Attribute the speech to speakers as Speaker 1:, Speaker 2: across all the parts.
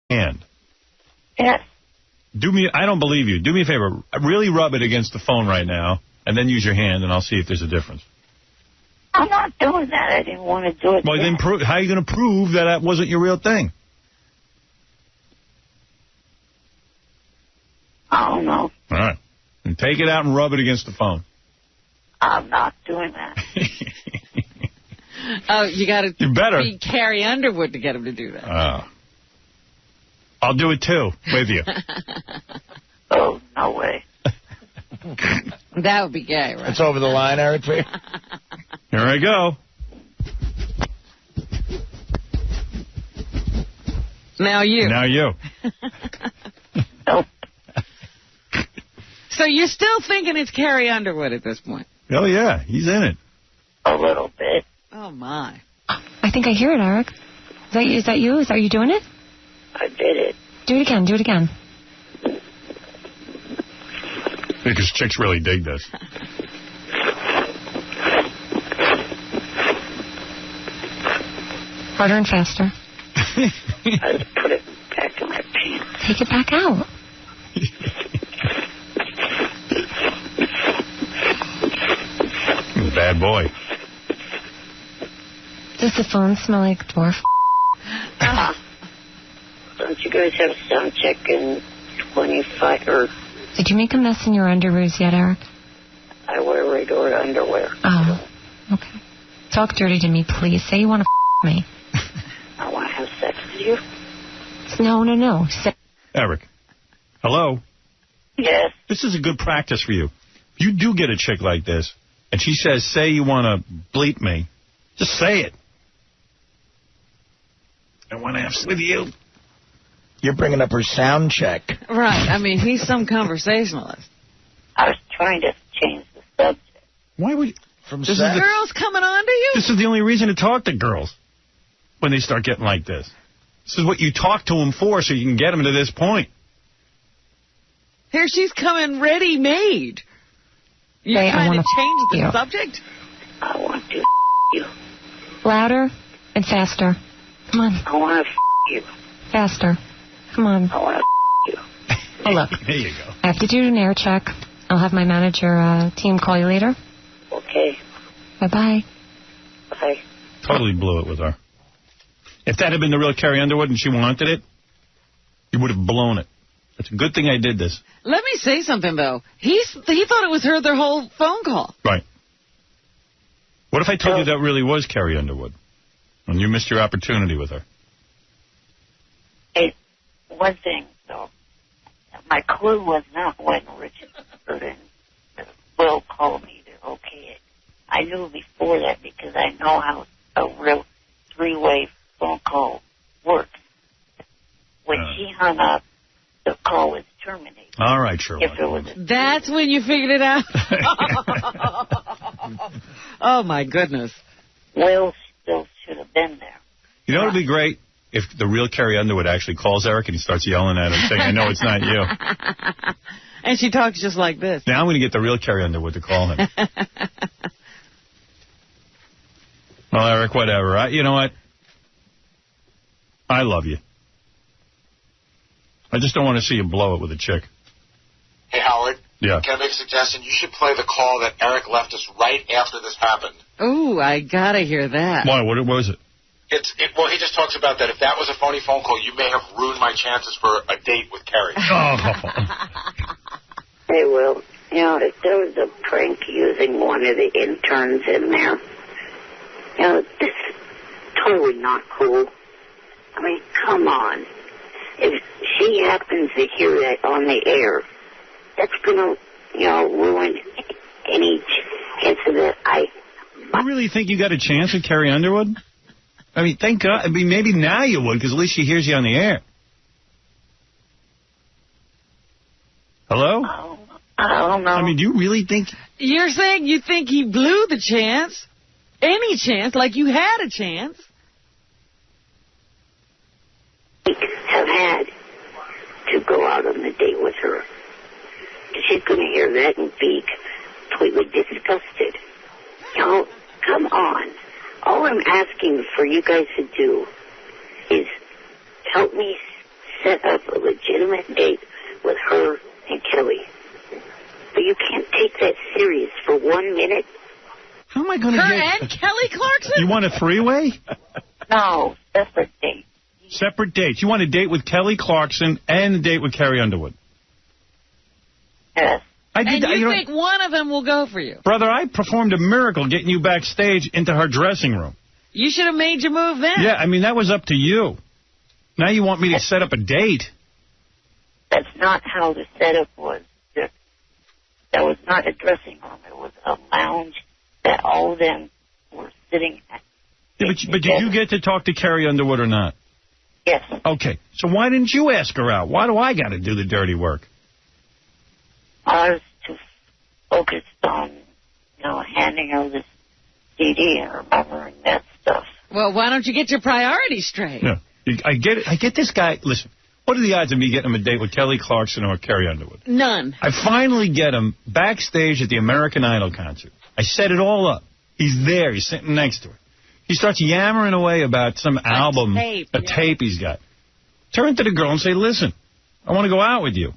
Speaker 1: hand.
Speaker 2: Yes.
Speaker 1: I don't believe you. Do me a favor. Really rub it against the phone right now, and then use your hand, and I'll see if there's a difference.
Speaker 2: I'm not doing that. I didn't want to do it.
Speaker 1: Well, then how are you going to prove that wasn't your real thing?
Speaker 2: I don't know.
Speaker 1: All right. And take it out and rub it against the phone.
Speaker 2: I'm not doing that.
Speaker 3: Oh, you got to
Speaker 1: be
Speaker 3: Carrie Underwood to get him to do that.
Speaker 1: I'll do it, too, with you.
Speaker 2: Oh, no way.
Speaker 3: That would be gay, right?
Speaker 4: It's over the line, Eric.
Speaker 1: Here I go.
Speaker 3: Now you.
Speaker 1: Now you.
Speaker 2: Nope.
Speaker 3: So you're still thinking it's Carrie Underwood at this point?
Speaker 1: Oh, yeah. He's in it.
Speaker 2: A little bit.
Speaker 3: Oh, my.
Speaker 5: I think I hear it, Eric. Is that you? Are you doing it?
Speaker 2: I did it.
Speaker 5: Do it again. Do it again.
Speaker 1: Because chicks really dig this.
Speaker 5: Harder and faster.
Speaker 2: I just put it back in my pants.
Speaker 5: Take it back out.
Speaker 1: Bad boy.
Speaker 5: Does the phone smell like dwarf?
Speaker 2: Don't you guys have sound check in 25 or...
Speaker 5: Did you make a mess in your underoos yet, Eric?
Speaker 2: I wear regular underwear.
Speaker 5: Oh, okay. Talk dirty to me, please. Say you want to me.
Speaker 2: I want to have sex with you.
Speaker 5: No.
Speaker 1: Eric. Hello?
Speaker 2: Yes.
Speaker 1: This is a good practice for you. If you do get a chick like this, and she says, say you want to bleep me, just say it. I want to have sex with you.
Speaker 4: You're bringing up her sound check.
Speaker 3: Right. I mean, he's some conversationalist.
Speaker 2: I was trying to change the subject.
Speaker 1: Why would you?
Speaker 3: Girls coming on to you?
Speaker 1: This is the only reason to talk to girls when they start getting like this. This is what you talk to them for, so you can get them to this point.
Speaker 3: Here she's coming ready-made. You're trying to change the subject?
Speaker 2: I want to you.
Speaker 5: Louder and faster. Come on.
Speaker 2: I want to you.
Speaker 5: Faster. Come on.
Speaker 2: I want to you.
Speaker 5: Oh, look.
Speaker 1: There you go.
Speaker 5: I have to do an air check. I'll have my manager team call you later.
Speaker 2: Okay.
Speaker 5: Bye-bye.
Speaker 2: Bye.
Speaker 1: Totally blew it with her. If that had been the real Carrie Underwood and she wanted it, you would have blown it. It's a good thing I did this.
Speaker 3: Let me say something, though. He thought it was her their whole phone call.
Speaker 1: Right. What if I told you that really was Carrie Underwood and you missed your opportunity with her?
Speaker 2: Hey, one thing, though. My clue was not when Richard and Will called me to okay it. I knew before that because I know how a real three-way phone call works. When she hung up, the call was terminated.
Speaker 1: All right, sure.
Speaker 3: That's when you figured it out? Oh, my goodness.
Speaker 2: Will still should have been there.
Speaker 1: You know what would be great? If the real Carrie Underwood actually calls Eric and he starts yelling at him, saying, I know it's not you.
Speaker 3: And she talks just like this.
Speaker 1: Now I'm going to get the real Carrie Underwood to call him. Well, Eric, whatever. You know what? I love you. I just don't want to see you blow it with a chick.
Speaker 6: Hey, Howard.
Speaker 1: Yeah.
Speaker 6: Can I make a suggestion? You should play the call that Eric left us right after this happened.
Speaker 3: Ooh, I gotta hear that.
Speaker 1: Why? What was it?
Speaker 6: Well, he just talks about that if that was a phony phone call, you may have ruined my chances for a date with Carrie.
Speaker 2: Hey, Will, you know, if there was a prank using one of the interns in there, you know, this is totally not cool. I mean, come on. If she happens to hear that on the air, that's going to, you know, ruin any chance of that.
Speaker 1: You really think you got a chance with Carrie Underwood? I mean, thank God. I mean, maybe now you would, because at least she hears you on the air. Hello?
Speaker 2: I don't know.
Speaker 1: I mean, do you really think...
Speaker 3: You're saying you think he blew the chance? Any chance, like you had a chance?
Speaker 2: Have had to go out on a date with her. She's going to hear that and be completely disgusted. You know, come on. All I'm asking for you guys to do is help me set up a legitimate date with her and Kelly. But you can't take that serious for 1 minute.
Speaker 1: How am I going to
Speaker 3: Her
Speaker 1: get...
Speaker 3: and Kelly Clarkson?
Speaker 1: You want a three-way?
Speaker 2: No, separate date.
Speaker 1: Separate dates. You want a date with Kelly Clarkson and a date with Carrie Underwood?
Speaker 2: Yes.
Speaker 3: And you think one of them will go for you?
Speaker 1: Brother, I performed a miracle getting you backstage into her dressing room.
Speaker 3: You should have made your move then.
Speaker 1: Yeah, I mean, that was up to you. Now you want me to set up a date?
Speaker 2: That's not how the setup was. That was not a dressing room. It was a lounge that all of them were sitting at.
Speaker 1: Yeah, but did you get to talk to Carrie Underwood or not?
Speaker 2: Yes.
Speaker 1: Okay, so why didn't you ask her out? Why do I got to do the dirty work?
Speaker 2: I was too focused on, handing her this CD and remembering that stuff.
Speaker 3: Well, why don't you get your priorities straight?
Speaker 1: Yeah, I get it. I get this guy. Listen, what are the odds of me getting him a date with Kelly Clarkson or Carrie Underwood?
Speaker 3: None.
Speaker 1: I finally get him backstage at the American Idol concert. I set it all up. He's there. He's sitting next to her. He starts yammering away about some album, a tape he's got. Turn to the girl and say, listen, I want to go out with you.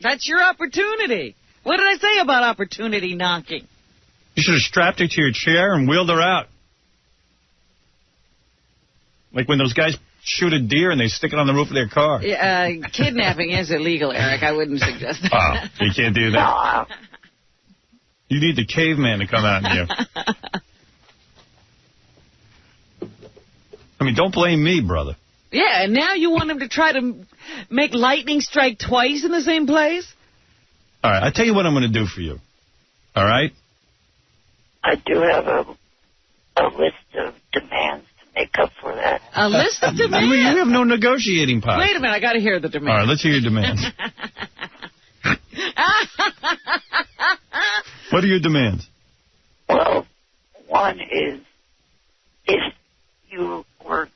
Speaker 3: That's your opportunity. What did I say about opportunity knocking?
Speaker 1: You should have strapped her to your chair and wheeled her out. Like when those guys shoot a deer and they stick it on the roof of their car.
Speaker 3: Kidnapping is illegal, Eric. I wouldn't suggest that.
Speaker 1: Oh, you can't do that. You need the caveman to come out and you. I mean, don't blame me, brother.
Speaker 3: Yeah, and now you want him to try to make lightning strike twice in the same place?
Speaker 1: All right, I'll tell you what I'm going to do for you. All right?
Speaker 2: I do have a list of demands to make up for that.
Speaker 3: A list of demands?
Speaker 1: You have no negotiating power.
Speaker 3: Wait a minute, I got to hear the demands.
Speaker 1: All right, let's hear your demands. What are your demands?
Speaker 2: Well, one is if you were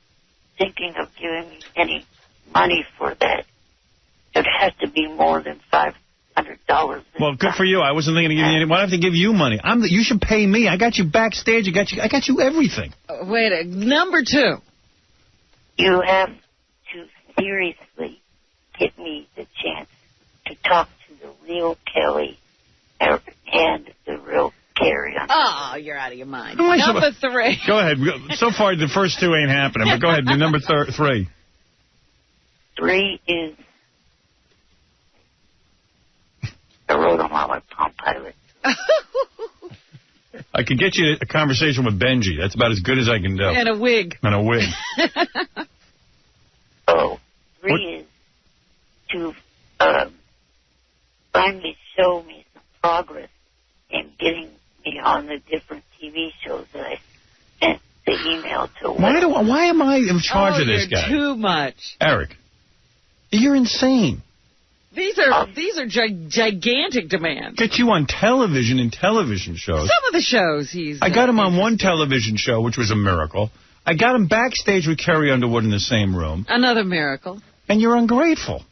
Speaker 2: thinking of giving me any money for that, it has to be more than $500.
Speaker 1: Well, good for you. I wasn't thinking of giving you any. Why do I have to give you money? You should pay me. I got you backstage. I got you everything.
Speaker 3: Wait, number two.
Speaker 2: You have to seriously give me the chance to talk to the real Kelly and the real Carrie.
Speaker 3: Oh, you're out of your mind.
Speaker 1: Number
Speaker 3: three.
Speaker 1: Go ahead. So far, the first two ain't happening, but go ahead. Do number three.
Speaker 2: 3 is... I wrote them on my Palm Pilot.
Speaker 1: I could get you a conversation with Benji. That's about as good as I can do.
Speaker 3: And a wig.
Speaker 1: And a wig.
Speaker 2: 3 is to finally show me some progress in getting me on the different TV shows that I sent the email to.
Speaker 1: Why am I in charge of this guy?
Speaker 3: Too much.
Speaker 1: Eric, you're insane.
Speaker 3: These are gigantic demands.
Speaker 1: Get you on television and television shows.
Speaker 3: Some of the shows
Speaker 1: I got him on one television show, which was a miracle. I got him backstage with Carrie Underwood in the same room.
Speaker 3: Another miracle.
Speaker 1: And you're ungrateful.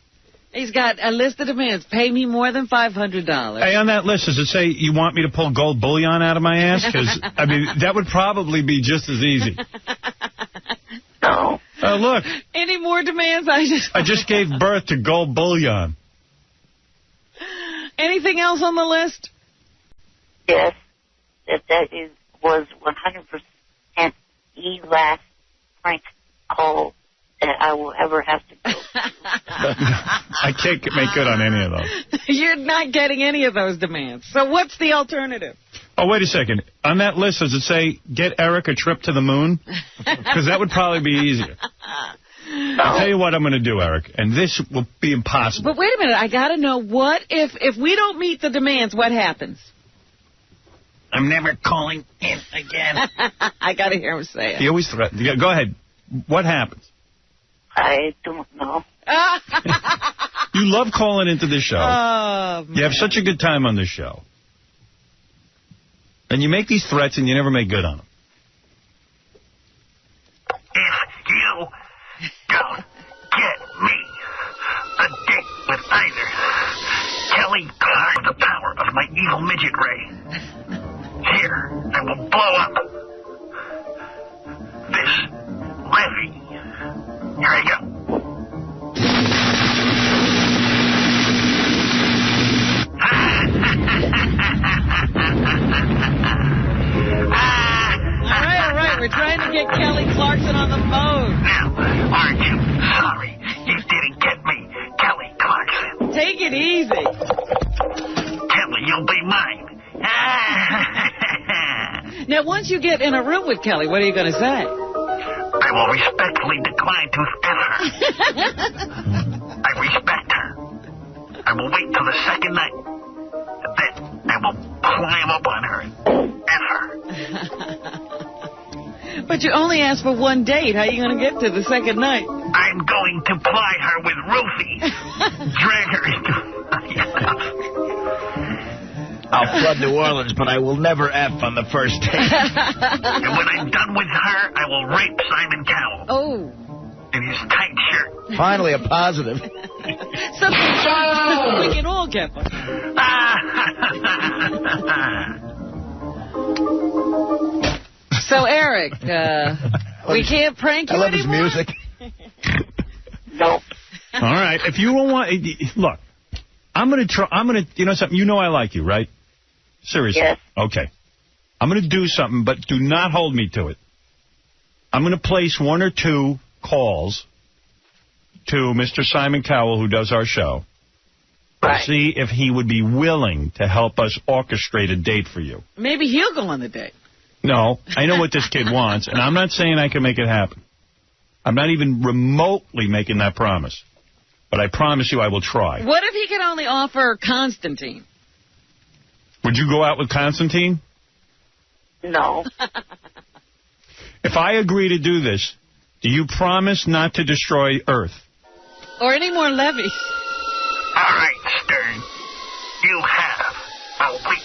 Speaker 3: He's got a list of demands. Pay me more than $500.
Speaker 1: Hey, on that list, does it say you want me to pull gold bullion out of my ass? Because, I mean, that would probably be just as easy.
Speaker 2: No.
Speaker 1: Oh, look.
Speaker 3: Any more demands?
Speaker 1: I just gave birth to gold bullion.
Speaker 3: Anything else on the list?
Speaker 2: Yes. Was 100% the last prank call that I will ever have to go.
Speaker 1: I can't make good on any of those.
Speaker 3: You're not getting any of those demands. So what's the alternative?
Speaker 1: Oh, wait a second. On that list, does it say, get Eric a trip to the moon? Because that would probably be easier. I'll tell you what I'm going to do, Eric, and this will be impossible.
Speaker 3: But wait a minute. I got to know, what if we don't meet the demands, what happens?
Speaker 4: I'm never calling in again.
Speaker 3: I got to hear him say it.
Speaker 1: He always threatens. Go ahead. What happens?
Speaker 2: I don't know.
Speaker 1: You love calling into the show.
Speaker 3: Oh, man.
Speaker 1: You have such a good time on the show. And you make these threats and you never make good on them.
Speaker 4: If you don't get me a date with either Kelly Clark, the power of my evil midget ray, here, I will blow up this levee. Here I go.
Speaker 3: it easy.
Speaker 4: Kelly, you'll be mine.
Speaker 3: Now, once you get in a room with Kelly, what are you going to say?
Speaker 4: I will respectfully decline to F her. I respect her. I will wait till the second night. Then I will climb up on her and F her.
Speaker 3: But you only asked for one date. How are you going to get to the second night?
Speaker 4: I'm going to ply her with roofies. Drag her into my house.
Speaker 7: I'll flood New Orleans, but I will never F on the first date.
Speaker 4: And when I'm done with her, I will rape Simon Cowell.
Speaker 3: Oh.
Speaker 4: In his tight shirt.
Speaker 7: Finally, a positive.
Speaker 3: Something we can all get one. So, Eric, we can't prank you
Speaker 7: I love
Speaker 3: anymore?
Speaker 7: his music.
Speaker 2: Nope.
Speaker 1: All right. If you don't want... Look, I'm going to try... You know something? You know I like you, right? Seriously.
Speaker 2: Yes.
Speaker 1: Okay. I'm going to do something, but do not hold me to it. I'm going to place 1 or 2 calls to Mr. Simon Cowell, who does our show, to see if he would be willing to help us orchestrate a date for you.
Speaker 3: Maybe he'll go on the date.
Speaker 1: No, I know what this kid wants, and I'm not saying I can make it happen. I'm not even remotely making that promise. But I promise you I will try.
Speaker 3: What if he could only offer Constantine?
Speaker 1: Would you go out with Constantine?
Speaker 2: No.
Speaker 1: If I agree to do this, do you promise not to destroy Earth?
Speaker 3: Or any more levees?
Speaker 4: All right, Stern. You have a week.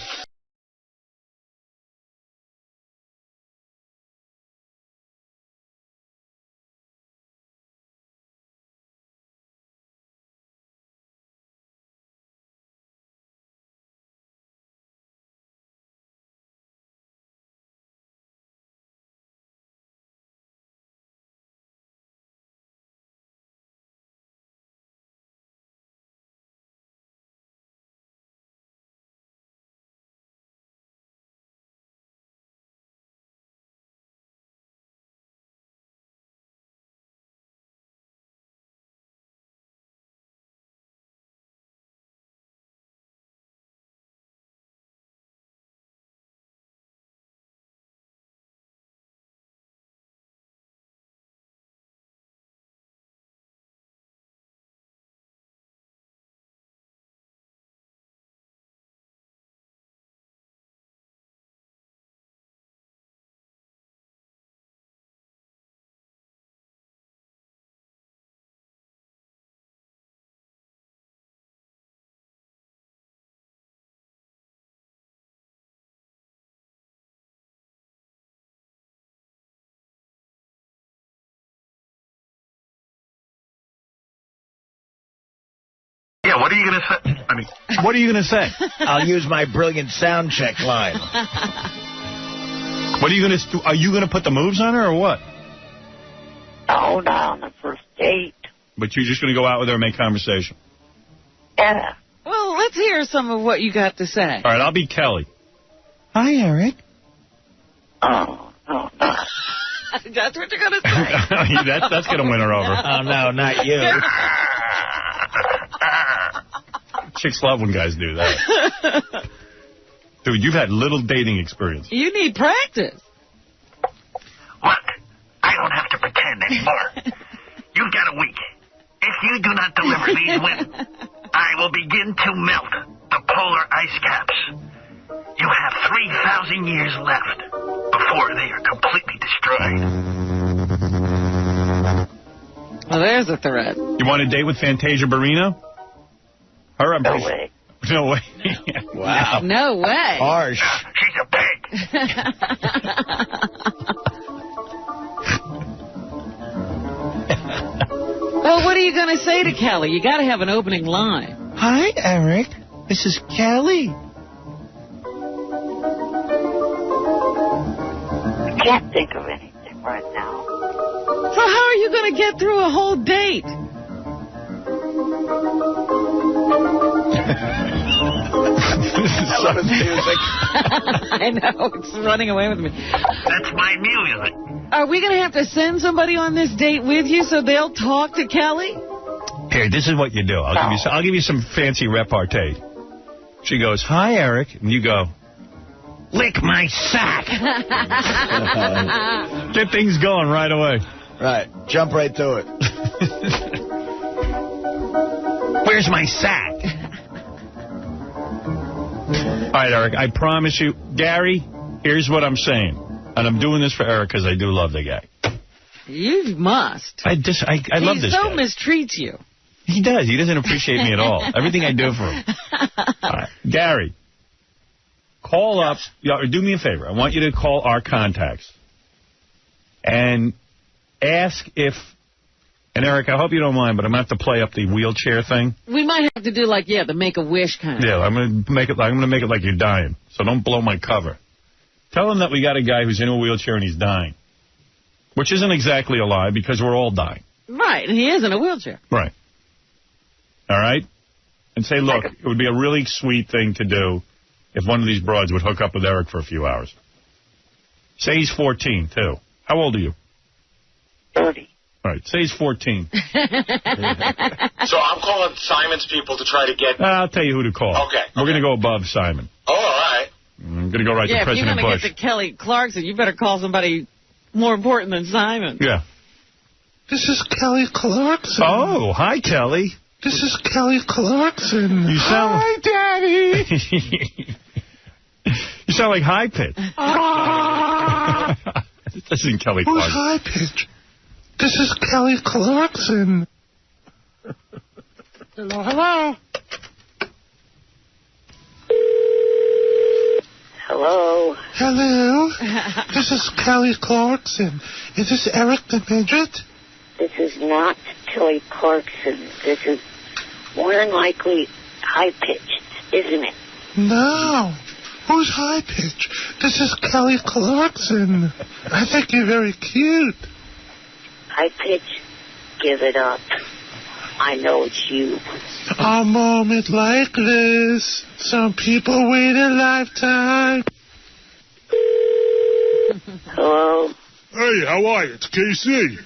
Speaker 4: Yeah, what are you going to say? I mean,
Speaker 1: what are you going to say?
Speaker 7: I'll use my brilliant sound check line.
Speaker 1: What are you going to do? Are you going to put the moves on her or what?
Speaker 2: No, not on the first date.
Speaker 1: But you're just going to go out with her and make conversation?
Speaker 2: Yeah.
Speaker 3: Well, let's hear some of what you got to say.
Speaker 1: All right, I'll be Kelly. Hi, Eric.
Speaker 2: Oh, no, no.
Speaker 3: That's what you're going to say.
Speaker 1: That's going to win her over.
Speaker 7: Oh, no, not you.
Speaker 1: Chicks love when guys do that. Dude, you've had little dating experience.
Speaker 3: You need practice.
Speaker 4: look, I don't have to pretend anymore. You've got a week. If you do not deliver these women, I will begin to melt the polar ice caps. You have 3,000 years left before they are completely destroyed.
Speaker 3: Well, there's a threat.
Speaker 1: You want a date with Fantasia Barrino? Her, I'm
Speaker 2: No
Speaker 1: pretty...
Speaker 2: way.
Speaker 1: No way.
Speaker 7: Wow.
Speaker 3: No way.
Speaker 7: Harsh.
Speaker 4: She's a pig.
Speaker 3: Well, what are you going to say to Kelly? You got to have an opening line.
Speaker 7: Hi, Eric. This is Kelly.
Speaker 2: I can't think of anything right now.
Speaker 3: So how are you going to get through a whole date?
Speaker 7: I love his music.
Speaker 3: I know, it's running away with me.
Speaker 4: That's my music.
Speaker 3: Are we going to have to send somebody on this date with you so they'll talk to Kelly?
Speaker 1: Here, this is what you do. I'll give you some fancy repartee. She goes, "Hi, Eric," and you go, "Lick my sack." Get things going right away.
Speaker 7: Right. Jump right to it.
Speaker 1: Where's my sack? All right, Eric, I promise you. Gary, here's what I'm saying. And I'm doing this for Eric because I do love the guy.
Speaker 3: You must.
Speaker 1: I love this guy.
Speaker 3: He so mistreats you.
Speaker 1: He does. He doesn't appreciate me at all. Everything I do for him. All right. Gary, call up. Do me a favor. I want you to call our contacts and ask if... And, Eric, I hope you don't mind, but I'm going to have to play up the wheelchair thing.
Speaker 3: We might have to do, like, the Make-A-Wish kind of.
Speaker 1: Yeah, I'm going to make it like you're dying, so don't blow my cover. Tell them that we got a guy who's in a wheelchair and he's dying, which isn't exactly a lie because we're all dying.
Speaker 3: Right, and he is in a wheelchair.
Speaker 1: Right. All right? And say, look, it would be a really sweet thing to do if one of these broads would hook up with Eric for a few hours. Say he's 14, too. How old are you?
Speaker 2: 30.
Speaker 1: All right, say he's 14.
Speaker 6: So I'm calling Simon's people to try to get...
Speaker 1: I'll tell you who to call.
Speaker 6: Okay.
Speaker 1: We're going to go above Simon.
Speaker 6: Oh, all right.
Speaker 1: I'm going to go right to President Bush.
Speaker 3: Yeah, if you're going to get to Kelly Clarkson, you better call somebody more important than Simon.
Speaker 1: Yeah.
Speaker 8: This is Kelly Clarkson.
Speaker 1: Oh, hi, Kelly.
Speaker 8: This is Kelly Clarkson. Hi, Daddy.
Speaker 1: You sound like high pitch. This isn't Kelly Clarkson.
Speaker 8: Who's high pitch? This is Kelly Clarkson. Hello, hello.
Speaker 2: Hello.
Speaker 8: Hello. This is Kelly Clarkson. Is this Eric the Midget?
Speaker 2: This is not Kelly Clarkson. This is more than likely high-pitched, isn't it?
Speaker 8: No. Who's high pitch? This is Kelly Clarkson. I think you're very cute.
Speaker 2: High pitch, give it up. I know it's you.
Speaker 8: A moment like this, some people wait a lifetime.
Speaker 2: Hello?
Speaker 8: Hey, how are you? It's KC.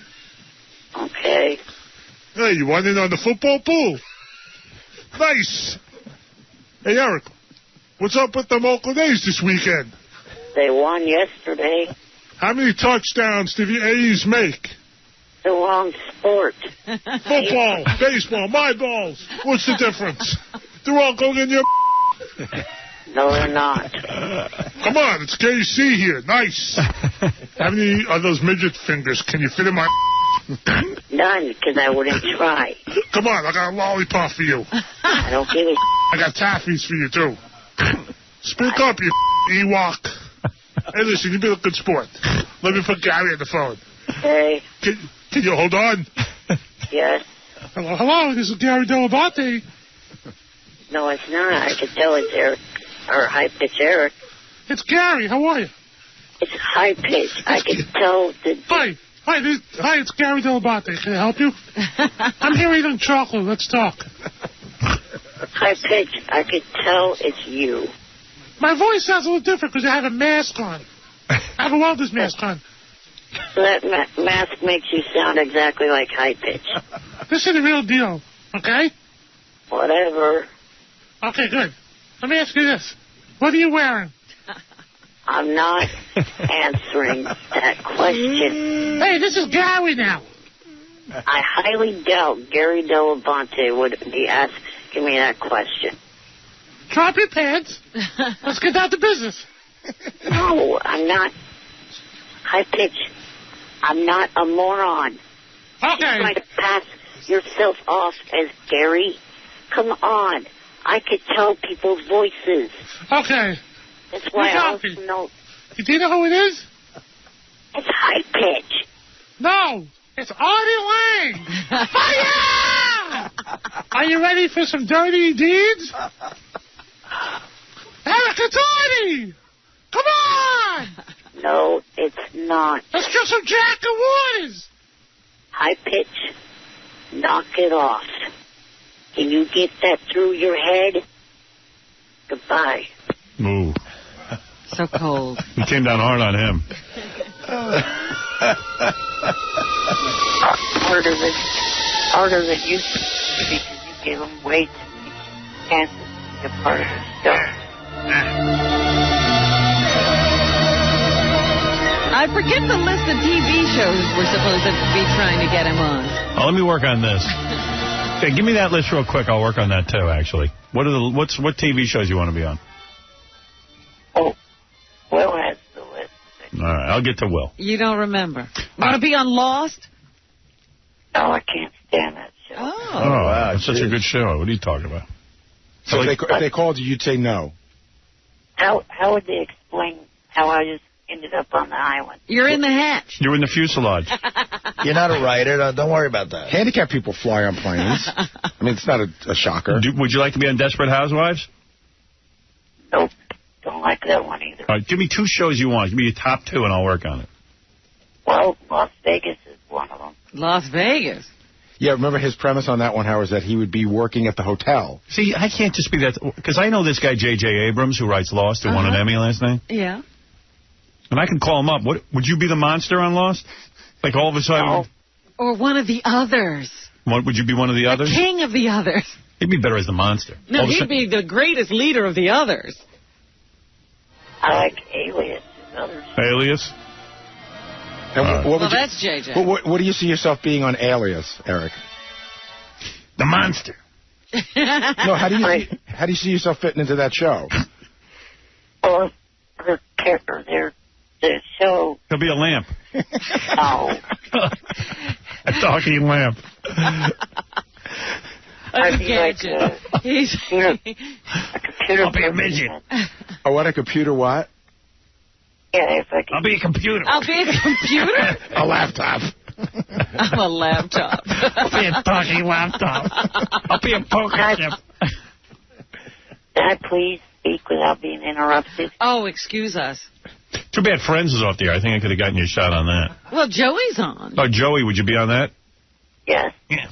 Speaker 2: Okay.
Speaker 8: Hey, you want in on the football pool? Nice. Hey, Eric, what's up with them Oakland A's this weekend?
Speaker 2: They won yesterday.
Speaker 8: How many touchdowns did the A's make?
Speaker 2: The wrong sport.
Speaker 8: Football, baseball, my balls. What's the difference? They're all going in your...
Speaker 2: No, they're not.
Speaker 8: Come on, it's KC here. Nice. How many of those midget fingers can you fit in my...
Speaker 2: None, because I wouldn't try.
Speaker 8: Come on, I got a lollipop for you.
Speaker 2: I don't give a...
Speaker 8: I got taffies for you, too. Speak up, you Ewok. Hey, listen, you be a good sport. Let me put Gary on the phone.
Speaker 2: Okay.
Speaker 8: Can you hold on?
Speaker 2: Yes.
Speaker 8: Hello, this is Gary Delabate.
Speaker 2: No, it's not. I can tell it's Eric, or high-pitch Eric.
Speaker 8: It's Gary. How are you?
Speaker 2: It's high-pitch. I can tell the...
Speaker 8: Hi, it's Gary Delabate. Can I help you? I'm here eating chocolate. Let's talk.
Speaker 2: High-pitch. I can tell it's you.
Speaker 8: My voice sounds a little different because I have a mask on. I have a welder's mask on.
Speaker 2: So that mask makes you sound exactly like high-pitch.
Speaker 8: This is the real deal, okay?
Speaker 2: Whatever.
Speaker 8: Okay, good. Let me ask you this. What are you wearing?
Speaker 2: I'm not answering that question.
Speaker 8: Hey, this is Gary now.
Speaker 2: I highly doubt Gary Delabate would be asking me that question.
Speaker 8: Drop your pants. Let's get down to business.
Speaker 2: No, I'm not. High-pitch. I'm not a moron.
Speaker 8: Okay.
Speaker 2: You're trying to pass yourself off as Gary? Come on. I could tell people's voices.
Speaker 8: Okay.
Speaker 2: That's why I also know...
Speaker 8: Do you know who it is?
Speaker 2: It's high-pitch.
Speaker 8: No. It's Artie Lang. Fire! Are you ready for some dirty deeds? Eric, it's Artie! Come on!
Speaker 2: No, it's not.
Speaker 8: Let's get some Jack and Waters.
Speaker 2: High-pitch, knock it off. Can you get that through your head? Goodbye.
Speaker 1: Ooh.
Speaker 3: So cold.
Speaker 1: He came down hard on him.
Speaker 2: Harder than you because you gave him way too many chances to be a part of the show.
Speaker 3: I forget the list of TV shows we're supposed to be trying to get him on.
Speaker 1: Oh, let me work on this. Okay, give me that list real quick. I'll work on that, too, actually. What TV shows you want to be on?
Speaker 2: Oh, Will has the list.
Speaker 1: All right, I'll get to Will.
Speaker 3: You don't remember. Want to be on Lost?
Speaker 2: No, I can't stand that show.
Speaker 3: Oh,
Speaker 1: wow. It's such a good show. What are you talking about?
Speaker 9: So if they called you, you'd say no.
Speaker 2: How would they explain how I just ended up on the island?
Speaker 3: You're in the hatch.
Speaker 1: You're in the fuselage.
Speaker 7: You're not a writer. Don't worry about that.
Speaker 9: Handicapped people fly on planes. I mean, it's not a shocker.
Speaker 1: Would you like to be on Desperate Housewives?
Speaker 2: Nope. Don't like that one either.
Speaker 1: All right, give me 2 shows you want. Give me your top 2, and I'll work on it.
Speaker 2: Well, Las Vegas is one of them.
Speaker 3: Las Vegas.
Speaker 9: Yeah, remember his premise on that one, Howard, is that he would be working at the hotel.
Speaker 1: See, I can't just be that, because I know this guy, J.J. Abrams, who writes Lost, who won an Emmy last night.
Speaker 3: Yeah.
Speaker 1: And I can call him up. Would you be the monster on Lost? Like all of a sudden?
Speaker 2: No.
Speaker 3: Or one of the others.
Speaker 1: Would you be one of the others?
Speaker 3: The king of the others.
Speaker 1: He'd be better as the monster.
Speaker 3: No, he'd be the greatest leader of the others.
Speaker 2: I like Alias and others.
Speaker 1: Alias?
Speaker 9: And
Speaker 3: Well, that's JJ.
Speaker 9: What do you see yourself being on Alias, Eric?
Speaker 1: The monster.
Speaker 9: No, how do you see yourself fitting into that show?
Speaker 2: Or her character, the show.
Speaker 1: He'll be a lamp.
Speaker 2: No.
Speaker 1: A talking lamp.
Speaker 2: I'd be like a computer
Speaker 1: I'll be a midget.
Speaker 9: Oh, what, a computer what?
Speaker 2: Yeah, if I could.
Speaker 1: I'll be a computer.
Speaker 3: I'll be a computer?
Speaker 9: A laptop.
Speaker 3: I'm a laptop.
Speaker 1: I'll be a talking laptop. I'll be a poker chip.
Speaker 2: Can I please speak without being interrupted?
Speaker 3: Oh, excuse us.
Speaker 1: Too bad Friends is off the air. I think I could have gotten you a shot on that.
Speaker 3: Well, Joey's on.
Speaker 1: Oh, Joey, would you be on that?
Speaker 2: Yes.
Speaker 1: Yeah.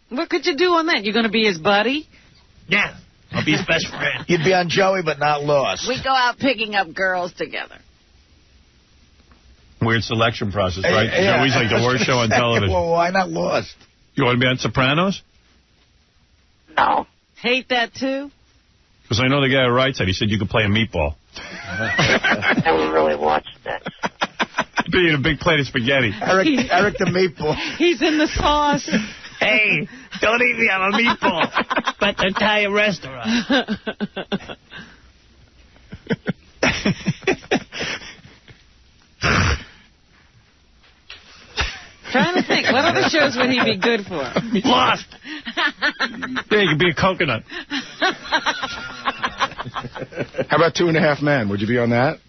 Speaker 3: What could you do on that? You're going to be his buddy?
Speaker 1: Yeah. I'll be his best friend.
Speaker 7: You'd be on Joey, but not Lost.
Speaker 3: We go out picking up girls together.
Speaker 1: Weird selection process, right?
Speaker 7: Yeah.
Speaker 1: Joey's like the worst show on television.
Speaker 7: Well, why not Lost?
Speaker 1: You want to be on Sopranos?
Speaker 2: No.
Speaker 3: Hate that, too?
Speaker 1: Because I know the guy who writes that. He said you could play a meatball.
Speaker 2: Never really watched that.
Speaker 1: Be in a big plate of spaghetti.
Speaker 7: Eric the meatball.
Speaker 3: He's in the sauce.
Speaker 1: Hey, don't eat me on a meatball. But the Italian restaurant.
Speaker 3: Trying to think, what other shows would he be good for?
Speaker 1: Lost. Yeah, you could be a coconut.
Speaker 9: How about 2.5 Men? Would you be on that?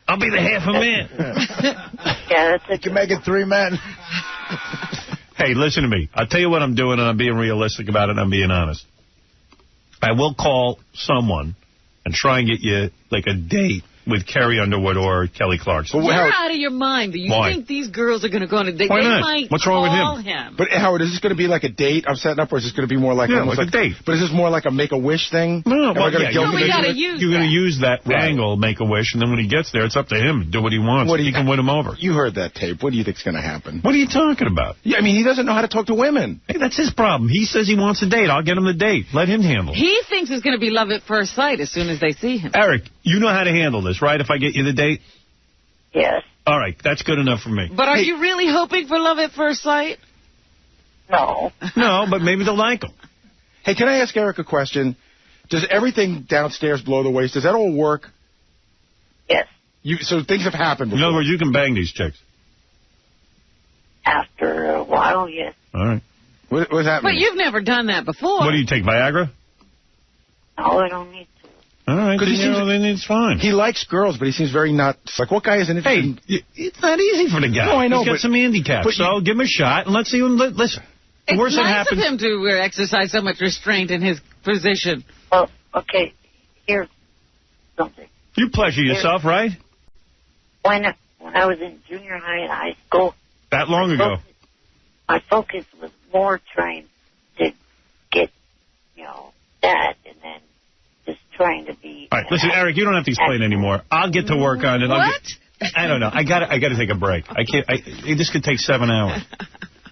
Speaker 1: I'll be the half a man.
Speaker 2: Yeah, that's a
Speaker 7: You can make it 3 men.
Speaker 1: Hey, listen to me. I'll tell you what I'm doing, and I'm being realistic about it, and I'm being honest. I will call someone and try and get you, like, a date with Carrie Underwood or Kelly Clarkson.
Speaker 3: You're out of your mind. Do you think these girls are going to go on a date?
Speaker 1: Why not?
Speaker 3: Might
Speaker 1: What's wrong with
Speaker 3: call
Speaker 1: him?
Speaker 9: But, Howard, is this going to be like a date I'm setting up, or is this going to be more like...
Speaker 1: Yeah,
Speaker 9: almost
Speaker 1: like a date.
Speaker 9: But is this more like a Make-A-Wish thing?
Speaker 1: No, well,
Speaker 9: you're going
Speaker 1: to use that angle, Make-A-Wish, and then when he gets there, it's up to him. Do what he wants. He can win him over.
Speaker 9: You heard that tape. What do you think's going to happen?
Speaker 1: What are you talking about?
Speaker 9: Yeah, I mean, he doesn't know how to talk to women.
Speaker 1: Hey, that's his problem. He says he wants a date. I'll get him the date. Let him handle it.
Speaker 3: He thinks it's going to be love at first sight as soon as they see him.
Speaker 1: Eric, you know how to handle this, right, if I get you the date?
Speaker 2: Yes.
Speaker 1: All right, that's good enough for me.
Speaker 3: But are you really hoping for love at first sight?
Speaker 2: No.
Speaker 1: No, but maybe they'll like him.
Speaker 9: Hey, can I ask Eric a question? Does everything downstairs below the waist, does that all work?
Speaker 2: Yes.
Speaker 9: So things have happened before.
Speaker 1: In other words, you can bang these chicks.
Speaker 2: After a while, yes.
Speaker 1: All right.
Speaker 9: What does that mean?
Speaker 3: But you've never done that before.
Speaker 1: What do you take, Viagra?
Speaker 2: No, I don't need to.
Speaker 1: All right, then, then it's fine.
Speaker 9: He likes girls, but he seems very not... Like, what guy isn't interested
Speaker 1: it's not easy for the guy.
Speaker 9: No, I know,
Speaker 1: He's got some handicaps, so give him a shot, and let's see him... Listen, the worst that happens...
Speaker 3: It's nice of him to exercise so much restraint in his position.
Speaker 2: Well, okay, here's something.
Speaker 1: You pleasure yourself, right?
Speaker 2: When I was in junior high and high school...
Speaker 1: That long ago.
Speaker 2: My focus was more trying to get, that, and then just trying to be...
Speaker 1: All right, listen, Eric, you don't have to explain anymore. I'll get to work on it.
Speaker 3: What?
Speaker 1: I don't know. I got to take a break. I can't. This could take 7 hours.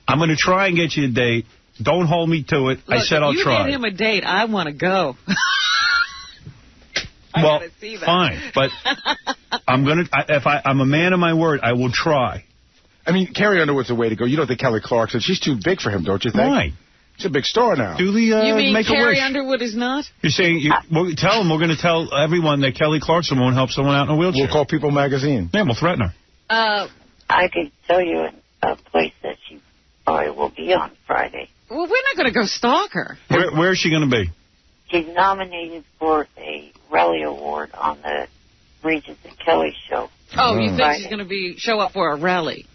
Speaker 1: I'm going to try and get you a date. Don't hold me to it.
Speaker 3: Look,
Speaker 1: I said I'll try.
Speaker 3: If you get him a date, I want to go.
Speaker 1: Well, fine, but I'm a man of my word. I will try.
Speaker 9: I memean, Carrie Underwood's the way to go. You don't think Kelly Clarkson? She's too big for him, don't you think?
Speaker 1: Why?
Speaker 9: She's a big star now.
Speaker 3: You mean
Speaker 1: make
Speaker 3: Carrie
Speaker 1: a wish.
Speaker 3: Underwood is not?
Speaker 1: You're saying, tell him we're going to tell everyone that Kelly Clarkson won't help someone out in a wheelchair.
Speaker 9: We'll call People Magazine.
Speaker 1: Yeah, we'll threaten her.
Speaker 2: I could tell you a place that she probably will be on Friday.
Speaker 3: Well, we're not going to go stalk her.
Speaker 1: Where is she going to be?
Speaker 2: She's nominated for a Rally Award on the Regis and Kelly show.
Speaker 3: Oh, you think she's going to show up for a rally?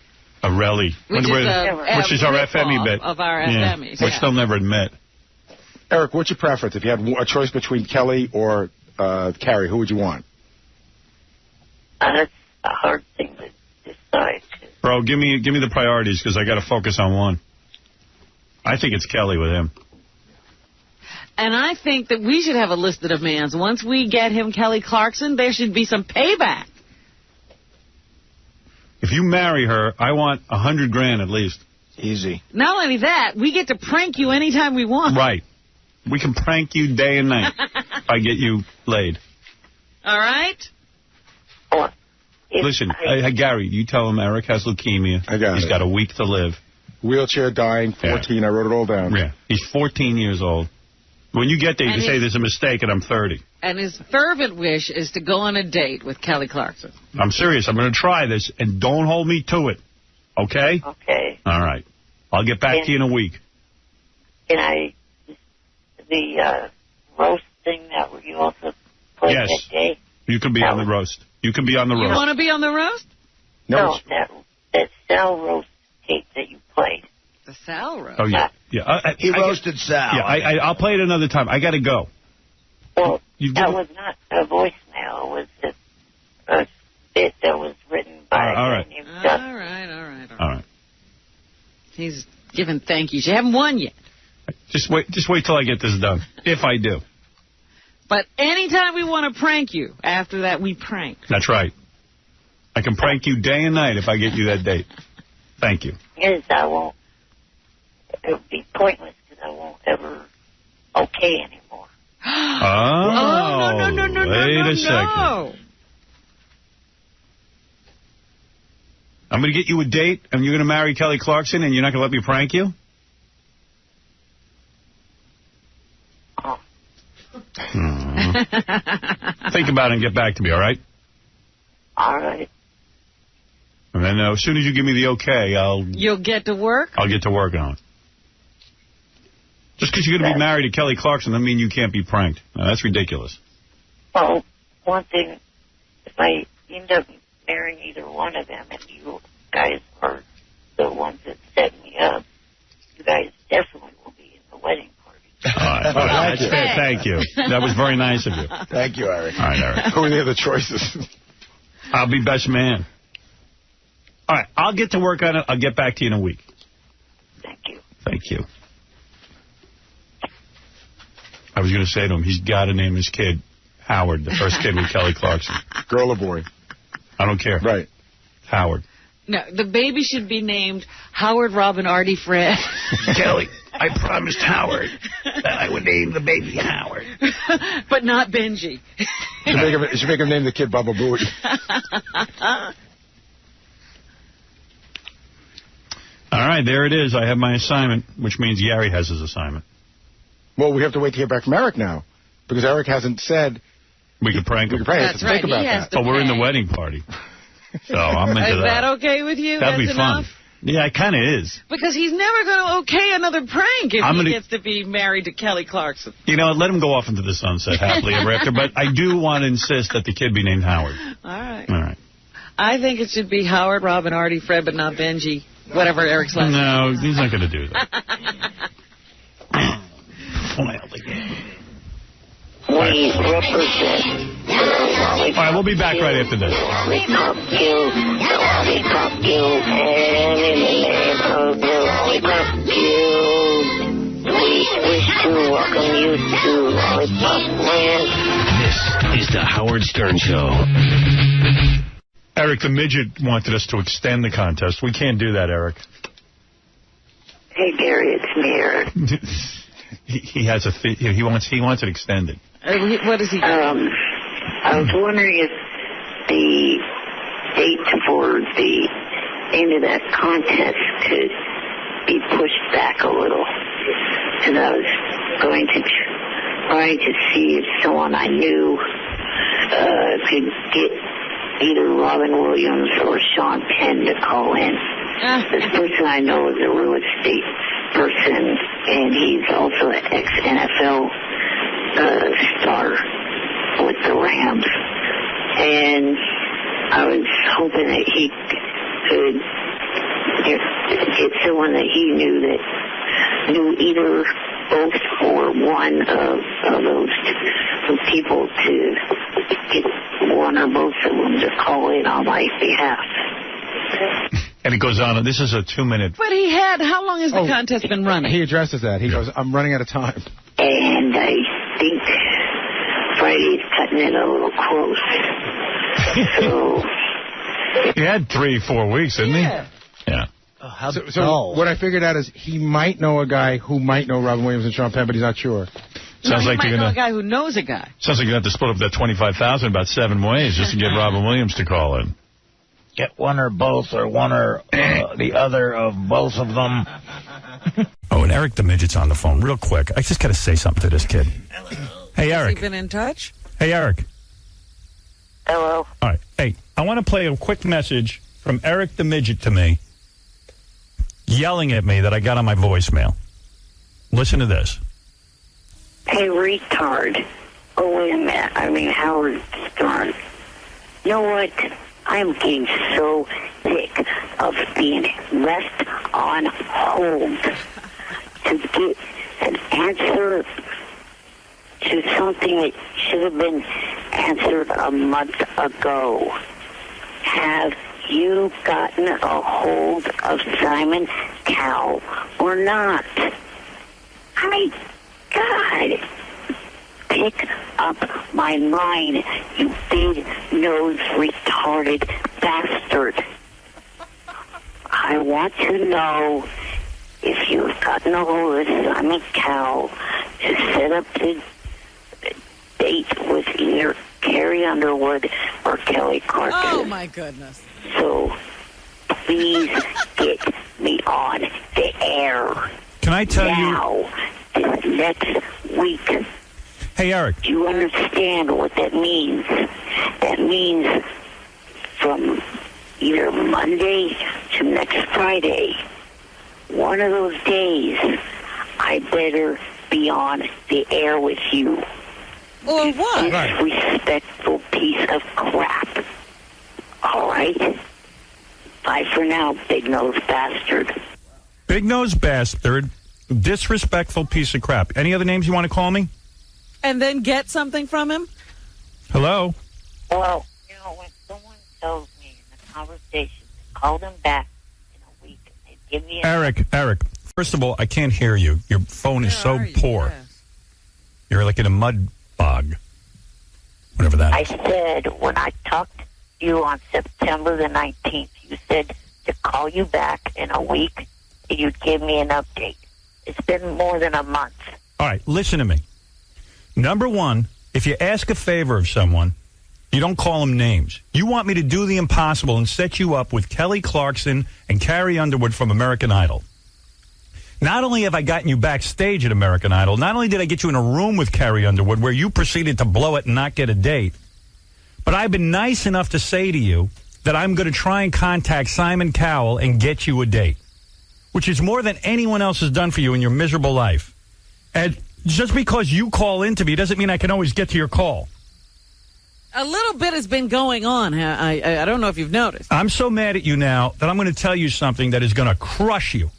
Speaker 1: A rally.
Speaker 3: Which
Speaker 1: is our FME bit.
Speaker 3: Of our FMEs.
Speaker 1: Which they'll never admit.
Speaker 9: Eric, what's your preference? If you had a choice between Kelly or Carrie, who would you want?
Speaker 2: That's a hard thing to decide.
Speaker 1: Bro, give me the priorities, because I got to focus on one. I think it's Kelly with him.
Speaker 3: And I think that we should have a list of demands. Once we get him Kelly Clarkson, there should be some payback.
Speaker 1: If you marry her, I want $100,000 at least.
Speaker 9: Easy.
Speaker 3: Not only that, we get to prank you anytime we want.
Speaker 1: Right. We can prank you day and night if I get you laid.
Speaker 3: All right?
Speaker 1: Listen, Gary, you tell him Eric has leukemia. He's got a week to live.
Speaker 9: Wheelchair dying, 14. I wrote it all down.
Speaker 1: Yeah. He's 14 years old. When you get there, you can say there's a mistake and I'm 30.
Speaker 3: And his fervent wish is to go on a date with Kelly Clarkson.
Speaker 1: I'm serious. I'm going to try this, and don't hold me to it. Okay?
Speaker 2: Okay.
Speaker 1: All right. I'll get back to you in a week.
Speaker 2: Can the roast thing that you also played that day?
Speaker 1: You can be on the roast. You can be on the roast.
Speaker 3: You want to be on the roast?
Speaker 2: No, that Sal roast tape that you played.
Speaker 3: The Sal roast?
Speaker 1: Oh, yeah.
Speaker 7: He roasted Sal.
Speaker 1: Yeah, I'll play it another time. I got to go.
Speaker 2: Well, that was not a voicemail. It was a bit that was written by a guy named Dustin.
Speaker 3: All right. He's giving thank yous. You haven't won yet.
Speaker 1: Just wait till I get this done, if I do.
Speaker 3: But anytime we want to prank you, after that we prank.
Speaker 1: That's right. I can prank you day and night if I get you that date. Thank you.
Speaker 2: Yes, I won't. It would be pointless because I won't ever okay anymore.
Speaker 1: No. Wait a second. I'm going to get you a date, and you're going to marry Kelly Clarkson, and you're not going to let me prank you? Think about it and get back to me, all right?
Speaker 2: All right.
Speaker 1: And then as soon as you give me the okay,
Speaker 3: You'll get to work?
Speaker 1: I'll get to work on it. Just because you're going to be married to Kelly Clarkson doesn't mean you can't be pranked. Now, that's ridiculous.
Speaker 2: Well, one thing, if I end up marrying either one of them and you guys are the ones that set me up, you guys definitely will be in the wedding party.
Speaker 1: All right. That's fair. Thank you. That was very nice of you.
Speaker 9: Thank you, Eric.
Speaker 1: All right, Eric.
Speaker 9: Who are the other choices?
Speaker 1: I'll be best man. All right, I'll get to work on it. I'll get back to you in a week.
Speaker 2: Thank you.
Speaker 1: Thank you. I was going to say to him, he's got to name his kid Howard, the first kid with Kelly Clarkson.
Speaker 9: Girl or boy?
Speaker 1: I don't care.
Speaker 9: Right.
Speaker 1: Howard.
Speaker 3: No, the baby should be named Howard, Robin, Artie, Fred.
Speaker 7: Kelly, I promised Howard that I would name the baby Howard.
Speaker 3: But not Benji.
Speaker 9: You should make him name the kid Baba Booey.
Speaker 1: All right, there it is. I have my assignment, which means Gary has his assignment.
Speaker 9: Well, we have to wait to hear back from Eric now, because Eric hasn't said...
Speaker 1: We could prank him.
Speaker 3: That's right.
Speaker 1: Think about that. But we're in the wedding party. So I'm into that.
Speaker 3: Is that okay with you?
Speaker 1: That'd be
Speaker 3: enough?
Speaker 1: fun. Yeah, it kind of is.
Speaker 3: Because he's never going to okay another prank if he gets to be married to Kelly Clarkson.
Speaker 1: You know, let him go off into the sunset happily ever after. But I do want to insist that the kid be named Howard.
Speaker 3: All right.
Speaker 1: All right.
Speaker 3: I think it should be Howard, Robin, Artie, Fred, but not Benji. Whatever Eric's last name.
Speaker 1: No, he's not going to do that.
Speaker 2: We represent
Speaker 1: all right, we'll be back right after this.
Speaker 2: Lollipop Guild, the Lollipop Guild, and in the name of the Lollipop Guild, we wish to welcome you to Lollipop Land.
Speaker 10: This is the Howard Stern Show.
Speaker 1: Eric, the midget wanted us to extend the contest. We can't do that, Eric.
Speaker 2: Hey, Gary, it's me, Eric.
Speaker 1: he has he wants it extended.
Speaker 3: What is he doing?
Speaker 2: I was wondering if the date for the end of that contest could be pushed back a little. And I was going to try to see if someone I knew could get either Robin Williams or Sean Penn to call in. This person I know is a real estate person, and he's also an ex-NFL star with the Rams. And I was hoping that he could get someone that he knew that knew either both or one of those people to get one or both of them to call in on my behalf.
Speaker 1: And it goes on. This is a 2-minute.
Speaker 3: But how long has the contest been running?
Speaker 9: He addresses that. He goes, I'm running out of time.
Speaker 2: And I think Friday's cutting it a little close. So.
Speaker 1: He had 3-4 weeks, didn't he? Yeah.
Speaker 9: So what I figured out is he might know a guy who might know Robin Williams and Sean Penn, but he's not sure.
Speaker 1: Sounds like
Speaker 3: you're know a guy who knows a guy.
Speaker 1: Sounds like you have to split up that $25,000 about 7 ways just to get Robin Williams to call in.
Speaker 7: Get one or both or one or the other of both of them.
Speaker 1: Oh, and Eric the Midget's on the phone. Real quick. I just got to say something to this kid. Hey, Eric.
Speaker 3: Has he been in touch?
Speaker 1: Hey, Eric.
Speaker 2: Hello.
Speaker 1: All right. Hey, I want to play a quick message from Eric the Midget to me, yelling at me that I got on my voicemail. Listen to this.
Speaker 2: Hey, retard. Oh, wait a minute. I mean, Howard Stern. You know what? I'm getting so sick of being left on hold to get an answer to something that should have been answered a month ago. Have you gotten a hold of Simon Cowell or not? I mean, God, pick up my line, you big-nosed, retarded bastard. I want to know if you've gotten a hold of Simon Cowell to set up the date with either Carrie Underwood or Kelly Clarkson.
Speaker 3: Oh, my goodness.
Speaker 2: So, please get me on the air.
Speaker 1: Can I tell
Speaker 2: you? This next week.
Speaker 1: Hey, Eric.
Speaker 2: Do you understand what that means? That means from either Monday to next Friday, one of those days, I better be on the air with you.
Speaker 3: Or what?
Speaker 2: Disrespectful piece of crap. All right? Bye for now, big-nosed bastard.
Speaker 1: Big-nosed bastard, disrespectful piece of crap. Any other names you want to call me?
Speaker 3: And then get something from him?
Speaker 1: Hello?
Speaker 2: Well, you know, when someone tells me in the conversation, call them back in a week, and they give me
Speaker 1: Eric, first of all, I can't hear you. Your phone is so poor. Yes. You're like in a mud bog. Whatever that is.
Speaker 2: I said, when I talked to you on September the 19th, you said to call you back in a week and you'd give me an update. It's been more than a month.
Speaker 1: All right, listen to me. Number one, if you ask a favor of someone, you don't call them names. You want me to do the impossible and set you up with Kelly Clarkson and Carrie Underwood from American Idol. Not only have I gotten you backstage at American Idol, not only did I get you in a room with Carrie Underwood where you proceeded to blow it and not get a date, but I've been nice enough to say to you that I'm going to try and contact Simon Cowell and get you a date, which is more than anyone else has done for you in your miserable life. And just because you call into me doesn't mean I can always get to your call.
Speaker 3: A little bit has been going on. I don't know if you've noticed.
Speaker 1: I'm so mad at you now that I'm going to tell you something that is going to crush you.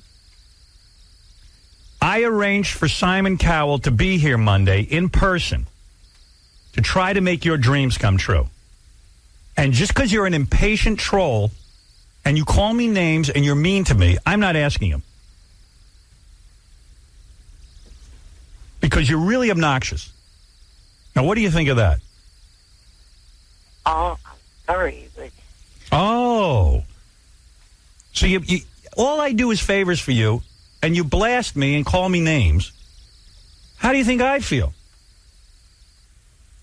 Speaker 1: I arranged for Simon Cowell to be here Monday in person to try to make your dreams come true. And just because you're an impatient troll and you call me names and you're mean to me, I'm not asking him. Because you're really obnoxious. Now, what do you think of that?
Speaker 2: Oh, I'm sorry, but...
Speaker 1: Oh. So all I do is favors for you, and you blast me and call me names, how do you think I feel?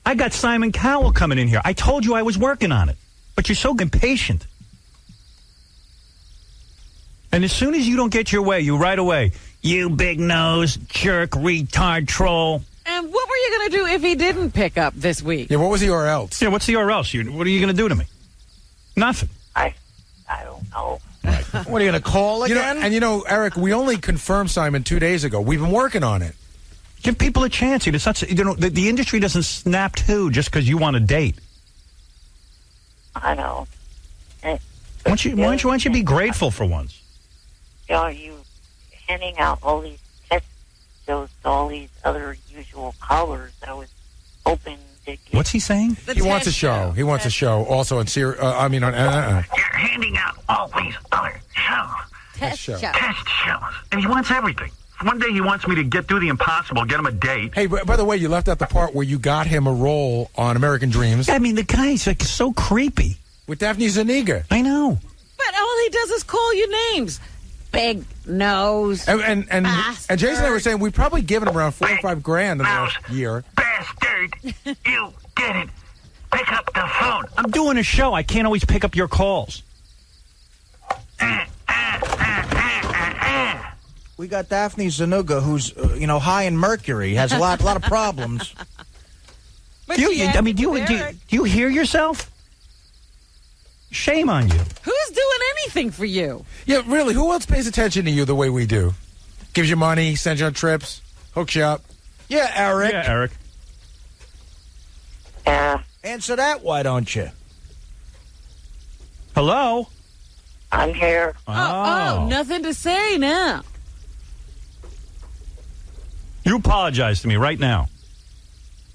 Speaker 1: I got Simon Cowell coming in here. I told you I was working on it, but you're so impatient. And as soon as you don't get your way, you right away, you big nose, jerk, retard, troll.
Speaker 3: And what were you going to do if he didn't pick up this week?
Speaker 9: Yeah, what was the or else?
Speaker 1: Yeah, what's the or else? What are you going to do to me? Nothing.
Speaker 2: I don't know.
Speaker 7: What, are you going to call again?
Speaker 9: Eric, we only confirmed Simon 2 days ago. We've been working on it.
Speaker 1: Give people a chance. It's not, the industry doesn't snap to just because you want a date.
Speaker 2: I know.
Speaker 1: Why don't you be grateful for once?
Speaker 2: You handing out all these text shows to all these other usual callers. I was hoping to get...
Speaker 1: What's he saying?
Speaker 9: He wants a show. He wants a show also on You're
Speaker 4: handing out all these other shows.
Speaker 3: Test shows.
Speaker 4: And he wants everything. One day he wants me to get through the impossible, get him a date.
Speaker 9: Hey, by the way, you left out the part where you got him a role on American Dreams.
Speaker 1: I mean, the guy's like so creepy.
Speaker 9: With Daphne Zuniga.
Speaker 1: I know.
Speaker 3: But all he does is call you names. Big nose.
Speaker 9: And Jason and I were saying we've probably given him around $45,000 in the last year.
Speaker 4: Bastard! You didn't pick up the phone.
Speaker 1: I'm doing a show. I can't always pick up your calls.
Speaker 7: We got Daphne Zuniga, who's high in mercury, has a lot of problems.
Speaker 3: But
Speaker 1: do you hear yourself? Shame on you.
Speaker 3: Who's doing anything for you?
Speaker 9: Yeah, really, who else pays attention to you the way we do? Gives you money, sends you on trips, hooks you up.
Speaker 7: Yeah, Eric.
Speaker 1: Yeah, Eric.
Speaker 7: Answer that, why don't you?
Speaker 1: Hello?
Speaker 2: I'm here.
Speaker 3: Oh, nothing to say now.
Speaker 1: You apologize to me right now.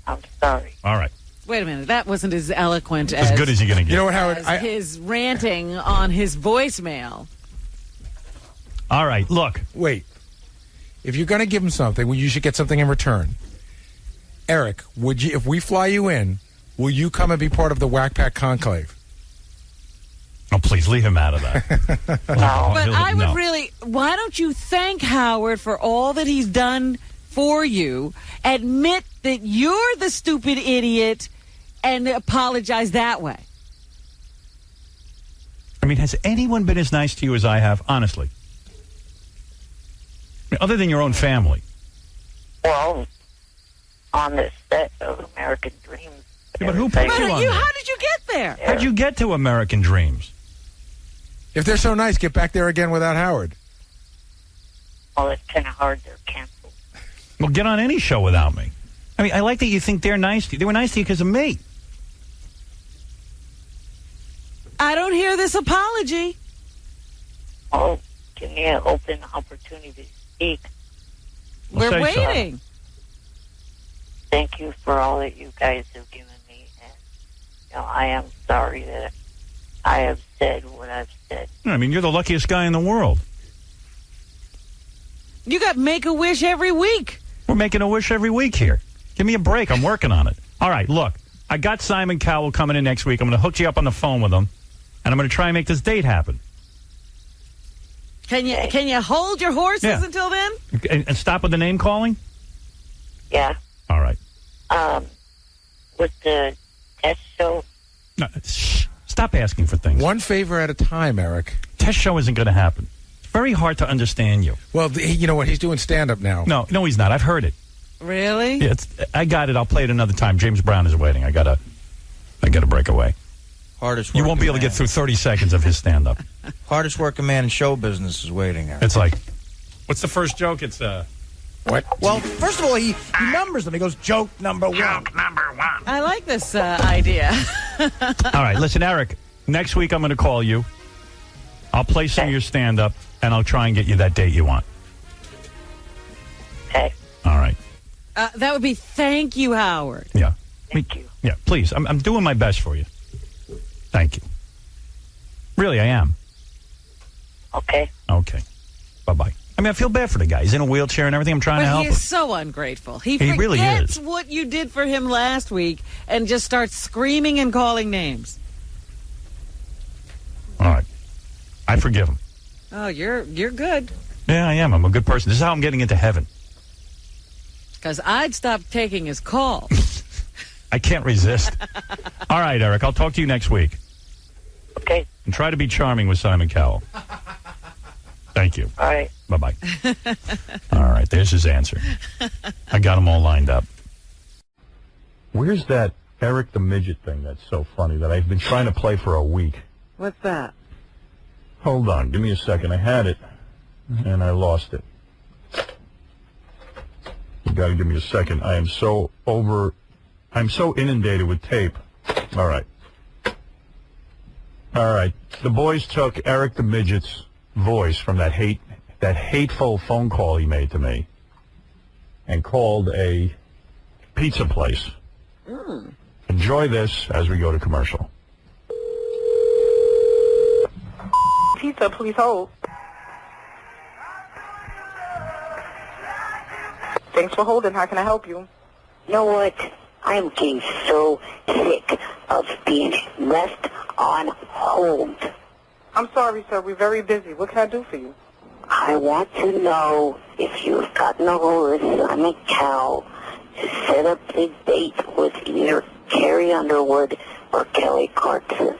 Speaker 2: I'm sorry.
Speaker 1: All right.
Speaker 3: Wait a minute. That wasn't as eloquent as
Speaker 1: good as you're going to get.
Speaker 9: You know what, Howard?
Speaker 3: His ranting on his voicemail.
Speaker 1: All right, look.
Speaker 9: Wait. If you're going to give him something, well, you should get something in return. Eric, would you, if we fly you in, will you come and be part of the Whack Pack Conclave?
Speaker 1: Oh, please leave him out of that.
Speaker 2: No.
Speaker 3: But I would really, why don't you thank Howard for all that he's done for you, admit that you're the stupid idiot, and apologize that way?
Speaker 1: I mean, has anyone been as nice to you as I have, honestly? Other than your own family.
Speaker 2: Well, on this set of American Dreams.
Speaker 1: Yeah, but who put you on there?
Speaker 3: How did you get there?
Speaker 1: How'd you get to American Dreams?
Speaker 9: If they're so nice, get back there again without Howard.
Speaker 2: Well, it's kind of hard. They're canceled.
Speaker 1: Well, get on any show without me. I mean, I like that you think they're nice to you. They were nice to you because of me.
Speaker 3: I don't hear this apology.
Speaker 2: Oh, give me an open opportunity to speak.
Speaker 3: We're waiting.
Speaker 2: Thank you for all that you guys have given me. And, I am sorry that I have said what I've said.
Speaker 1: I mean, you're the luckiest guy in the world.
Speaker 3: You got Make-A-Wish every week.
Speaker 1: We're making a wish every week here. Give me a break. I'm working on it. All right, look. I got Simon Cowell coming in next week. I'm going to hook you up on the phone with him, and I'm going to try and make this date happen.
Speaker 3: Can you hold your horses until then?
Speaker 1: And stop with the name calling?
Speaker 2: Yeah.
Speaker 1: All right.
Speaker 2: With the test show?
Speaker 1: No, stop asking for things.
Speaker 9: One favor at a time, Eric.
Speaker 1: Test show isn't going to happen. It's very hard to understand you.
Speaker 9: Well, you know what? He's doing stand-up now.
Speaker 1: No, he's not. I've heard it.
Speaker 3: Really?
Speaker 1: Yeah, I got it. I'll play it another time. James Brown is waiting. I gotta break away.
Speaker 7: Hardest
Speaker 1: you won't be able to get through 30 seconds of his stand-up.
Speaker 7: Hardest working man in show business is waiting, Eric.
Speaker 1: It's like, what's the first joke? It's
Speaker 9: what?
Speaker 7: Well, first of all, he numbers them. He goes, joke number one.
Speaker 4: Joke number one.
Speaker 3: I like this idea.
Speaker 1: All right, listen, Eric. Next week I'm going to call you. I'll play some of your stand-up, and I'll try and get you that date you want.
Speaker 2: Okay.
Speaker 1: All right.
Speaker 3: That would be thank you, Howard.
Speaker 1: Yeah.
Speaker 2: Thank you.
Speaker 1: Yeah, please. I'm doing my best for you. Thank you. Really, I am.
Speaker 2: Okay.
Speaker 1: Okay. Bye-bye. I mean, I feel bad for the guy. He's in a wheelchair and everything. I'm trying to help him.
Speaker 3: But he is so ungrateful. He
Speaker 1: really
Speaker 3: forgets
Speaker 1: is.
Speaker 3: what you did for him last week and just starts screaming and calling names.
Speaker 1: All right. I forgive him.
Speaker 3: Oh, you're good.
Speaker 1: Yeah, I am. I'm a good person. This is how I'm getting into heaven.
Speaker 3: Because I'd stop taking his call.
Speaker 1: I can't resist. All right, Eric, I'll talk to you next week.
Speaker 2: Okay.
Speaker 1: And try to be charming with Simon Cowell. Thank you.
Speaker 2: All right.
Speaker 1: Bye-bye. All right, there's his answer. I got them all lined up. Where's that Eric the Midget thing that's so funny that I've been trying to play for a week?
Speaker 3: What's that?
Speaker 1: Hold on, give me a second. I had it, and I lost it. You gotta give me a second. I'm so inundated with tape. All right. The boys took Eric the Midget's voice from that hateful phone call he made to me and called a pizza place. Enjoy this as we go to commercial.
Speaker 11: Pizza, please hold. Thanks for holding. How can I help you?
Speaker 2: You know what? I'm getting so sick of being left on hold.
Speaker 11: I'm sorry, sir. We're very busy. What can I do for you?
Speaker 2: I want to know if you've gotten a hold of Simon Cowell to set up a date with either Carrie Underwood or Kelly Clarkson.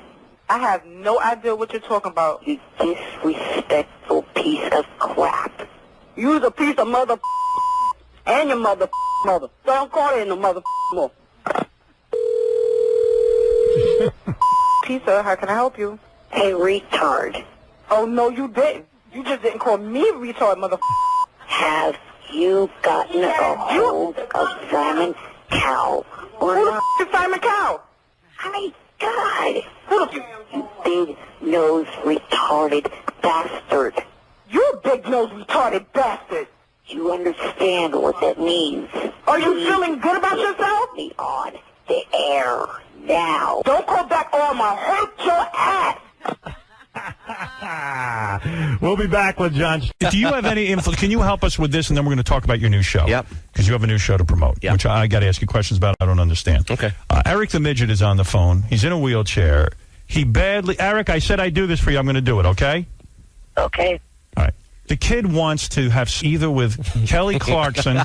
Speaker 11: I have no idea what you're talking about.
Speaker 2: You disrespectful piece of crap.
Speaker 11: You's a piece of mother and your mother. So don't call it no mother more. Pizza, how can I help you?
Speaker 2: Hey, retard.
Speaker 11: Oh, no, you didn't. You just didn't call me retard, mother.
Speaker 2: Have you gotten a hold of Simon Cowell or
Speaker 11: Who
Speaker 2: not?
Speaker 11: the is Simon Cowell?
Speaker 2: My God.
Speaker 11: Who the
Speaker 2: You big-nosed retarded bastard.
Speaker 11: You big-nosed retarded bastard.
Speaker 2: You understand what that means?
Speaker 11: Are you feeling good about yourself?
Speaker 2: Me on the air now.
Speaker 11: Don't call back or I'm gonna hurt your ass.
Speaker 1: We'll be back with John. Do you have any info? Can you help us with this, and then we're going to talk about your new show?
Speaker 12: Yep.
Speaker 1: Because you have a new show to promote, which I got to ask you questions about. I don't understand.
Speaker 12: Okay.
Speaker 1: Eric the Midget is on the phone. He's in a wheelchair. Eric, I said I'd do this for you. I'm going to do it, okay?
Speaker 2: Okay.
Speaker 1: All right. The kid wants to have either with Kelly Clarkson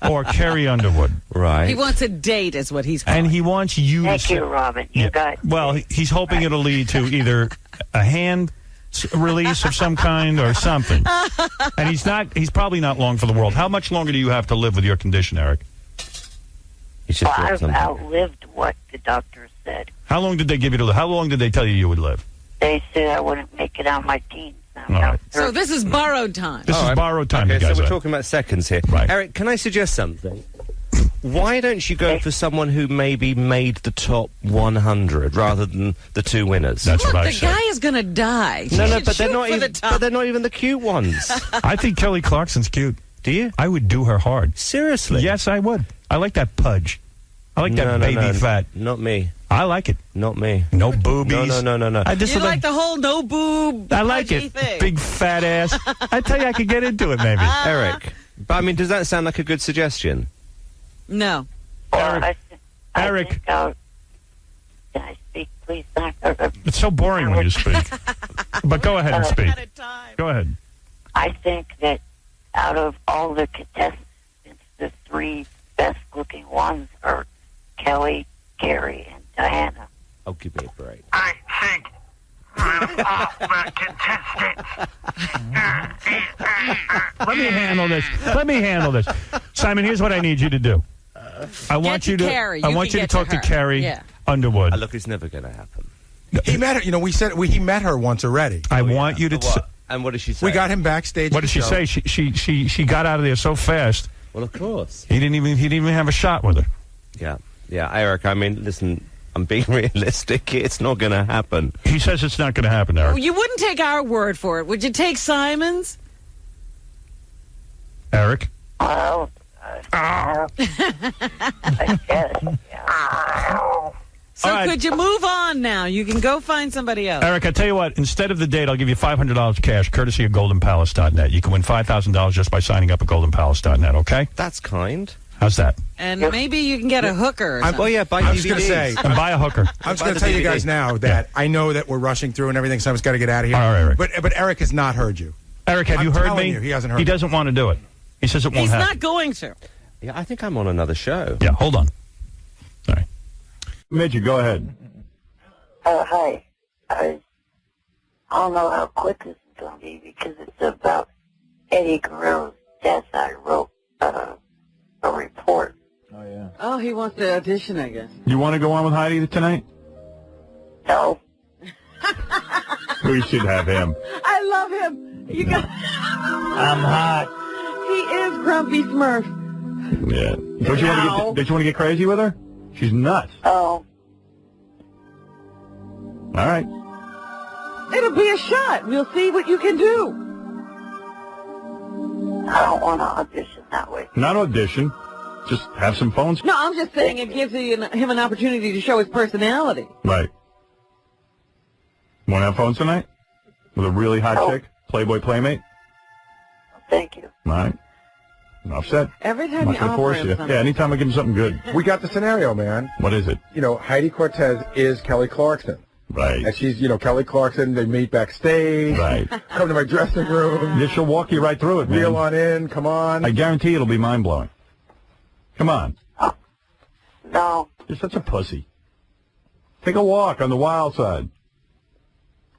Speaker 1: or Carrie Underwood.
Speaker 12: Right.
Speaker 3: He wants a date, is what he's calling.
Speaker 1: And he wants you
Speaker 2: Thank
Speaker 1: to...
Speaker 2: you, Robin. You got it.
Speaker 1: Well, he's hoping it'll lead to either a hand release of some kind or something. And he's probably not long for the world. How much longer do you have to live with your condition, Eric?
Speaker 2: Well, I've outlived what the doctor said.
Speaker 1: How long did they give you to live? How long did they tell you would live?
Speaker 2: They said I wouldn't make it out my teens.
Speaker 1: Right.
Speaker 3: So this is borrowed time.
Speaker 1: This is borrowed time,
Speaker 12: Okay,
Speaker 1: you guys.
Speaker 12: so we're talking about seconds here.
Speaker 1: Right.
Speaker 12: Eric, can I suggest something? Why don't you go for someone who maybe made the top 100 rather than the two winners?
Speaker 1: That's
Speaker 3: Look,
Speaker 1: what I
Speaker 3: the
Speaker 1: said.
Speaker 3: guy is going to die.
Speaker 12: No, but they're not even. But they're not even the cute ones.
Speaker 1: I think Kelly Clarkson's cute.
Speaker 12: Do you?
Speaker 1: I would do her hard.
Speaker 12: Seriously?
Speaker 1: Yes, I would. I like that pudge. I like that baby fat.
Speaker 12: Not me.
Speaker 1: I like it.
Speaker 12: Not me.
Speaker 1: No boobies.
Speaker 12: No.
Speaker 3: You like the whole no boob?
Speaker 1: I like it.
Speaker 3: Thing.
Speaker 1: Big fat ass. I tell you, I could get into it maybe.
Speaker 12: Eric. But I mean, does that sound like a good suggestion?
Speaker 3: No.
Speaker 1: Eric.
Speaker 2: Eric. Can I speak, please?
Speaker 1: It's so boring when you speak. But go ahead and speak. Go ahead.
Speaker 2: I think that out of all the contestants, the three best-looking ones are Kelly, Carrie, and Diana.
Speaker 12: Oh, give me a break.
Speaker 4: I think out of all the contestants.
Speaker 1: Let me handle this. Simon, here's what I need you to do. I want you to talk to Carrie Underwood.
Speaker 12: Look, it's never going to happen.
Speaker 9: He met her. You know, he met her once already.
Speaker 1: I want you to.
Speaker 12: And what did she say?
Speaker 9: We got him backstage.
Speaker 1: What did she say? She got out of there so fast.
Speaker 12: Well, of course.
Speaker 1: He didn't even have a shot with her.
Speaker 12: Yeah, Eric. I mean, listen. I'm being realistic. It's not going to happen.
Speaker 1: He says it's not going to happen, Eric.
Speaker 3: You wouldn't take our word for it. Would you take Simon's?
Speaker 1: Eric?
Speaker 2: Oh. I guess.
Speaker 3: So
Speaker 1: right.
Speaker 3: could you move on now? You can go find somebody else.
Speaker 1: Eric, I tell you what. Instead of the date, I'll give you $500 cash, courtesy of GoldenPalace.net. You can win $5,000 just by signing up at GoldenPalace.net, okay?
Speaker 12: That's kind.
Speaker 1: How's that?
Speaker 3: And maybe you can get a hooker or something.
Speaker 12: Oh, yeah, buy
Speaker 9: I was going to say.
Speaker 1: And buy a hooker.
Speaker 9: I'm just going to tell you guys now that I know that we're rushing through and everything, so I've got to get out of here.
Speaker 1: All right, Eric.
Speaker 9: But Eric has not heard you.
Speaker 1: Eric, have you heard
Speaker 9: telling
Speaker 1: me?
Speaker 9: you, he hasn't heard
Speaker 1: He
Speaker 9: me.
Speaker 1: doesn't want to do it. He says it won't
Speaker 3: He's
Speaker 1: happen.
Speaker 3: not going to.
Speaker 12: Yeah, I think I'm on another show.
Speaker 1: Yeah, hold on. All right. Midget, go ahead.
Speaker 2: Hi. I don't know how quick this is going to be because it's about Eddie Guerrero's death. I wrote a report.
Speaker 13: Oh, yeah.
Speaker 3: Oh, he wants to audition, I guess.
Speaker 1: You want to go on with Heidi tonight?
Speaker 2: No.
Speaker 1: We should have him.
Speaker 3: I love him. You got.
Speaker 13: I'm hot.
Speaker 3: He is Grumpy Smurf.
Speaker 1: Yeah. Don't you want to get crazy with her? She's nuts.
Speaker 2: Oh.
Speaker 1: All right.
Speaker 3: It'll be a shot. We'll see what you can do.
Speaker 2: I don't want to audition that way.
Speaker 1: Not audition. Just have some phones.
Speaker 3: No, I'm just saying it gives him an opportunity to show his personality.
Speaker 1: Right. Want to have phones tonight? With a really hot chick? Playboy Playmate?
Speaker 2: Thank you.
Speaker 1: All right. Enough said.
Speaker 3: Every time
Speaker 1: I'm
Speaker 3: you
Speaker 1: not going to
Speaker 3: offer
Speaker 1: force
Speaker 3: him
Speaker 1: you.
Speaker 3: something.
Speaker 1: Yeah, anytime I give him something good.
Speaker 9: We got the scenario, man.
Speaker 1: What is it?
Speaker 9: You know, Heidi Cortez is Kelly Clarkson.
Speaker 1: Right.
Speaker 9: And she's, you know, Kelly Clarkson. They meet backstage.
Speaker 1: Right.
Speaker 9: Come to my dressing room.
Speaker 1: Yeah, she'll walk you right through it, man.
Speaker 9: Reel on in. Come on.
Speaker 1: I guarantee it'll be mind-blowing. Come on.
Speaker 2: No.
Speaker 1: You're such a pussy. Take a walk on the wild side.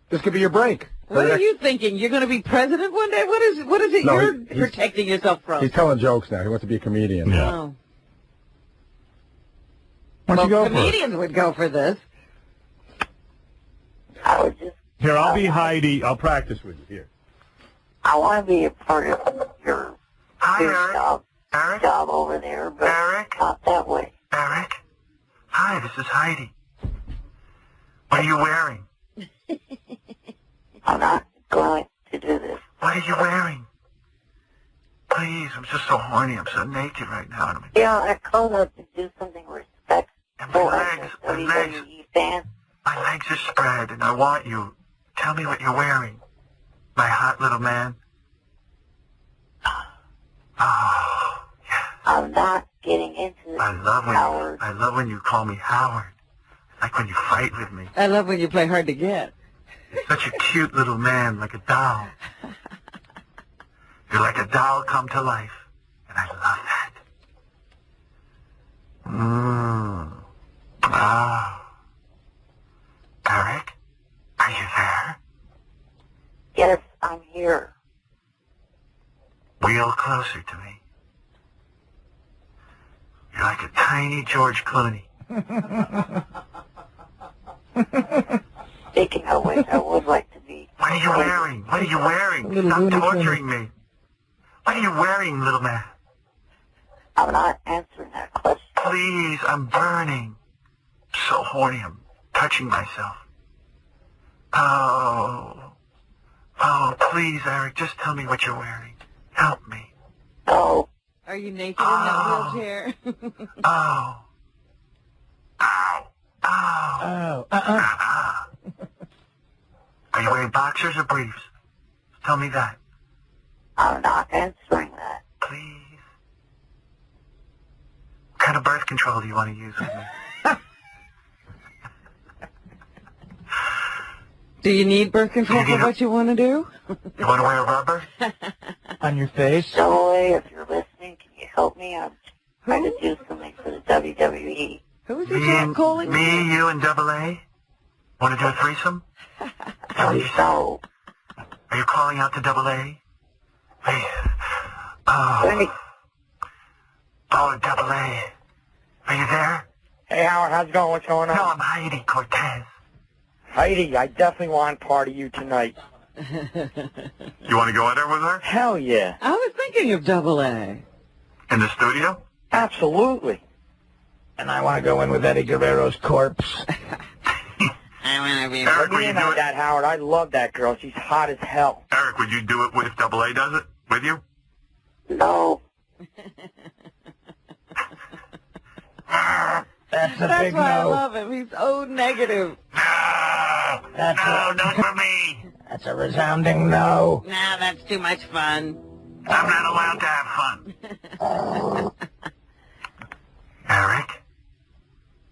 Speaker 9: This could be your break.
Speaker 3: What are you thinking? You're going to be president one day? What is it
Speaker 9: No,
Speaker 3: you're
Speaker 9: he's
Speaker 3: protecting yourself from?
Speaker 9: He's telling jokes now. He wants to be a comedian.
Speaker 1: Yeah.
Speaker 3: Oh.
Speaker 1: Why don't you go for it?
Speaker 3: Comedians would go for this.
Speaker 2: I would just.
Speaker 1: Here, I'll be Heidi. I'll practice with you. Here.
Speaker 2: I want to be a part of your job over there, but not that way.
Speaker 4: Eric? Hi, this is Heidi. What are you wearing?
Speaker 2: I'm not going to do this.
Speaker 4: What are you wearing? Please, I'm just so horny. I'm so naked right now.
Speaker 2: Yeah, I called up to do something respectful.
Speaker 4: And my legs,
Speaker 2: WWE fan.
Speaker 4: my legs are spread, and I want you. Tell me what you're wearing, my hot little man. Oh, yeah.
Speaker 2: I'm not getting into this.
Speaker 4: I love when you call me Howard. Like when you fight with me.
Speaker 3: I love when you play hard to get.
Speaker 4: Such a cute little man, like a doll. You're like a doll come to life, and I love that. Eric, are you there?
Speaker 2: Yes, I'm here.
Speaker 4: Wheel closer to me. You're like a tiny George Clooney.
Speaker 2: Speaking of which, I would like to be.
Speaker 4: What are you wearing? What are you wearing? Stop torturing me. What are you wearing, little man?
Speaker 2: I'm not answering that question.
Speaker 4: Please, I'm burning. So horny, I'm touching myself. Oh, please, Eric, just tell me what you're wearing. Help me.
Speaker 2: Oh.
Speaker 3: Are you naked in that wheelchair?
Speaker 4: Oh. Ow. Ow.
Speaker 13: Oh.
Speaker 4: Are you wearing boxers or briefs? Tell me that.
Speaker 2: I'm not answering that.
Speaker 4: Please. What kind of birth control do you want to use with me?
Speaker 3: Do you need birth control for what you want to do?
Speaker 4: You want to wear rubber?
Speaker 13: On your face?
Speaker 2: Double A, if you're listening, can you help me? I'm trying to do something for the WWE.
Speaker 3: Who's he calling?
Speaker 4: Me, you, and Double A? Want to do a threesome?
Speaker 2: No.
Speaker 4: Are you calling out to Double A? Hey. Oh. Oh, Double A. Are you there?
Speaker 11: Hey, Howard, how's it going? What's going on?
Speaker 4: No, I'm Heidi Cortez.
Speaker 11: Heidi, I definitely want part of you tonight.
Speaker 4: You want to go in there with her?
Speaker 11: Hell yeah.
Speaker 3: I was thinking of Double A.
Speaker 4: In the studio?
Speaker 11: Absolutely.
Speaker 13: And I want to go in with Eddie Guerrero's corpse.
Speaker 3: I want to be...
Speaker 11: Let me in on that, Howard. I love that girl. She's hot as hell.
Speaker 4: Eric, would you do it if Double A does it with you?
Speaker 2: No.
Speaker 13: That's a
Speaker 3: That's
Speaker 13: big
Speaker 3: why I
Speaker 13: no.
Speaker 3: love him. He's so negative.
Speaker 4: No, not for me.
Speaker 13: That's a resounding no.
Speaker 3: Nah, that's too much fun.
Speaker 4: I'm not allowed to have fun. Eric,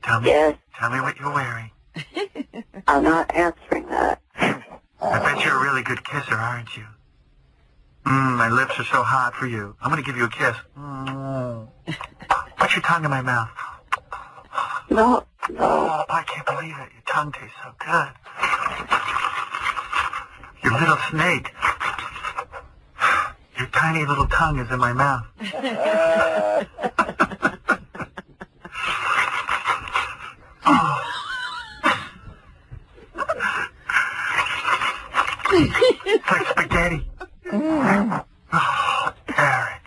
Speaker 4: tell me what you're wearing.
Speaker 2: I'm not answering that.
Speaker 4: I bet you're a really good kisser, aren't you? My lips are so hot for you. I'm going to give you a kiss. Put your tongue in my mouth.
Speaker 11: No.
Speaker 4: Oh, I can't believe it. Your tongue tastes so good. Your little snake. Your tiny little tongue is in my mouth. It's like spaghetti. Oh, Eric.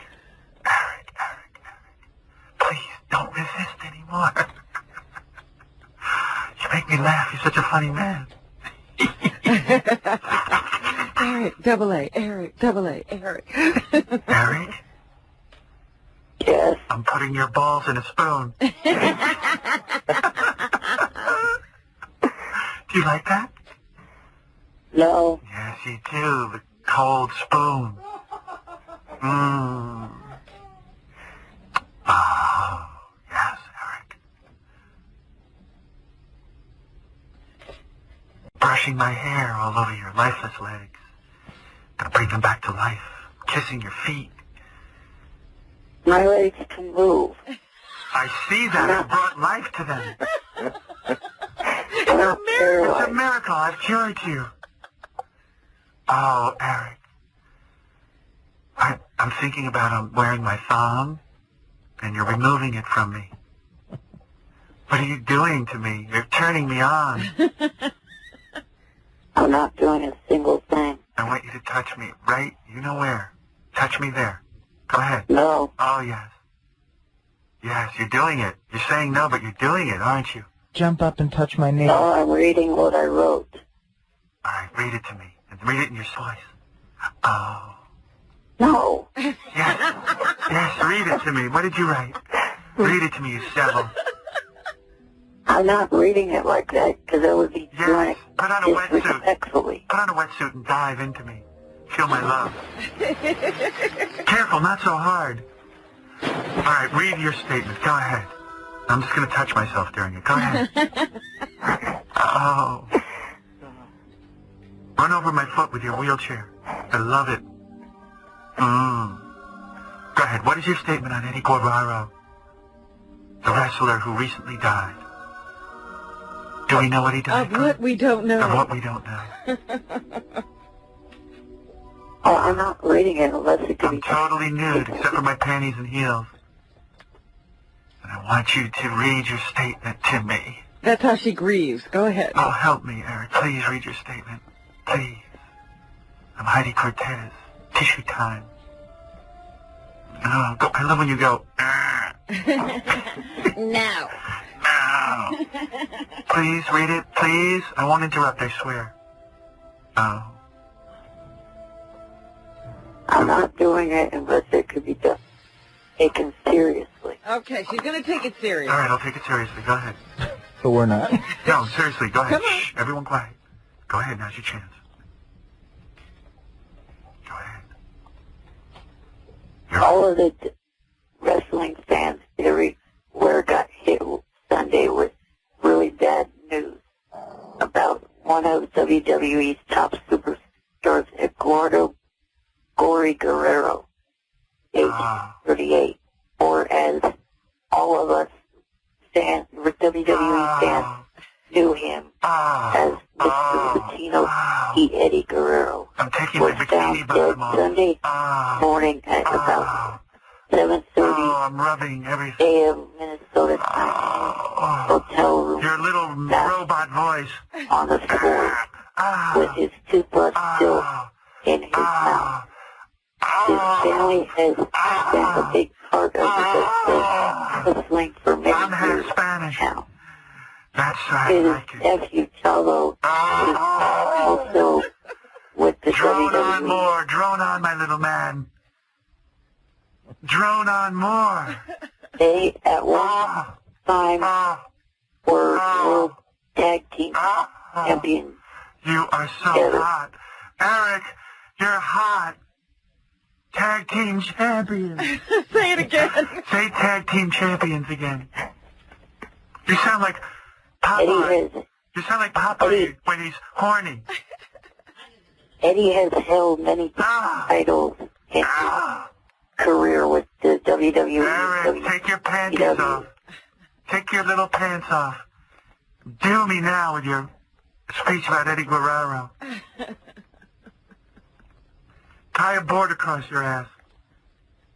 Speaker 4: Please, don't resist anymore. You make me laugh. You're such a funny man.
Speaker 3: Eric, double A, Eric, double A, Eric.
Speaker 4: Eric?
Speaker 11: Yes.
Speaker 4: I'm putting your balls in a spoon. Do you like that?
Speaker 11: No.
Speaker 4: Yes, you do. The cold spoon. Oh, yes, Eric. Brushing my hair all over your lifeless legs. Gonna bring them back to life. Kissing your feet.
Speaker 11: My legs can move.
Speaker 4: I see that. I brought life to them.
Speaker 11: It's
Speaker 4: It's a miracle. I've cured you. Oh, Eric. I'm thinking about wearing my thong, and you're removing it from me. What are you doing to me? You're turning me on.
Speaker 11: I'm not doing a single thing.
Speaker 4: I want you to touch me right, you know where. Touch me there. Go ahead.
Speaker 11: No.
Speaker 4: Oh, yes. Yes, you're doing it. You're saying no, but you're doing it, aren't you?
Speaker 13: Jump up and touch my nail.
Speaker 11: No, I'm reading what I wrote.
Speaker 4: All right, read it to me. And read it in your voice. Oh.
Speaker 11: No.
Speaker 4: Yes, read it to me. What did you write? Read it to me, you devil.
Speaker 11: I'm not reading it like that because I would be doing it
Speaker 4: Put on a wetsuit.
Speaker 11: disrespectfully.
Speaker 4: Put on a wetsuit and dive into me. Feel my love. Careful, not so hard. All right, read your statement. Go ahead. I'm just going to touch myself during it. Go ahead. Oh. Run over my foot with your wheelchair. I love it. Go ahead. What is your statement on Eddie Guevara, the wrestler who recently died? Do we know what he died
Speaker 3: Of what we don't know.
Speaker 4: Of what we don't know.
Speaker 11: Oh, I'm not reading it unless it could be...
Speaker 4: I'm totally nude except for my panties and heels. And I want you to read your statement to me.
Speaker 3: That's how she grieves. Go ahead.
Speaker 4: Oh, help me, Eric. Please read your statement. Please. I'm Heidi Cortez. Tissue time. Oh, I love when you go,
Speaker 3: No.
Speaker 4: No. Please read it, please. I won't interrupt, I swear. Oh.
Speaker 11: I'm not doing it unless it could be done, taken seriously.
Speaker 3: Okay, she's going to take it seriously.
Speaker 4: All right, I'll take it seriously. Go ahead.
Speaker 13: But we're not.
Speaker 4: No, seriously, go ahead.
Speaker 3: Come on.
Speaker 4: Shh, everyone quiet. Go ahead, now's your chance. Go ahead.
Speaker 11: All of the wrestling fans everywhere got hit Sunday with really bad news about one of WWE's top superstars, Eduardo Gory Guerrero, age 38, or as all of us fans, WWE fans, knew him as Mr. Latino Eddie Guerrero.
Speaker 4: I'm taking
Speaker 11: was
Speaker 4: my
Speaker 11: found
Speaker 4: bikini
Speaker 11: dead
Speaker 4: bottom off.
Speaker 11: Sunday morning at about 7:30
Speaker 4: I'm rubbing everything.
Speaker 11: a.m. Minnesota time. Hotel room.
Speaker 4: Your little robot voice.
Speaker 11: On the floor with his toothbrush still in his mouth. His family has been a big part of the wrestling for many years now.
Speaker 4: That's right.
Speaker 11: His
Speaker 4: like it.
Speaker 11: nephew Chavo is also with the
Speaker 4: Drone on
Speaker 11: WWE.
Speaker 4: more. Drone on, my little man. Drone on more.
Speaker 11: They at one time were world tag team champions.
Speaker 4: You are so hot. Eric, you're hot. Tag team champions.
Speaker 3: Say it again.
Speaker 4: Say tag team champions again. You sound like Popeye. You sound like Popeye when he's horny.
Speaker 11: Eddie has held many titles in his career with the WWE.
Speaker 4: Eric, take your panties off. Take your little pants off. Do me now with your speech about Eddie Guerrero. Tie a board across your ass.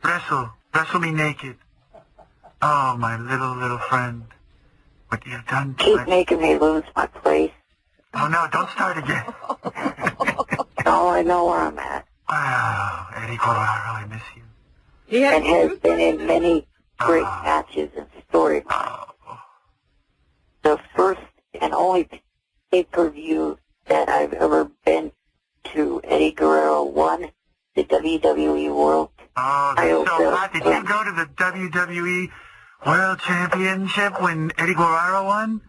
Speaker 4: Wrestle me naked. Oh, my little friend. What you've done to
Speaker 11: Keep making me lose my place.
Speaker 4: Oh, no, don't start again.
Speaker 11: Oh, I know where I'm at.
Speaker 4: Wow, Eddie Guerrero, I miss you.
Speaker 11: And has been in many great matches and storylines. The first and only pay-per-view that I've ever been to, Eddie Guerrero won the WWE World
Speaker 4: Oh, that's so hot. Did you go to the WWE World Championship when Eddie Guerrero won?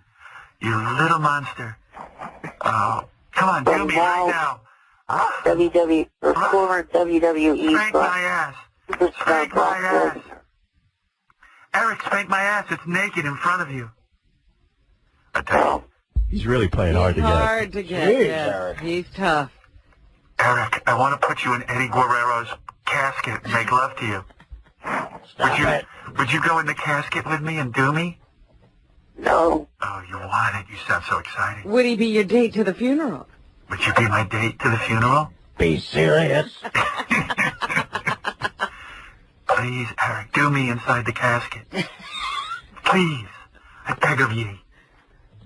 Speaker 4: You little monster. Oh, come on, do me right now.
Speaker 11: Former WWE.
Speaker 4: Spank my ass. Spank my ass. Eric, spank my ass. It's naked in front of you. I tell you.
Speaker 1: He's really playing hard to get.
Speaker 3: Hard to get, yeah. He's tough.
Speaker 4: Eric, I want to put you in Eddie Guerrero's casket and make love to you. Would you go in the casket with me and do me?
Speaker 11: No.
Speaker 4: Oh, you want it? You sound so exciting.
Speaker 3: Would he be your date to the funeral?
Speaker 4: Would you be my date to the funeral?
Speaker 13: Be serious.
Speaker 4: Please, Eric, do me inside the casket. Please. I beg of ye.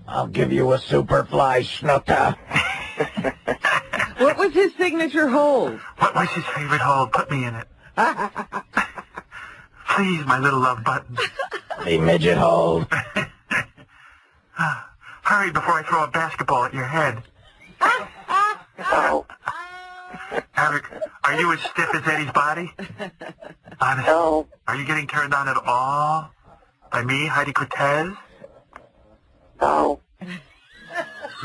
Speaker 13: I'll give you a superfly snooker.
Speaker 3: What was his signature hold?
Speaker 4: What was his favorite hold? Put me in it. Please, my little love button.
Speaker 13: The midget hold.
Speaker 4: Hurry before I throw a basketball at your head.
Speaker 11: No.
Speaker 4: Eric, are you as stiff as Eddie's body? Honestly,
Speaker 11: No.
Speaker 4: Are you getting turned on at all? By me, Heidi Cortez?
Speaker 11: No.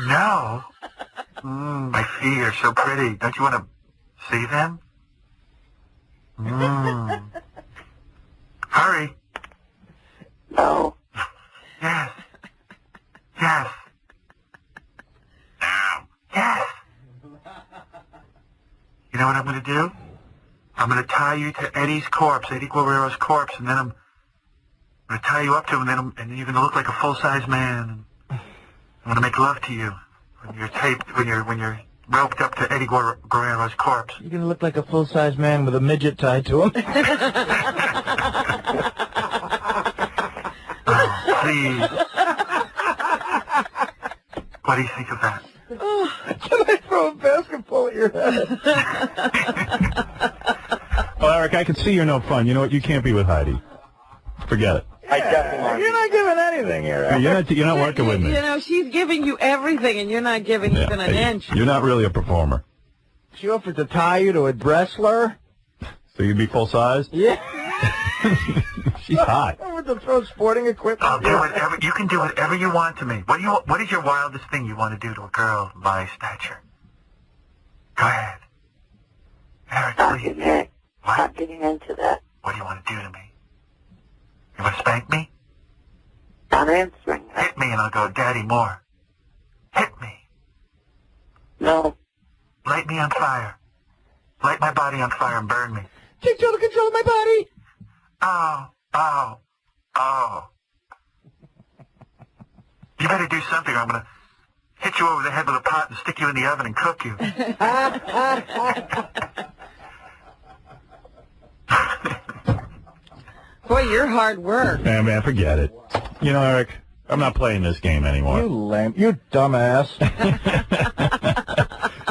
Speaker 4: No? My feet are so pretty. Don't you want to see them? Hurry.
Speaker 11: No.
Speaker 4: Yes. Yes. Now. Yes. You know what I'm going to do? I'm going to tie you to Eddie Guerrero's corpse, and then I'm going to tie you up to him, and then you're going to look like a full-size man. And I'm going to make love to you when you're taped, when you're roped up to Eddie Guerrero's corpse.
Speaker 13: You're gonna look like a full-size man with a midget tied to him.
Speaker 4: Oh, please. What do you think of that?
Speaker 13: Can I throw a basketball at your head?
Speaker 1: Well, Eric, I can see you're no fun. You know what? You can't be with Heidi. Forget it.
Speaker 13: I definitely want. You're not giving anything here. Eric.
Speaker 1: You're not working with me.
Speaker 3: You know, she's giving you everything, and you're not giving even an inch.
Speaker 1: You're not really a performer.
Speaker 13: She offered to tie you to a wrestler.
Speaker 1: So you'd be full size?
Speaker 13: Yeah.
Speaker 1: She's hot.
Speaker 13: With the throw sporting equipment.
Speaker 4: I'll do whatever. You can do whatever you want to me. What is your wildest thing you want to do to a girl of my stature? Go ahead. Eric, please.
Speaker 11: Not getting into that.
Speaker 4: What do you want to do to me? You want to spank me?
Speaker 11: Not answering that.
Speaker 4: Hit me and I'll go, Daddy, more. Hit me.
Speaker 11: No.
Speaker 4: Light me on fire. Light my body on fire and burn me.
Speaker 13: Take total control of my body.
Speaker 4: Oh, oh, oh. You better do something or I'm going to hit you over the head with a pot and stick you in the oven and cook you.
Speaker 3: Boy, you're hard work.
Speaker 1: Man, forget it. You know, Eric, I'm not playing this game anymore.
Speaker 13: You lame. You dumbass.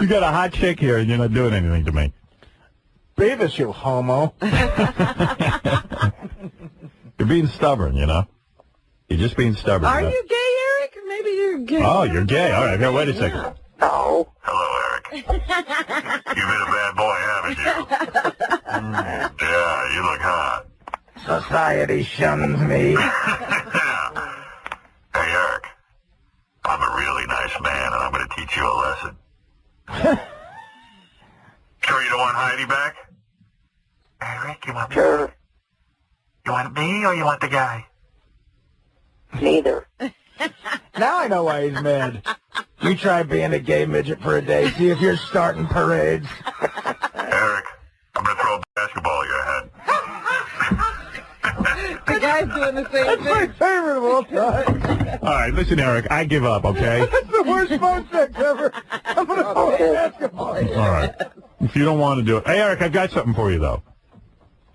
Speaker 1: You got a hot chick here and you're not doing anything to me.
Speaker 13: Beavis, you homo.
Speaker 1: You're being stubborn, you know? You're just being stubborn.
Speaker 3: Are you gay, Eric? Maybe you're gay.
Speaker 1: Oh, you're gay. All right, now wait a second.
Speaker 11: No.
Speaker 4: Hello, Eric. You've been a bad boy, haven't you? Yeah, you look hot.
Speaker 13: Society shuns me.
Speaker 4: Hey, Eric. I'm a really nice man, and I'm going to teach you a lesson. Sure you don't want Heidi back? Eric, you want me?
Speaker 11: Sure.
Speaker 4: You want me or you want the guy?
Speaker 11: Neither.
Speaker 13: Now I know why he's mad. You try being a gay midget for a day. See if you're starting parades.
Speaker 4: Eric, I'm going to throw a
Speaker 14: doing the same thing. That's my favorite of all time.
Speaker 15: All right, listen, Eric, I give up, okay?
Speaker 14: That's the worst phone sex ever. I'm going to play basketball.
Speaker 15: All right. If you don't want to do it. Hey, Eric, I've got something for you, though.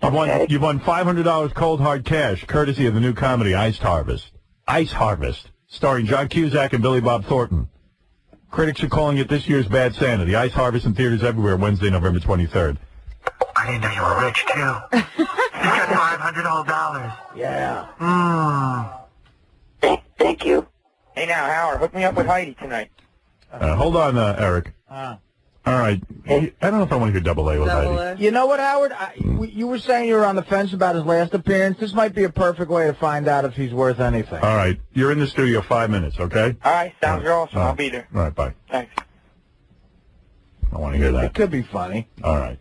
Speaker 15: You've won $500 cold hard cash, courtesy of the new comedy Ice Harvest. Ice Harvest, starring John Cusack and Billy Bob Thornton. Critics are calling it this year's Bad Santa. The Ice Harvest in theaters everywhere Wednesday, November 23rd.
Speaker 4: I didn't know you were rich, too. You got $500.
Speaker 13: Yeah.
Speaker 11: Thank you.
Speaker 13: Hey, now, Howard, hook me up with Heidi tonight.
Speaker 15: Hold on, Eric. All right. I don't know if I want to hear double A with Heidi.
Speaker 13: You know what, Howard? You were saying you were on the fence about his last appearance. This might be a perfect way to find out if he's worth anything.
Speaker 15: All right. You're in the studio 5 minutes, okay?
Speaker 13: All right. Sounds awesome. I'll be there.
Speaker 15: All right, bye.
Speaker 13: Thanks.
Speaker 15: I want to hear that.
Speaker 13: It could be funny.
Speaker 15: All right.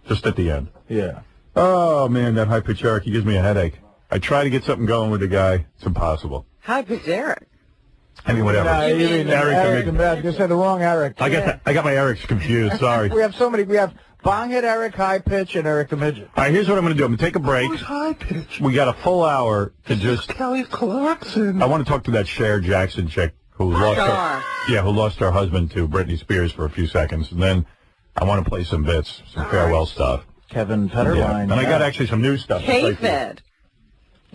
Speaker 15: Just at the end.
Speaker 13: Yeah.
Speaker 15: Oh, man, that high-pitch Eric, he gives me a headache. I try to get something going with the guy. It's impossible.
Speaker 14: High-pitch Eric.
Speaker 15: I mean, whatever.
Speaker 13: You mean Eric. I was going to say the wrong Eric.
Speaker 15: I got my Erics confused. Sorry.
Speaker 13: We have so many. We have Bonghead Eric, High Pitch, and Eric the Midget.
Speaker 15: All right, here's what I'm going to do. I'm going to take a break.
Speaker 8: Who's High Pitch?
Speaker 15: We got a full hour to just...
Speaker 8: Kelly Clarkson.
Speaker 15: I want to talk to that Cher Jackson chick who lost her husband to Britney Spears for a few seconds. And then I want to play some bits, some farewell stuff.
Speaker 13: Kevin Federline.
Speaker 15: Yeah. And I got actually some new stuff.
Speaker 14: K-Fed.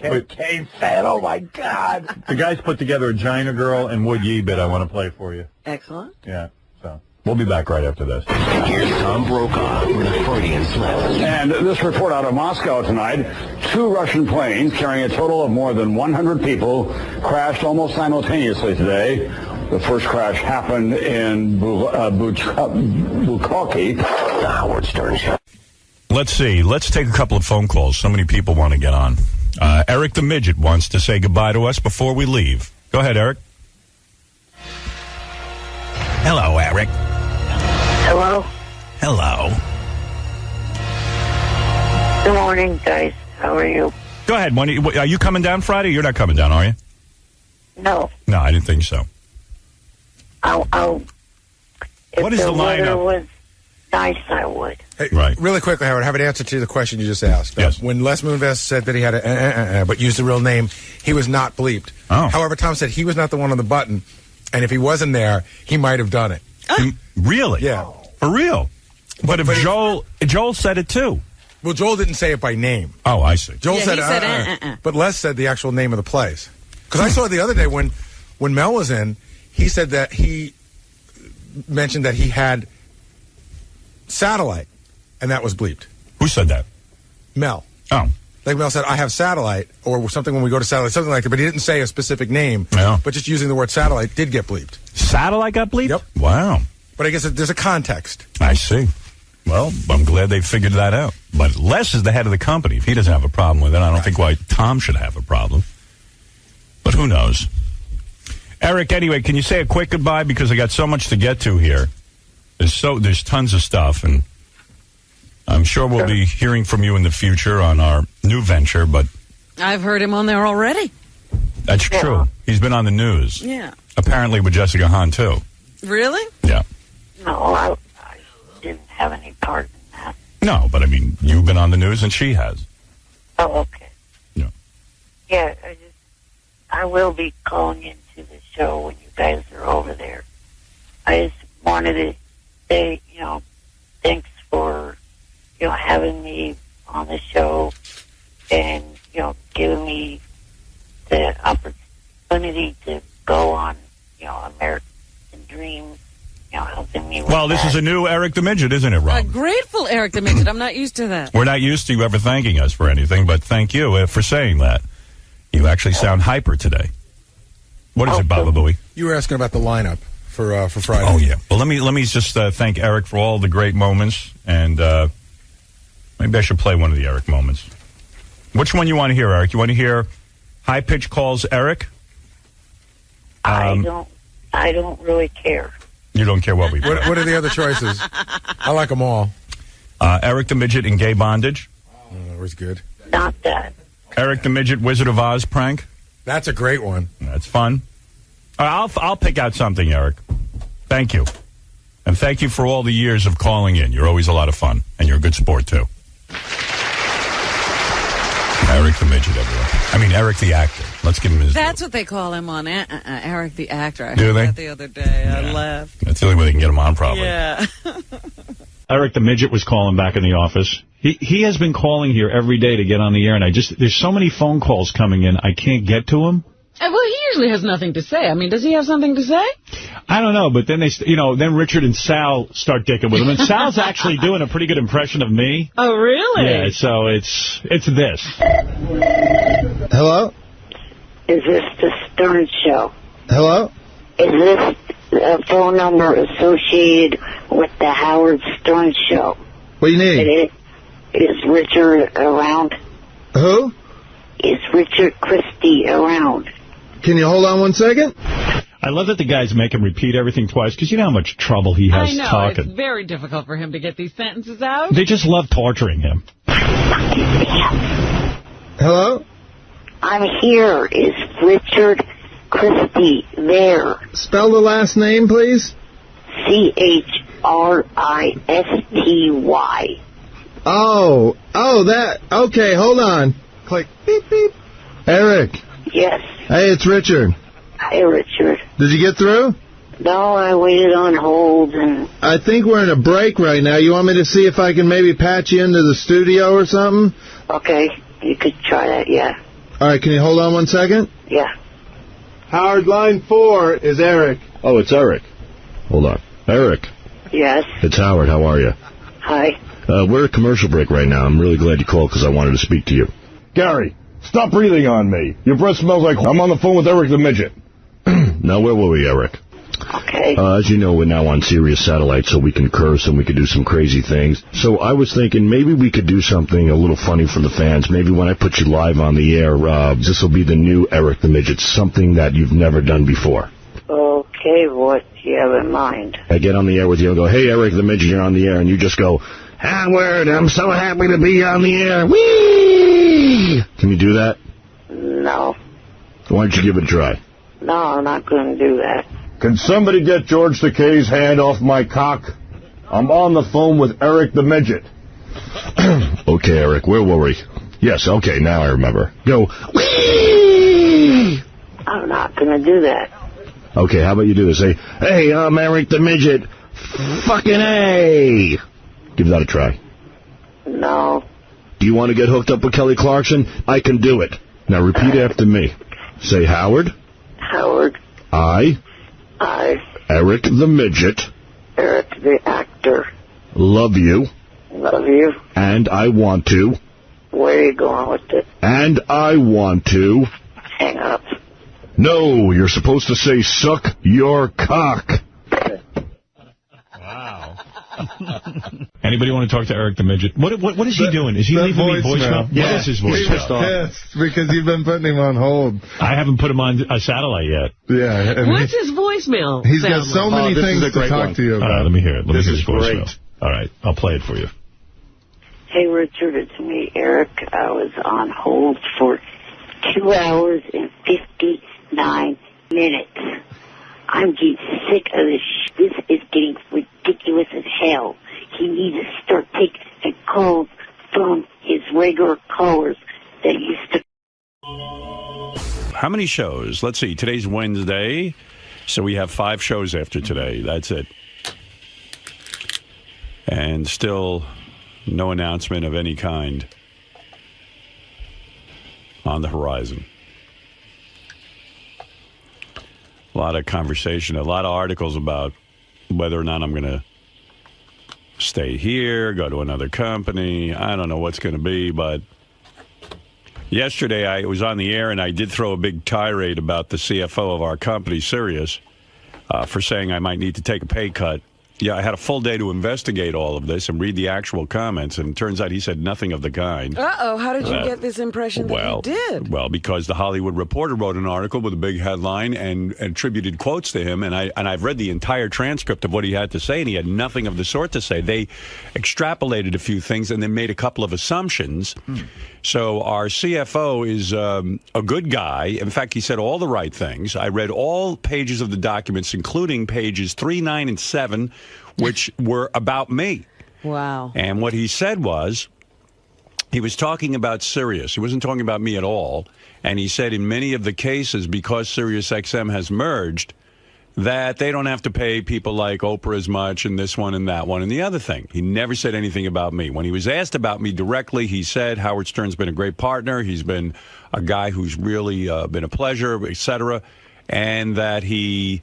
Speaker 13: K-Fed, oh my God.
Speaker 15: The guys put together a Gina Girl and Wood Yee bit I want to play for you.
Speaker 14: Excellent.
Speaker 15: Yeah, so we'll be back right after this.
Speaker 10: Here's Tom Brokaw with a Freudian slip.
Speaker 16: And this report out of Moscow tonight, 2 Russian planes carrying a total of more than 100 people crashed almost simultaneously today. The first crash happened in Bukovki.
Speaker 10: The Howard Stern Show.
Speaker 1: Let's see. Let's take a couple of phone calls. So many people want to get on. Eric the Midget wants to say goodbye to us before we leave. Go ahead, Eric. Hello, Eric.
Speaker 2: Hello.
Speaker 1: Hello.
Speaker 2: Good morning, guys. How are you?
Speaker 1: Go ahead. Are you coming down Friday? You're not coming down, are you?
Speaker 2: No.
Speaker 1: No, I didn't think so.
Speaker 2: I'll
Speaker 1: what is the lineup?
Speaker 2: If the weather was nice, I would.
Speaker 9: Hey, right. Really quickly, Howard, I have an answer to the question you just asked.
Speaker 1: Yes.
Speaker 9: When Les Moonves said that he had but used the real name, he was not bleeped.
Speaker 1: Oh.
Speaker 9: However, Tom said he was not the one on the button, and if he wasn't there, he might have done it.
Speaker 1: Really?
Speaker 9: Yeah.
Speaker 1: For real? But if Joel said it too.
Speaker 9: Well, Joel didn't say it by name.
Speaker 1: Oh, I see.
Speaker 9: Joel said, but Les said the actual name of the place. Because I saw it the other day when Mel was in, he said that he mentioned that he had satellite, and that was bleeped.
Speaker 1: Who said that?
Speaker 9: Mel.
Speaker 1: Oh.
Speaker 9: Like Mel said, I have satellite, or something when we go to satellite, something like that, but he didn't say a specific name.
Speaker 1: Yeah.
Speaker 9: But just using the word satellite did get bleeped.
Speaker 1: Satellite got bleeped?
Speaker 9: Yep.
Speaker 1: Wow.
Speaker 9: But I guess there's a context.
Speaker 1: I see. Well, I'm glad they figured that out. But Les is the head of the company. If he doesn't have a problem with it, I don't think why Tom should have a problem. But who knows? Eric, anyway, can you say a quick goodbye? Because I got so much to get to here. There's tons of stuff, and I'm sure we'll be hearing from you in the future on our new venture, but...
Speaker 3: I've heard him on there already.
Speaker 1: That's true. He's been on the news.
Speaker 3: Yeah.
Speaker 1: Apparently with Jessica Hahn, too.
Speaker 3: Really?
Speaker 1: Yeah.
Speaker 2: No, I didn't have any part in that.
Speaker 1: No, but I mean, you've been on the news and she has.
Speaker 2: Oh, okay.
Speaker 1: Yeah.
Speaker 2: Yeah, I will be calling into the show when you guys are over there. I just wanted to say, thanks for, having me on the show and, giving me the opportunity to go on, American Dream, helping me with
Speaker 1: Well, this is a new Eric the Midget, isn't it, Rob?
Speaker 3: A grateful Eric the Midget. I'm not used to that.
Speaker 1: We're not used to you ever thanking us for anything, but thank you for saying that. You actually sound hyper today. What is it, Baba Booey?
Speaker 9: You were asking about the lineup for Friday.
Speaker 1: Oh, yeah. Well, let me just thank Eric for all the great moments, and maybe I should play one of the Eric moments. Which one you want to hear, Eric? You want to hear High Pitch Calls Eric?
Speaker 2: I don't really care.
Speaker 1: You don't care what we do.
Speaker 9: What are the other choices? I like them all.
Speaker 1: Eric the Midget in Gay Bondage.
Speaker 9: Oh, that was good.
Speaker 2: Not that.
Speaker 1: Eric the Midget Wizard of Oz prank.
Speaker 9: That's a great one.
Speaker 1: That's fun. I'll pick out something, Eric. Thank you. And thank you for all the years of calling in. You're always a lot of fun. And you're a good sport, too.
Speaker 17: Eric the Midget, everyone. I mean, Eric the actor. Let's give him his...
Speaker 3: That's what they call him on Eric the actor. I
Speaker 17: Do
Speaker 3: heard
Speaker 17: they?
Speaker 3: that the other day. I laughed.
Speaker 17: That's the only way they can get him on, probably.
Speaker 3: Yeah.
Speaker 1: Eric the Midget was calling back in the office. He has been calling here every day to get on the air, and there's so many phone calls coming in, I can't get to him.
Speaker 3: Well, he usually has nothing to say. I mean, does he have something to say?
Speaker 1: I don't know, but then then Richard and Sal start dicking with him, and Sal's actually doing a pretty good impression of me.
Speaker 3: Oh, really?
Speaker 1: Yeah, so it's this.
Speaker 11: Hello? Is this the Stern Show? Hello? Is this a phone number associated with the Howard Stern Show?
Speaker 18: What do you need?
Speaker 11: Is Richard around?
Speaker 18: Who?
Speaker 11: Is Richard Christie around?
Speaker 18: Can you hold on 1 second?
Speaker 1: I love that the guys make him repeat everything twice, because you know how much trouble he has
Speaker 3: I know.
Speaker 1: talking.
Speaker 3: It's very difficult for him to get these sentences out.
Speaker 1: They just love torturing him.
Speaker 18: Hello?
Speaker 11: I'm here. Is Richard Christie there?
Speaker 18: Spell the last name, please.
Speaker 11: Christy.
Speaker 18: Oh, that. Okay, hold on. Click. Beep, beep. Eric.
Speaker 11: Yes.
Speaker 18: Hey, it's Richard.
Speaker 11: Hi, Richard.
Speaker 18: Did you get through?
Speaker 11: No, I waited on hold and...
Speaker 18: I think we're in a break right now. You want me to see if I can maybe patch you into the studio or something?
Speaker 11: Okay, you could try that, yeah.
Speaker 18: All right, can you hold on 1 second?
Speaker 11: Yeah.
Speaker 18: Howard, line 4 is Eric.
Speaker 19: Oh, it's Eric. Hold on. Eric.
Speaker 11: Yes.
Speaker 19: It's Howard. How are you?
Speaker 11: Hi.
Speaker 19: We're at a commercial break right now. I'm really glad you called because I wanted to speak to you.
Speaker 16: Gary, stop breathing on me. Your breath smells like... I'm on the phone with Eric the Midget.
Speaker 19: Now, where were we, Eric?
Speaker 11: Okay.
Speaker 19: As you know, we're now on Sirius Satellite, so we can curse and we can do some crazy things. So I was thinking maybe we could do something a little funny for the fans. Maybe when I put you live on the air, this will be the new Eric the Midget, something that you've never done before.
Speaker 11: Okay, what do you have in mind?
Speaker 19: I get on the air with you and go, hey, Eric the Midget, you're on the air, and you just go, Howard, I'm so happy to be on the air. Whee! Can you do that?
Speaker 11: No.
Speaker 19: Why don't you give it a try?
Speaker 11: No, I'm not going to do that.
Speaker 16: Can somebody get George Takei's hand off my cock? I'm on the phone with Eric the Midget.
Speaker 19: Okay, Eric, where were we? Yes, okay, now I remember. Go, whee!
Speaker 11: I'm not going to do that.
Speaker 19: Okay, how about you do this? Say, hey, I'm Eric the Midget. Fucking A! Give that a try.
Speaker 11: No.
Speaker 19: Do you want to get hooked up with Kelly Clarkson? I can do it. Now repeat after me. Say, Howard.
Speaker 11: Howard.
Speaker 19: I. Eric the Midget.
Speaker 11: Eric the actor.
Speaker 19: Love you.
Speaker 11: Love you.
Speaker 19: And I want to.
Speaker 11: Where are you going with it?
Speaker 19: And I want to.
Speaker 11: Hang up.
Speaker 19: No, you're supposed to say, suck your cock.
Speaker 1: Wow. Anybody want to talk to Eric the Midget? What is he doing? Is he leaving me voicemail?
Speaker 18: Yeah.
Speaker 1: What is his voicemail?
Speaker 18: He's pissed because you've been putting him on hold.
Speaker 1: I haven't put him on a satellite yet.
Speaker 18: Yeah.
Speaker 3: What's his voicemail?
Speaker 18: He's got so many things to talk to you about.
Speaker 1: All right, let me hear it. Let me hear his voicemail.
Speaker 18: Great.
Speaker 1: All right, I'll play it for you.
Speaker 11: Hey, Richard, it's me, Eric. I was on hold for 2 hours and 59 minutes. I'm getting sick of this. This is getting ridiculous as hell. He needs to start taking the calls from his regular callers that used to...
Speaker 1: How many shows? Let's see. Today's Wednesday, so we have 5 shows after today. That's it. And still no announcement of any kind on the horizon. A lot of conversation, a lot of articles about whether or not I'm going to stay here, go to another company. I don't know what's going to be, but yesterday I was on the air and I did throw a big tirade about the CFO of our company, Sirius, for saying I might need to take a pay cut. Yeah, I had a full day to investigate all of this and read the actual comments, and it turns out he said nothing of the kind.
Speaker 3: Uh-oh, how did you get this impression that he did?
Speaker 1: Well, because the Hollywood Reporter wrote an article with a big headline and attributed quotes to him, and I've read the entire transcript of what he had to say, and he had nothing of the sort to say. They extrapolated a few things and then made a couple of assumptions. So our CFO is a good guy. In fact, he said all the right things. I read all pages of the documents, including pages 3, 9, and 7, which were about me.
Speaker 3: Wow.
Speaker 1: And what he said was
Speaker 20: He was talking about Sirius. He wasn't talking about me at all. And he said in many of the cases, because Sirius XM has merged, that they don't have to pay people like Oprah as much and this one and that one and the other thing. He never said anything about me. When he was asked about me directly, he said Howard Stern's been a great partner. He's been a guy who's really been a pleasure, etc., and that he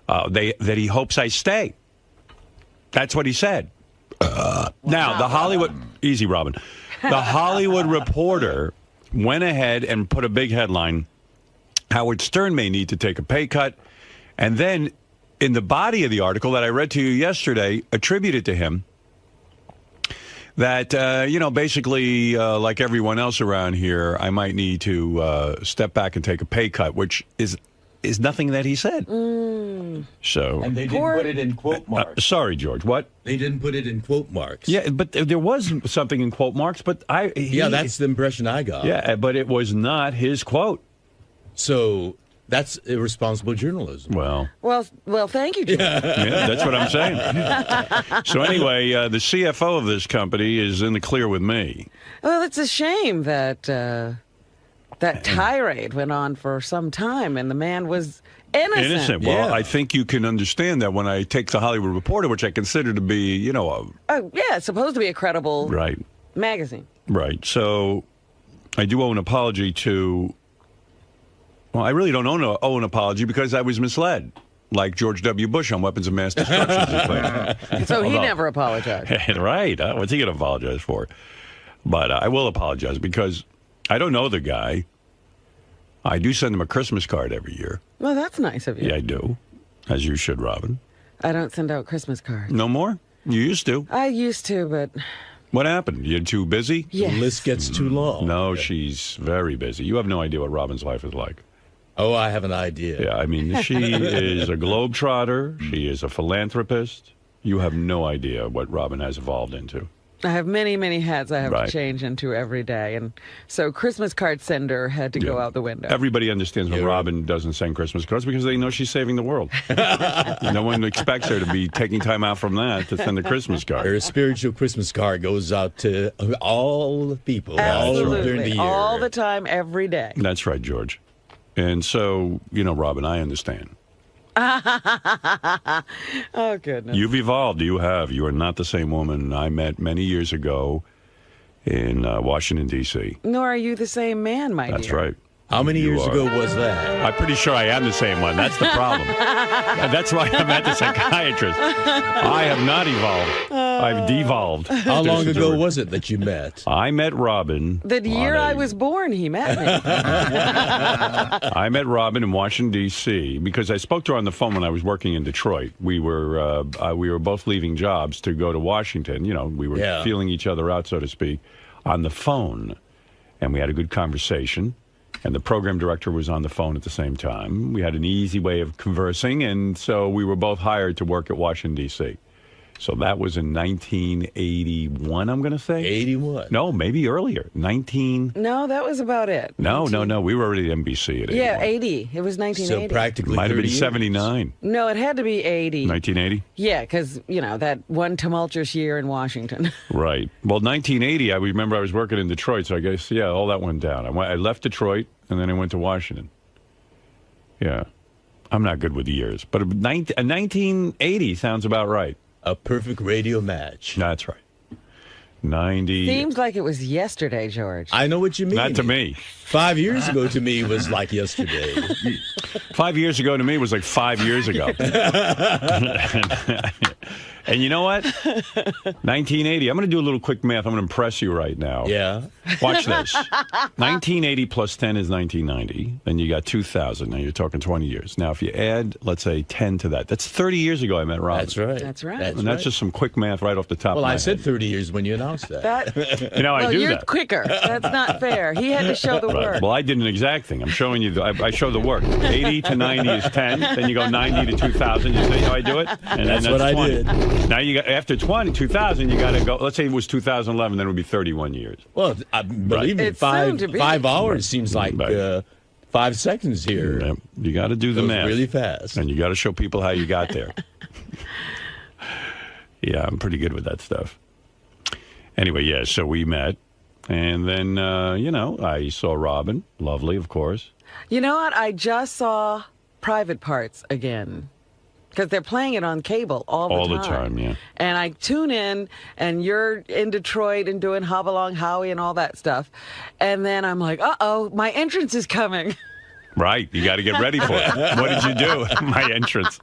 Speaker 20: hopes I stay. That's what he said. Now, the Hollywood... Easy, Robin. The Hollywood Reporter went ahead and put a big headline, Howard Stern may need to take a pay cut. And then in the body of the article that I read to you yesterday, attributed to him, that, basically, like everyone else around here, I might need to step back and take a pay cut, which is nothing that he said. So,
Speaker 21: and they didn't put it in quote marks.
Speaker 20: Sorry, George. What?
Speaker 21: They didn't put it in quote marks.
Speaker 20: Yeah, but there was something in quote marks. But
Speaker 21: that's the impression I got.
Speaker 20: Yeah, but it was not his quote.
Speaker 21: So that's irresponsible journalism.
Speaker 20: Well,
Speaker 3: thank you, George.
Speaker 20: Yeah, that's what I'm saying. So anyway, the CFO of this company is in the clear with me.
Speaker 3: Well, it's a shame that that tirade went on for some time, and the man was innocent.
Speaker 20: Well, I think you can understand that when I take the Hollywood Reporter, which I consider to be,
Speaker 3: it's supposed to be a credible magazine.
Speaker 20: Right. So I do owe an apology to... Well, I really don't owe an apology because I was misled, like George W. Bush on weapons of mass destruction.
Speaker 3: So he never apologized.
Speaker 20: Right. What's he going to apologize for? But I will apologize because I don't know the guy. I do send him a Christmas card every year.
Speaker 3: Well, that's nice of you.
Speaker 20: Yeah, I do. As you should, Robin.
Speaker 3: I don't send out Christmas cards.
Speaker 20: No more? You used to.
Speaker 3: I used to, but...
Speaker 20: What happened? You're too busy?
Speaker 3: Yes.
Speaker 21: The list gets too long.
Speaker 20: No, she's very busy. You have no idea what Robin's life is like.
Speaker 21: Oh, I have an idea.
Speaker 20: Yeah, I mean, she is a globetrotter. She is a philanthropist. You have no idea what Robin has evolved into.
Speaker 3: I have many, many hats I have to change into every day. And so Christmas card sender had to go out the window.
Speaker 20: Everybody understands when Robin doesn't send Christmas cards because they know she's saving the world. No one expects her to be taking time out from that to send a Christmas card.
Speaker 21: Her spiritual Christmas card goes out to all the people all during the year.
Speaker 3: All the time, every day.
Speaker 20: That's right, George. And so, Robin, I understand.
Speaker 3: Oh, goodness.
Speaker 20: You've evolved. You have. You are not the same woman I met many years ago in Washington, D.C.
Speaker 3: Nor are you the same man, my dear.
Speaker 20: That's right.
Speaker 21: How many years ago was that?
Speaker 20: I'm pretty sure I am the same one. That's the problem. That's why I'm at the psychiatrist. I have not evolved. I've devolved.
Speaker 21: How long ago was it that you met?
Speaker 20: I met Robin.
Speaker 3: The year I was born, he met me.
Speaker 20: I met Robin in Washington, D.C. because I spoke to her on the phone when I was working in Detroit. We were both leaving jobs to go to Washington. We were feeling each other out, so to speak, on the phone. And we had a good conversation. And the program director was on the phone at the same time. We had an easy way of conversing, and so we were both hired to work at Washington, D.C. So that was in 1981, I'm going to say?
Speaker 21: 81.
Speaker 20: No, maybe earlier.
Speaker 3: No, that was about it.
Speaker 20: No. We were already at NBC at 81.
Speaker 3: Yeah, 80. It was 1980.
Speaker 21: So practically
Speaker 20: might have been
Speaker 21: years.
Speaker 20: 79.
Speaker 3: No, it had to be 80.
Speaker 20: 1980?
Speaker 3: Yeah, because, that one tumultuous year in Washington.
Speaker 20: Right. Well, 1980, I remember I was working in Detroit, so I guess, all that went down. I left Detroit, and then I went to Washington. Yeah. I'm not good with years, but 1980 sounds about right.
Speaker 21: A perfect radio match.
Speaker 20: That's right. 90.
Speaker 3: Seems like it was yesterday, George.
Speaker 21: I know what you mean.
Speaker 20: Not to me.
Speaker 21: 5 years ago to me was like yesterday.
Speaker 20: 5 years ago to me was like 5 years ago. And you know what? 1980. I'm going to do a little quick math. I'm going to impress you right now.
Speaker 21: Yeah.
Speaker 20: Watch this. 1980 plus 10 is 1990. Then you got 2000. Now you're talking 20 years. Now if you add, let's say, 10 to that, that's 30 years ago I met Robin.
Speaker 21: That's right.
Speaker 3: That's right.
Speaker 20: And that's just some quick math right off the top of my head.
Speaker 21: Well, I said 30 years when you announced that.
Speaker 20: I do
Speaker 3: you're
Speaker 20: that.
Speaker 3: quicker. That's not fair. He had to show the work.
Speaker 20: Well, I did an exact thing. I'm showing you. I show the work. 80 to 90 is 10. Then you go 90 to 2000. You see how I do it? And
Speaker 21: that's
Speaker 20: then
Speaker 21: what
Speaker 20: 20.
Speaker 21: I did.
Speaker 20: Now you got after 2000, you got to go. Let's say it was 2011. Then it would be 31 years.
Speaker 21: Well, believe me, 5 hours seems like 5 seconds here.
Speaker 20: Yeah, you got to do the math
Speaker 21: really fast,
Speaker 20: and you got to show people how you got there. Yeah, I'm pretty good with that stuff. Anyway, so we met. And then, I saw Robin. Lovely, of course.
Speaker 3: You know what? I just saw Private Parts again. Because they're playing it on cable all the time.
Speaker 20: All the time, yeah.
Speaker 3: And I tune in, and you're in Detroit and doing Hop-Along Howie and all that stuff. And then I'm like, uh-oh, my entrance is coming.
Speaker 20: Right. You got to get ready for it. What did you do? My entrance.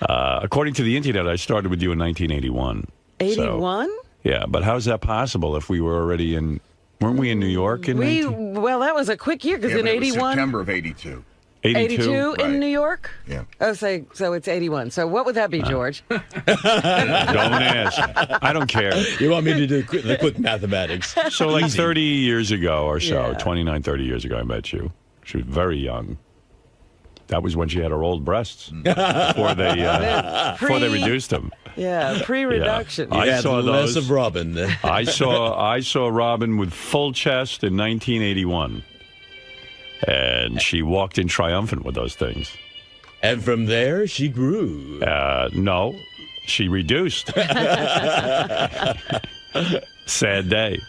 Speaker 20: According to the internet, I started with you in 1981.
Speaker 3: 81?
Speaker 20: So, yeah, but how's that possible if we were already in... Weren't we in New York in
Speaker 3: Well, that was a quick year, because in 81...
Speaker 5: September of 82.
Speaker 3: 82
Speaker 5: right.
Speaker 3: in New York?
Speaker 5: Yeah.
Speaker 3: Oh, so it's 81. So what would that be, George?
Speaker 20: Don't ask. I don't care.
Speaker 21: You want me to do the quick mathematics?
Speaker 20: So like 30 years ago or so,
Speaker 3: Yeah.
Speaker 20: 29, 30 years ago, I met you. She was very young. That was when she had her old breasts before they reduced them.
Speaker 3: Yeah, pre-reduction.
Speaker 20: Yeah. I saw
Speaker 21: less
Speaker 20: those.
Speaker 21: of Robin.
Speaker 20: I saw Robin with full chest in 1981. And she walked in triumphant with those things.
Speaker 21: And from there, she grew.
Speaker 20: No, she reduced. Sad day.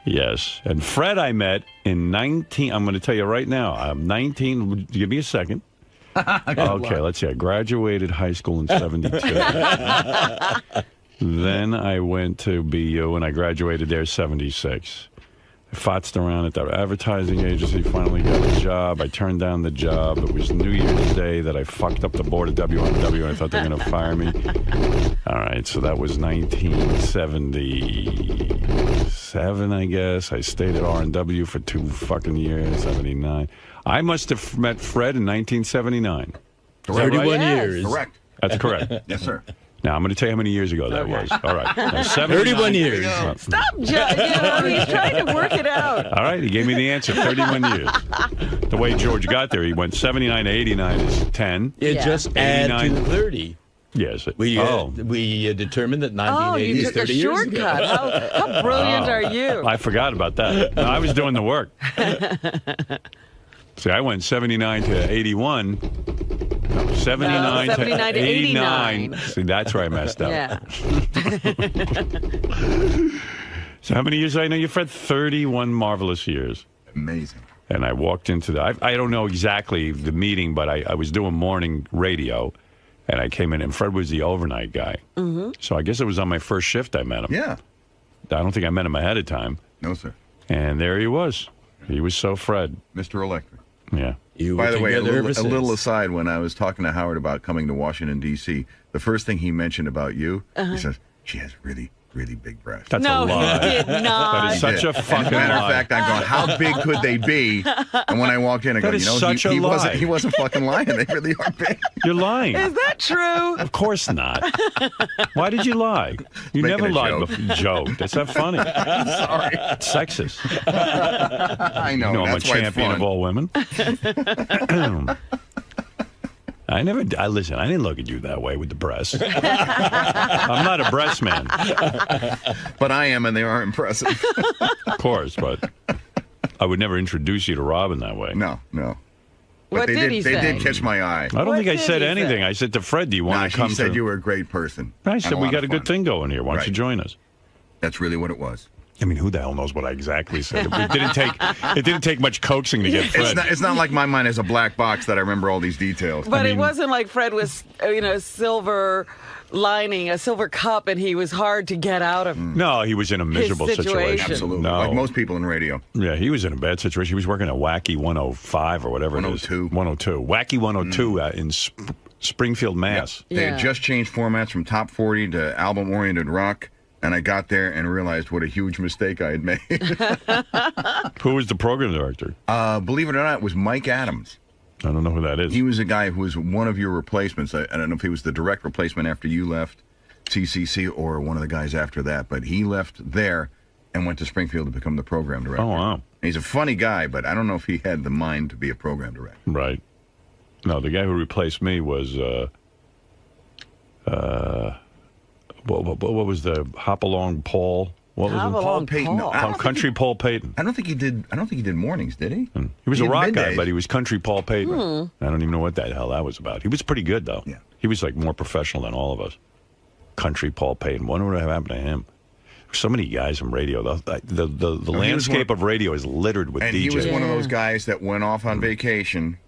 Speaker 20: Yes. And Fred I met in 19... I'm going to tell you right now. I'm 19... Give me a second. Okay, let's see. I graduated high school in 72. Then I went to BU, and I graduated there 76. I fotzed around at that advertising agency, finally got a job. I turned down the job. It was New Year's Day that I fucked up the board of WNW, and I thought they were going to fire me. All right, so that was 1977, I guess. I stayed at R&W for 2 fucking years, 79. I must have met Fred in 1979.
Speaker 21: 31 years.
Speaker 5: Correct.
Speaker 20: That's correct.
Speaker 5: Yes, sir.
Speaker 20: Now, I'm going to tell you how many years ago that was. All right. Now,
Speaker 21: 31 years.
Speaker 3: Stop judging. He's trying to work it out.
Speaker 20: All right, he gave me the answer, 31 years. The way George got there, he went 79 to 89 is 10.
Speaker 21: Yeah, just add to the 30.
Speaker 20: Yes.
Speaker 21: We determined that 1980
Speaker 3: you
Speaker 21: is
Speaker 3: took
Speaker 21: 30
Speaker 3: a
Speaker 21: years
Speaker 3: shortcut.
Speaker 21: ago.
Speaker 3: How brilliant are you?
Speaker 20: I forgot about that. No, I was doing the work. See, I went 79 to 81. No, 79 to 89. See, that's where I messed up.
Speaker 3: Yeah.
Speaker 20: So how many years did I know you, Fred? 31 marvelous years.
Speaker 5: Amazing.
Speaker 20: And I walked into the... I don't know exactly the meeting, but I was doing morning radio, and I came in, and Fred was the overnight guy. Mm-hmm. So I guess it was on my first shift I met him.
Speaker 5: Yeah.
Speaker 20: I don't think I met him ahead of time.
Speaker 5: No, sir.
Speaker 20: And there he was. He was so Fred.
Speaker 5: Mr. Electric.
Speaker 20: Yeah.
Speaker 5: By the way, a little aside, when I was talking to Howard about coming to Washington, D.C., the first thing he mentioned about you, he says, she has really, really big breasts.
Speaker 20: That's a lie.
Speaker 3: He did not.
Speaker 20: That is such a fucking
Speaker 5: lie. Matter
Speaker 20: lie.
Speaker 5: of fact, I go, how big could they be? And when I walked in, I go,
Speaker 20: That is such a lie.
Speaker 5: He wasn't fucking lying. They really are big.
Speaker 20: You're lying.
Speaker 3: Is that true?
Speaker 20: Of course not. Why did you lie? You
Speaker 5: Making
Speaker 20: never
Speaker 5: a
Speaker 20: lied
Speaker 5: joke.
Speaker 20: before. Joke. That's not funny.
Speaker 5: I'm sorry.
Speaker 20: It's sexist.
Speaker 5: I know.
Speaker 20: You know I'm a
Speaker 5: That's why it's
Speaker 20: champion
Speaker 5: fun.
Speaker 20: of all women. Listen, I didn't look at you that way with the breasts. I'm not a breast man.
Speaker 5: But I am, and they are impressive.
Speaker 20: Of course, but I would never introduce you to Robin that way.
Speaker 5: No. But
Speaker 3: What
Speaker 5: they
Speaker 3: did he
Speaker 5: They
Speaker 3: say?
Speaker 5: did catch my eye.
Speaker 20: I don't
Speaker 3: What
Speaker 20: think I
Speaker 3: did
Speaker 20: said
Speaker 3: he
Speaker 20: anything.
Speaker 3: say?
Speaker 20: I said to Fred, do you want to
Speaker 5: She
Speaker 20: come
Speaker 5: said
Speaker 20: to...
Speaker 5: you were a great person.
Speaker 20: I said,
Speaker 5: and
Speaker 20: we
Speaker 5: lot
Speaker 20: got a
Speaker 5: of
Speaker 20: good
Speaker 5: fun.
Speaker 20: thing going here. Why don't you
Speaker 5: Right.
Speaker 20: join us?
Speaker 5: That's really what it was.
Speaker 20: I mean, who the hell knows what I exactly said? It didn't take much coaxing to get Fred.
Speaker 5: It's not like my mind is a black box that I remember all these details.
Speaker 3: But it wasn't like Fred was, silver lining, a silver cup, and he was hard to get out of.
Speaker 20: No, he was in a miserable situation.
Speaker 5: Absolutely.
Speaker 20: No.
Speaker 5: Like most people in radio.
Speaker 20: Yeah, he was in a bad situation. He was working at Wacky 105 or whatever
Speaker 5: 102.
Speaker 20: it is. 102. Wacky 102 in Springfield, Mass.
Speaker 5: They had just changed formats from top 40 to album-oriented rock, and I got there and realized what a huge mistake I had made.
Speaker 20: Who was the program director?
Speaker 5: Believe it or not, it was Mike Adams.
Speaker 20: I don't know who that is.
Speaker 5: He was a guy who was one of your replacements. I don't know if he was the direct replacement after you left CCC or one of the guys after that, but he left there and went to Springfield to become the program director.
Speaker 20: Oh, wow.
Speaker 5: And he's a funny guy, but I don't know if he had the mind to be a program director.
Speaker 20: Right. No, the guy who replaced me was... what was the Hop-Along Paul? What was it?
Speaker 5: Paul Payton. No,
Speaker 20: Country Paul Payton.
Speaker 5: I don't think he did mornings, did he?
Speaker 20: He was a
Speaker 5: did
Speaker 20: rock guy,
Speaker 5: middays.
Speaker 20: but he was Country Paul Payton. I don't even know what the hell that was about. He was pretty good, though. Yeah. He was like more professional than all of us. Country Paul Payton. Wonder what happened to him. So many guys in radio. The landscape of radio is littered with DJs.
Speaker 5: And he was one of those guys that went off on vacation,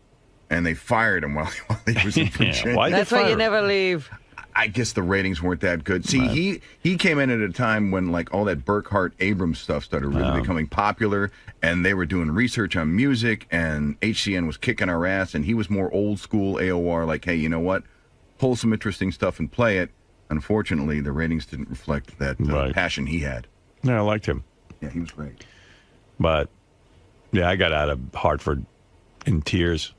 Speaker 5: and they fired him while he was in Virginia.
Speaker 3: That's why you never leave.
Speaker 5: I guess the ratings weren't that good. See, he came in at a time when like all that Burkhart Abrams stuff started really becoming popular, and they were doing research on music, and HCN was kicking our ass, and he was more old school AOR, like, hey, you know what? Pull some interesting stuff and play it. Unfortunately, the ratings didn't reflect that passion he had.
Speaker 20: Yeah, I liked him.
Speaker 5: Yeah, he was great.
Speaker 20: But, yeah, I got out of Hartford in tears.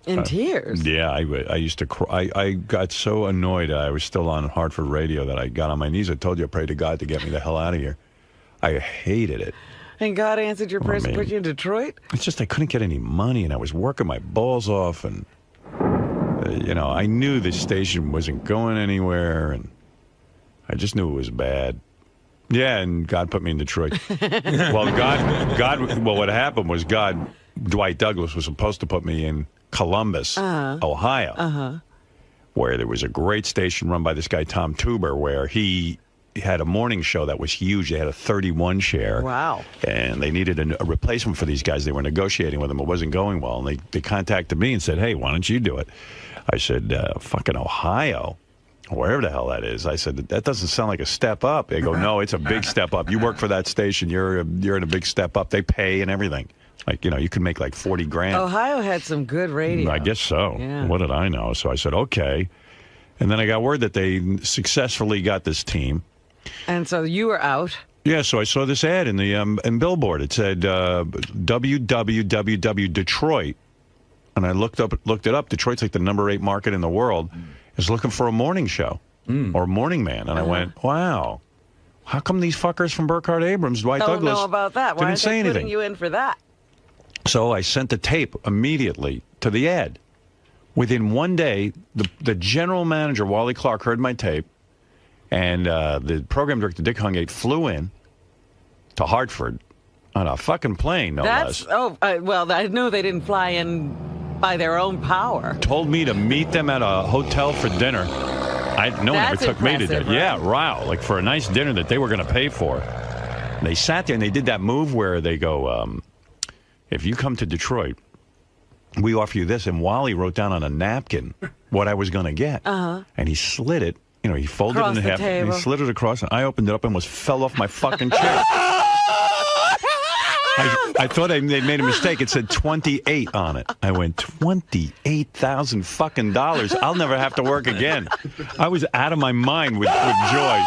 Speaker 3: In tears?
Speaker 20: Yeah, I used to cry. I got so annoyed I was still on Hartford radio that I got on my knees. I told you I prayed to God to get me the hell out of here. I hated it.
Speaker 3: And God answered your prayers and put you in Detroit?
Speaker 20: It's just I couldn't get any money, and I was working my balls off, and... I knew the station wasn't going anywhere, and I just knew it was bad. Yeah, and God put me in Detroit. Well, what happened was Dwight Douglas was supposed to put me in Columbus, Ohio, where there was a great station run by this guy, Tom Tuber, where he had a morning show that was huge. They had a 31 share.
Speaker 3: Wow.
Speaker 20: And they needed a replacement for these guys. They were negotiating with them. It wasn't going well. And they contacted me and said, hey, why don't you do it? I said, fucking Ohio, wherever the hell that is. I said, that doesn't sound like a step up. They go, no, it's a big step up. You work for that station. You're in a big step up. They pay and everything. Like, you could make like 40 grand.
Speaker 3: Ohio had some good radio.
Speaker 20: I guess so.
Speaker 3: Yeah.
Speaker 20: What did I know? So I said, okay. And then I got word that they successfully got this team.
Speaker 3: And so you were out.
Speaker 20: Yeah, so I saw this ad in the in Billboard. It said www Detroit. And I looked it up. Detroit's like the number 8 market in the world. Is looking for a morning show or morning man. And I went, wow. How come these fuckers from Burkhart Abrams, Dwight Douglas,
Speaker 3: don't know about that? Why
Speaker 20: didn't say
Speaker 3: they
Speaker 20: anything?
Speaker 3: Putting you in for that?
Speaker 20: So I sent the tape immediately to the ad. Within one day, the general manager, Wally Clark, heard my tape, and the program director, Dick Hungate, flew in to Hartford on a fucking plane, no less.
Speaker 3: Well, I know they didn't fly in by their own power.
Speaker 20: Told me to meet them at a hotel for dinner. No one ever took me to dinner. Right? Yeah, wow, like for a nice dinner that they were going to pay for. And they sat there and they did that move where they go, if you come to Detroit, we offer you this. And Wally wrote down on a napkin what I was going to get. And he slid it. He folded it in half. And he slid it across. And I opened it up and almost fell off my fucking chair. I thought they made a mistake. It said 28 on it. I went, 28,000 fucking dollars. I'll never have to work again. I was out of my mind with joy.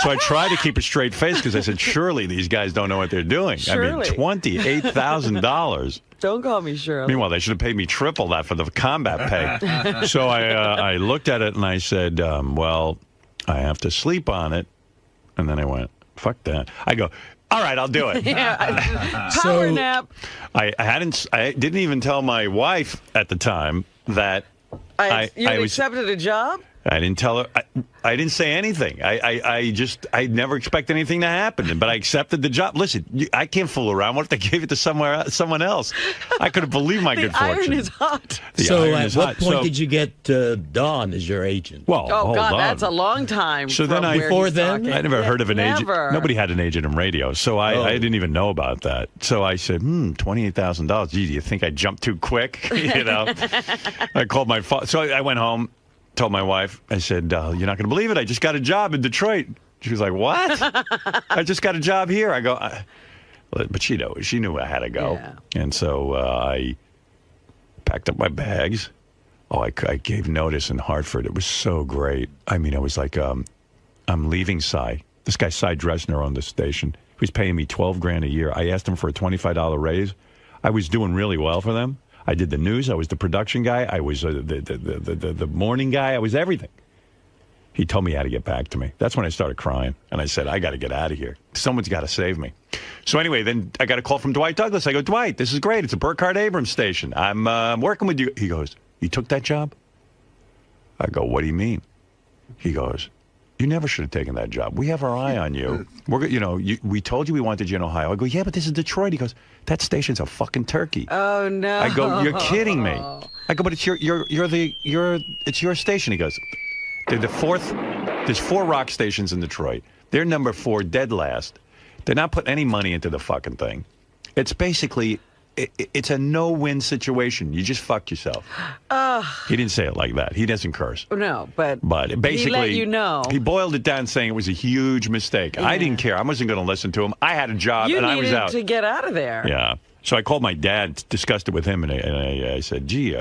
Speaker 20: So I tried to keep a straight face because I said, surely these guys don't know what they're doing.
Speaker 3: Surely.
Speaker 20: I mean, $28,000.
Speaker 3: Don't call me Shirley.
Speaker 20: Meanwhile, they should have paid me triple that for the combat pay. So I looked at it and I said, well, I have to sleep on it. And then I went, fuck that. I go, all right, I'll do it.
Speaker 3: Power nap.
Speaker 20: I didn't even tell my wife at the time that
Speaker 3: I accepted a job?
Speaker 20: I didn't tell her. I didn't say anything. I never expect anything to happen. But I accepted the job. Listen, I can't fool around. What if they gave it to someone else? I couldn't believe my good fortune.
Speaker 3: The iron is hot.
Speaker 21: So at what point did you get Don as your agent?
Speaker 20: Well, hold on.
Speaker 3: That's a long time.
Speaker 20: So then
Speaker 21: before then,
Speaker 20: I never heard of an agent. Nobody had an agent in radio, so I didn't even know about that. So I said, $28,000. Gee, do you think I jumped too quick? I called my father. So I went home. Told my wife, I said, you're not going to believe it. I just got a job in Detroit. She was like, what? I just got a job here. I go, but she knew I had to go. Yeah. And so I packed up my bags. I gave notice in Hartford. It was so great. I mean, I was like, I'm leaving Cy. This guy, Cy Dresner, on the station. He was paying me $12 grand a year. I asked him for a $25 raise. I was doing really well for them. I did the news. I was the production guy. I was the morning guy. I was everything. He told me how to get back to me. That's when I started crying. And I said, I got to get out of here. Someone's got to save me. So anyway, then I got a call from Dwight Douglas. I go, Dwight, this is great. It's a Burkhart Abrams station. I'm working with you. He goes, you took that job? I go, what do you mean? He goes, you never should have taken that job. We have our eye on you. We told you we wanted you in Ohio. I go, yeah, but this is Detroit. He goes, that station's a fucking turkey.
Speaker 3: Oh no!
Speaker 20: I go, you're kidding me. I go, but it's your station. He goes, there's 4 rock stations in Detroit. They're number 4, dead last. They're not putting any money into the fucking thing. It's basically, it's a no-win situation. You just fuck yourself. He didn't say it like that. He doesn't curse.
Speaker 3: No, but
Speaker 20: basically,
Speaker 3: he let you know.
Speaker 20: He boiled it down saying it was a huge mistake. I didn't care. I wasn't going to listen to him. I had a job, and I was out.
Speaker 3: You needed to get out of there.
Speaker 20: Yeah. So I called my dad, discussed it with him, and I said, gee,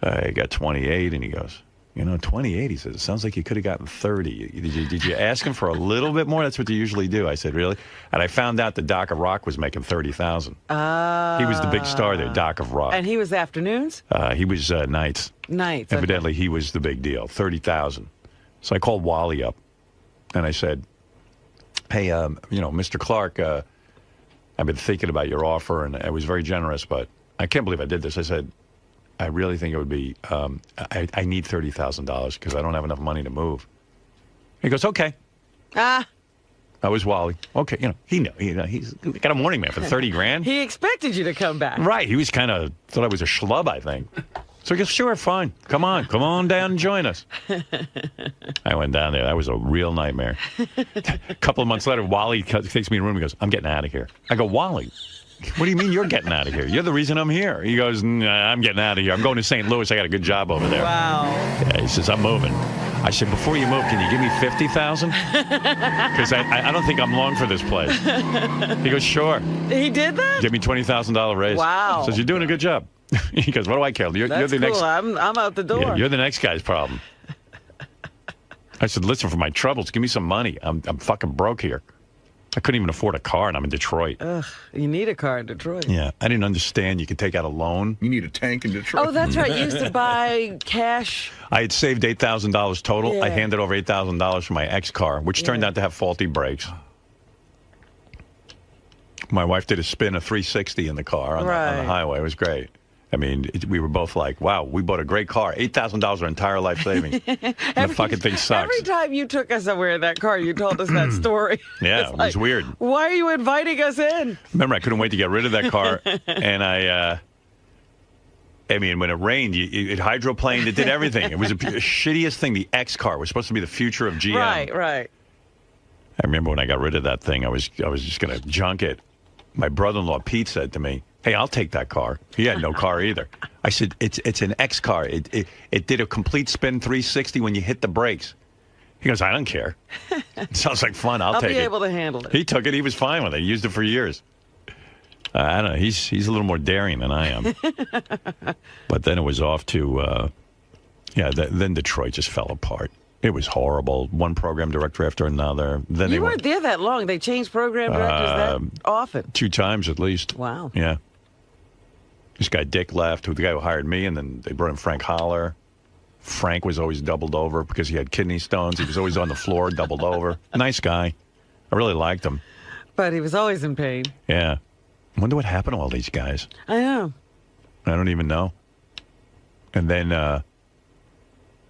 Speaker 20: I got 28, and he goes, 28, he says, it sounds like you could have gotten 30. Did you ask him for a little bit more? That's what you usually do. I said, really? And I found out that Doc of Rock was making $30,000. He was the big star there, Doc of Rock.
Speaker 3: And he was afternoons?
Speaker 20: He was nights.
Speaker 3: Nights.
Speaker 20: Evidently, he was the big deal, $30,000. So I called Wally up, and I said, hey, Mr. Clark, I've been thinking about your offer, and I was very generous, but I can't believe I did this. I said, I really think it would be, I need $30,000 because I don't have enough money to move. He goes, okay. That was Wally. Okay, he knew. He's got a morning man for 30 grand.
Speaker 3: He expected you to come back.
Speaker 20: Right. He was kind of, thought I was a schlub, I think. So he goes, sure, fine. Come on down and join us. I went down there. That was a real nightmare. A couple of months later, Wally takes me in a room and goes, I'm getting out of here. I go, Wally, what do you mean you're getting out of here? You're the reason I'm here. He goes, nah, I'm getting out of here. I'm going to St. Louis. I got a good job over there.
Speaker 3: Wow.
Speaker 20: Yeah, he says, I'm moving. I said, before you move, can you give me $50,000? Because I don't think I'm long for this place. He goes, sure.
Speaker 3: He did that?
Speaker 20: Give me $20,000 raise.
Speaker 3: Wow.
Speaker 20: He says, you're doing a good job. He goes, what do I care? You're the
Speaker 3: cool.
Speaker 20: next.
Speaker 3: I'm out the door.
Speaker 20: Yeah, you're the next guy's problem. I said, listen, for my troubles, give me some money. I'm fucking broke here. I couldn't even afford a car, and I'm in Detroit.
Speaker 3: Ugh, you need a car in Detroit.
Speaker 20: Yeah, I didn't understand you could take out a loan.
Speaker 5: You need a tank in Detroit.
Speaker 3: Oh, that's right. You used to buy cash.
Speaker 20: I had saved $8,000 total.
Speaker 3: Yeah.
Speaker 20: I handed over $8,000 for my ex car, which turned out to have faulty brakes. My wife did a spin of 360 in the car on the highway. It was great. I mean, we were both like, wow, we bought a great car. $8,000 our entire life savings. And the fucking thing sucks.
Speaker 3: Every time you took us somewhere in that car, you told us that story.
Speaker 20: Yeah, it was weird.
Speaker 3: Why are you inviting us in?
Speaker 20: Remember, I couldn't wait to get rid of that car. And I mean, when it rained, it hydroplaned, it did everything. It was the shittiest thing. The X car was supposed to be the future of GM.
Speaker 3: Right.
Speaker 20: I remember when I got rid of that thing, I was just going to junk it. My brother-in-law, Pete, said to me, hey, I'll take that car. He had no car either. I said, it's an X car. It did a complete spin 360 when you hit the brakes. He goes, I don't care. It sounds like fun. I'll take it.
Speaker 3: I'll be able to handle it.
Speaker 20: He took it. He was fine with it. He used it for years. I don't know. He's a little more daring than I am. But then it was off to, then Detroit just fell apart. It was horrible. One program director after another. Then
Speaker 3: you weren't there that long. They changed program directors that often.
Speaker 20: 2 times at least.
Speaker 3: Wow.
Speaker 20: Yeah. This guy Dick left, the guy who hired me, and then they brought in Frank Holler. Frank was always doubled over because he had kidney stones. He was always on the floor, doubled over. Nice guy. I really liked him.
Speaker 3: But he was always in pain.
Speaker 20: Yeah. I wonder what happened to all these guys.
Speaker 3: I know.
Speaker 20: I don't even know. And then it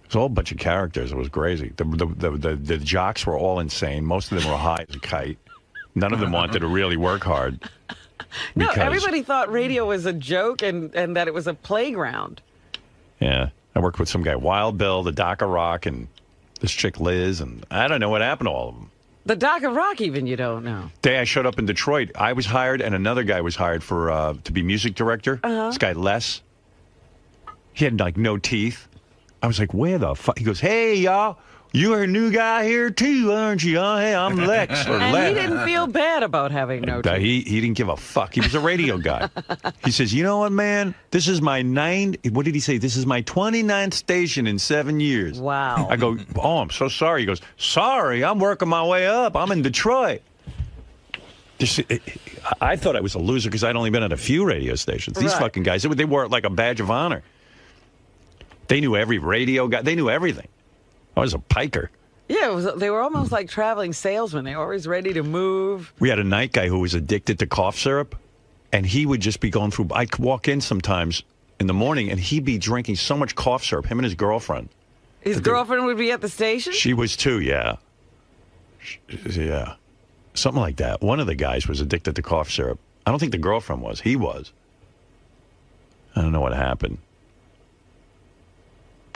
Speaker 20: was a whole bunch of characters. It was crazy. The jocks were all insane. Most of them were high as a kite. None of them wanted to really work hard.
Speaker 3: No, everybody thought radio was a joke and that it was a playground.
Speaker 20: Yeah. I worked with some guy, Wild Bill, the Doc of Rock, and this chick Liz, and I don't know what happened to all of them.
Speaker 3: The Doc of Rock, even, you don't know.
Speaker 20: Day I showed up in Detroit, I was hired, and another guy was hired for to be music director. This guy, Les. He had, like, no teeth. I was like, where the fuck? He goes, hey, y'all. You're a new guy here, too, aren't you? Hey, I'm Lex.
Speaker 3: And he didn't feel bad about having no teeth.
Speaker 20: He didn't give a fuck. He was a radio guy. He says, you know what, man? This is my what did he say? This is my 29th station in 7 years.
Speaker 3: Wow.
Speaker 20: I go, oh, I'm so sorry. He goes, sorry, I'm working my way up. I'm in Detroit. I thought I was a loser because I'd only been at a few radio stations. These fucking guys, they wore it like a badge of honor. They knew every radio guy. They knew everything. I was a piker.
Speaker 3: Yeah, they were almost like traveling salesmen. They were always ready to move.
Speaker 20: We had a night guy who was addicted to cough syrup, and he would just be going through. I'd walk in sometimes in the morning, and he'd be drinking so much cough syrup, him and his girlfriend.
Speaker 3: His girlfriend would be at the station?
Speaker 20: She was too, yeah. Yeah. Something like that. One of the guys was addicted to cough syrup. I don't think the girlfriend was. He was. I don't know what happened.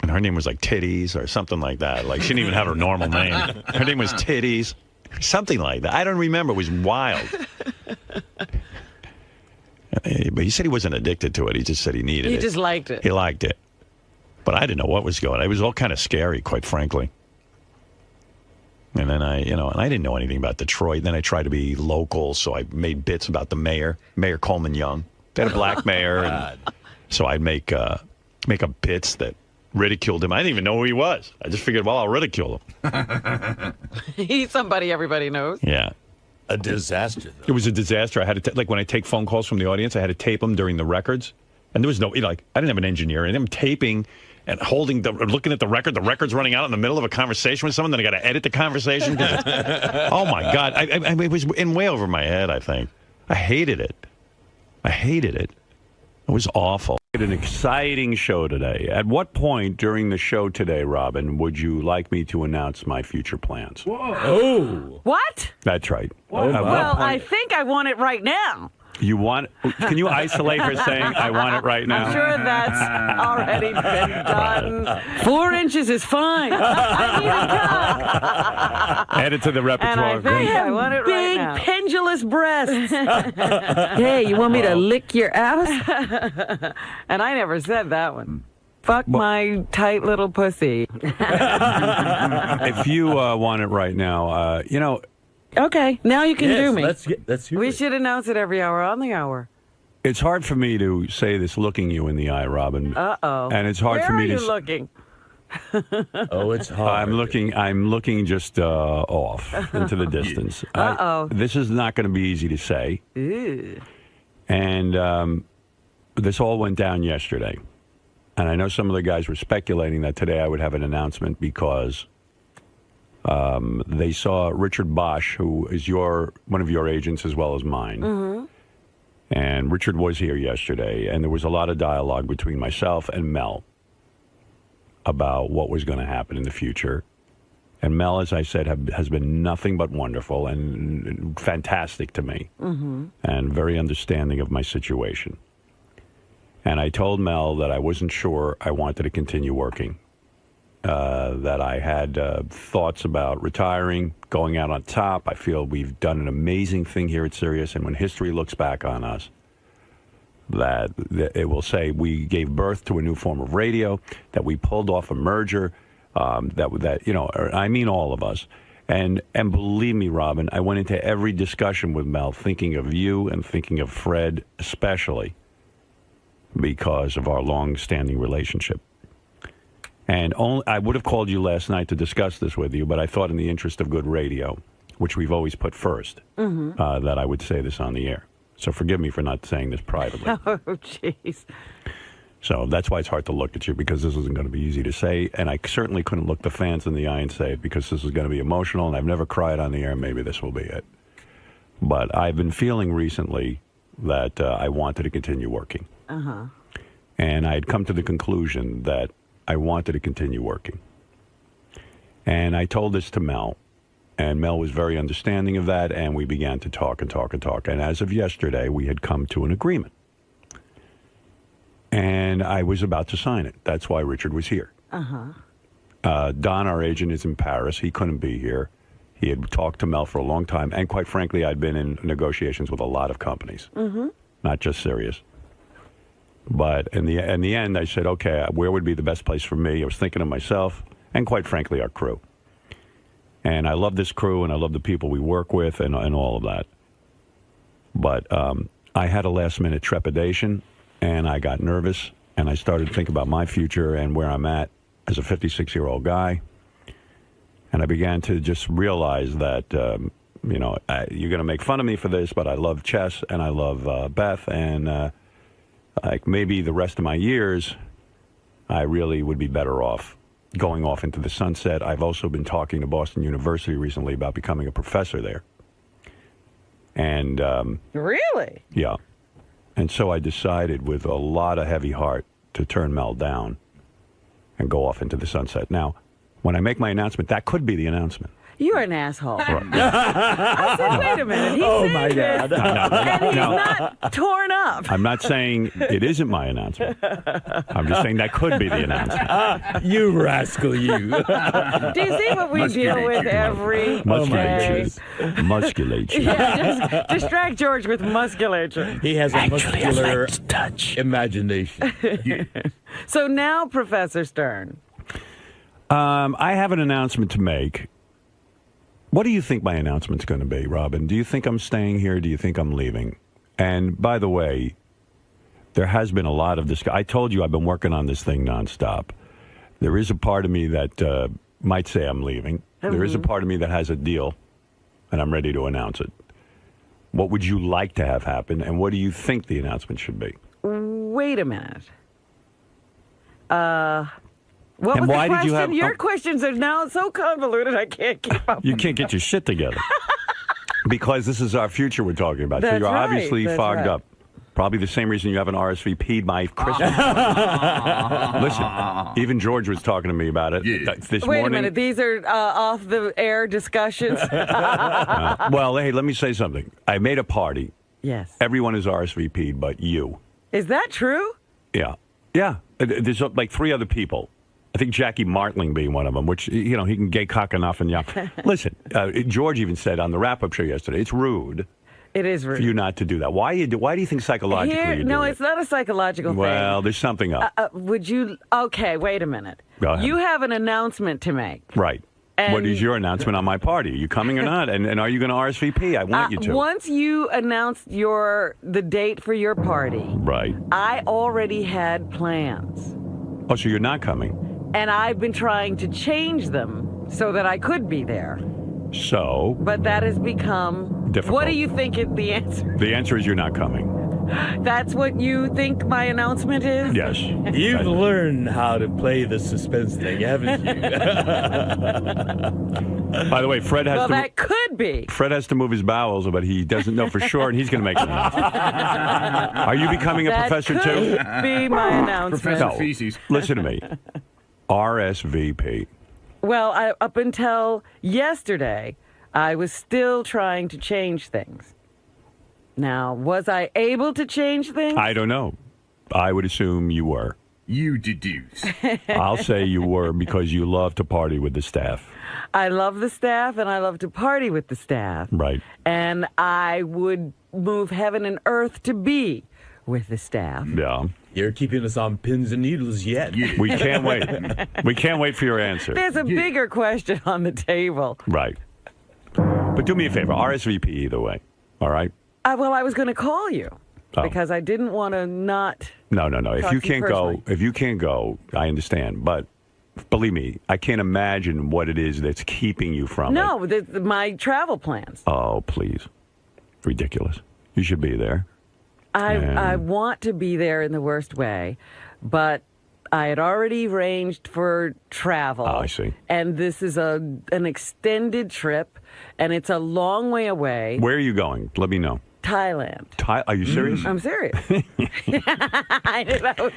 Speaker 1: And her name was like Titties or something like that. Like, she didn't even have her normal name. Her name was Titties. Something like that. I don't remember. It was wild. But he said he wasn't addicted to it. He just said he needed it.
Speaker 3: He just liked it.
Speaker 1: He liked it. But I didn't know what was going on. It was all kind of scary, quite frankly. And then I didn't know anything about Detroit. Then I tried to be local, so I made bits about the mayor, Mayor Coleman Young. They had a black mayor, and so I'd make up bits that ridiculed him. I didn't even know who he was. I just figured, well, I'll ridicule him.
Speaker 3: He's somebody everybody knows.
Speaker 1: Yeah.
Speaker 21: A disaster, though.
Speaker 1: It was a disaster. I had to, like, when I take phone calls from the audience, I had to tape them during the records. And there was no, I didn't have an engineer. And I'm taping and looking at the record. The record's running out in the middle of a conversation with someone. Then I got to edit the conversation. Oh, my God. It was in way over my head, I think. I hated it. It was awful. An exciting show today. At what point during the show today, Robin, would you like me to announce my future plans?
Speaker 21: Whoa. Oh.
Speaker 3: What?
Speaker 1: That's right.
Speaker 3: Well, I think I want it right now.
Speaker 1: You want? Can you isolate her saying, I want it right now?
Speaker 3: I'm sure that's already been done. 4 inches is fine. I need a cock.
Speaker 1: Add it to the repertoire.
Speaker 3: And I think I want it right now. Big, pendulous breasts. Hey, you want me to lick your ass? And I never said that one. Fuck my tight little pussy.
Speaker 1: If you want it right now,
Speaker 3: Okay, now you can do me.
Speaker 21: Let's hear
Speaker 3: We
Speaker 21: it.
Speaker 3: should announce it every hour on the hour.
Speaker 1: It's hard for me to say this looking you in the eye, Robin.
Speaker 3: Uh-oh.
Speaker 1: And it's hard
Speaker 3: Where
Speaker 1: for me
Speaker 3: are
Speaker 1: to...
Speaker 3: you looking?
Speaker 21: Oh, it's hard.
Speaker 1: I'm looking just off into the distance.
Speaker 3: Uh-oh.
Speaker 1: This is not going to be easy to say.
Speaker 3: Ew.
Speaker 1: And this all went down yesterday. And I know some of the guys were speculating that today I would have an announcement because they saw Richard Bosch, who is one of your agents as well as mine.
Speaker 3: Mm-hmm.
Speaker 1: And Richard was here yesterday, and there was a lot of dialogue between myself and Mel about what was going to happen in the future. And Mel, as I said, has been nothing but wonderful and fantastic to me, and very understanding of my situation. And I told Mel that I wasn't sure I wanted to continue working, that I had thoughts about retiring, going out on top. I feel we've done an amazing thing here at Sirius, and when history looks back on us, that it will say we gave birth to a new form of radio, that we pulled off a merger, I mean all of us. And believe me, Robin, I went into every discussion with Mel thinking of you and thinking of Fred especially because of our long-standing relationship. And I would have called you last night to discuss this with you, but I thought in the interest of good radio, which we've always put first, that I would say this on the air. So forgive me for not saying this privately.
Speaker 3: Oh, jeez.
Speaker 1: So that's why it's hard to look at you, because this isn't going to be easy to say. And I certainly couldn't look the fans in the eye and say it, because this is going to be emotional, and I've never cried on the air. Maybe this will be it. But I've been feeling recently that I wanted to continue working. And I had come to the conclusion that I wanted to continue working. And I told this to Mel. And Mel was very understanding of that, and we began to talk and talk and talk. And as of yesterday, we had come to an agreement. And I was about to sign it. That's why Richard was here. Don, our agent, is in Paris. He couldn't be here. He had talked to Mel for a long time. And quite frankly, I'd been in negotiations with a lot of companies, not just Sirius. But in the end, I said, okay, where would be the best place for me? I was thinking of myself and, quite frankly, our crew. And I love this crew, and I love the people we work with, and all of that. But I had a last-minute trepidation, and I got nervous, and I started to think about my future and where I'm at as a 56-year-old guy. And I began to just realize that, you're going to make fun of me for this, but I love Chess, and I love Beth, and like maybe the rest of my years, I really would be better off going off into the sunset. I've also been talking to Boston University recently about becoming a professor there. And
Speaker 3: really?
Speaker 1: Yeah. And so I decided with a lot of heavy heart to turn Mel down and go off into the sunset. Now, when I make my announcement, that could be the announcement.
Speaker 3: You're an asshole. I said, wait a minute. He's saying this, and he's not torn up.
Speaker 20: I'm not saying it isn't my announcement. I'm just saying that could be the announcement.
Speaker 21: You rascal, you.
Speaker 3: Do you see what we deal with every day?
Speaker 20: Musculature.
Speaker 3: Yeah, just distract George with musculature.
Speaker 21: He has a muscular imagination.
Speaker 3: So now, Professor Stern.
Speaker 20: I have an announcement to make. What do you think my announcement's going to be, Robin? Do you think I'm staying here? Do you think I'm leaving? And by the way, there has been a lot of discussion. I told you I've been working on this thing nonstop. There is a part of me that might say I'm leaving. There is a part of me that has a deal, and I'm ready to announce it. What would you like to have happen, and what do you think the announcement should be?
Speaker 3: Wait a minute. What
Speaker 20: and
Speaker 3: was
Speaker 20: why
Speaker 3: the
Speaker 20: did you
Speaker 3: question?
Speaker 20: have?
Speaker 3: Your questions are now so convoluted, I can't keep up.
Speaker 20: You can't get your shit together because this is our future we're talking about.
Speaker 3: That's
Speaker 20: so you're
Speaker 3: right.
Speaker 20: obviously
Speaker 3: That's
Speaker 20: fogged
Speaker 3: right.
Speaker 20: up. Probably the same reason you haven't RSVP'd my Christmas. Listen, even George was talking to me about it this
Speaker 3: Wait
Speaker 20: morning.
Speaker 3: a minute. These are off-the-air discussions?
Speaker 20: Well, hey, let me say something. I made a party.
Speaker 3: Yes.
Speaker 20: Everyone is RSVP'd but you.
Speaker 3: Is that true?
Speaker 20: Yeah. Yeah. There's like 3 other people. I think Jackie Martling being one of them, which, he can gay cock enough. And listen, George even said on the wrap-up show yesterday, it's rude.
Speaker 3: It is rude
Speaker 20: for you not to do that. Why do you think psychologically you do
Speaker 3: No,
Speaker 20: it?
Speaker 3: it's not a psychological thing.
Speaker 20: Well, there's something up.
Speaker 3: Would you... Okay, wait a minute.
Speaker 20: Go ahead.
Speaker 3: You have an announcement to make.
Speaker 20: Right.
Speaker 3: And
Speaker 20: what is your announcement on my party? Are you coming or not? And are you going to RSVP? I want you to.
Speaker 3: Once you announced the date for your party,
Speaker 20: right,
Speaker 3: I already had plans.
Speaker 20: Oh, so you're not coming?
Speaker 3: And I've been trying to change them so that I could be there.
Speaker 20: So?
Speaker 3: But that has become...
Speaker 20: difficult.
Speaker 3: What do you think is the answer?
Speaker 20: The answer is you're not coming.
Speaker 3: That's what you think my announcement is?
Speaker 20: Yes.
Speaker 21: You've learned how to play the suspense thing, haven't you?
Speaker 20: By the way, Fred has
Speaker 3: well,
Speaker 20: to...
Speaker 3: that could be.
Speaker 20: Fred has to move his bowels, but he doesn't know for sure, and he's going to make an announcement. Are you becoming a professor, too?
Speaker 3: That could be my announcement.
Speaker 20: Professor Feces. Listen to me. RSVP.
Speaker 3: Well, up until yesterday, I was still trying to change things. Now, was I able to change things?
Speaker 20: I don't know. I would assume you were.
Speaker 6: You deduce.
Speaker 20: I'll say you were because you love to party with the staff.
Speaker 3: I love the staff, and I love to party with the staff.
Speaker 20: Right.
Speaker 3: And I would move heaven and earth to be with the staff.
Speaker 20: Yeah.
Speaker 21: You're keeping us on pins and needles yet.
Speaker 20: We can't wait. We can't wait for your answer.
Speaker 3: There's a bigger question on the table.
Speaker 20: Right. But do me a favor. RSVP either way. All right?
Speaker 3: Well, I was going to call you because I didn't want to not.
Speaker 20: No. If you can't go, I understand. But believe me, I can't imagine what it is that's keeping you from it.
Speaker 3: No, my travel plans.
Speaker 20: Oh, please. Ridiculous. You should be there.
Speaker 3: I want to be there in the worst way, but I had already arranged for travel.
Speaker 20: Oh, I see.
Speaker 3: And this is an extended trip, and it's a long way away.
Speaker 20: Where are you going? Let me know.
Speaker 3: Thailand.
Speaker 20: Are you serious?
Speaker 3: I'm serious. I know.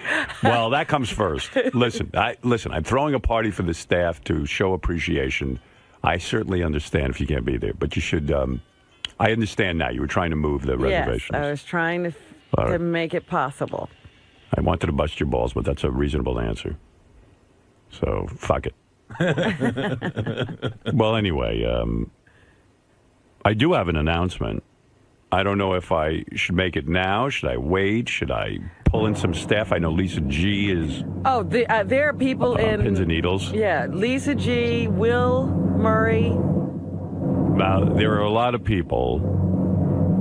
Speaker 20: Well, that comes first. Listen, I'm throwing a party for the staff to show appreciation. I certainly understand if you can't be there, but you should... I understand now. You were trying to move the reservations.
Speaker 3: Yes, I was trying to make it possible.
Speaker 20: I wanted to bust your balls, but that's a reasonable answer. So, fuck it. Well, anyway, I do have an announcement. I don't know if I should make it now. Should I wait? Should I pull in some staff? I know Lisa G is...
Speaker 3: Oh, there are people in...
Speaker 20: Pins and Needles.
Speaker 3: Yeah, Lisa G, Will Murray...
Speaker 20: Now, there are a lot of people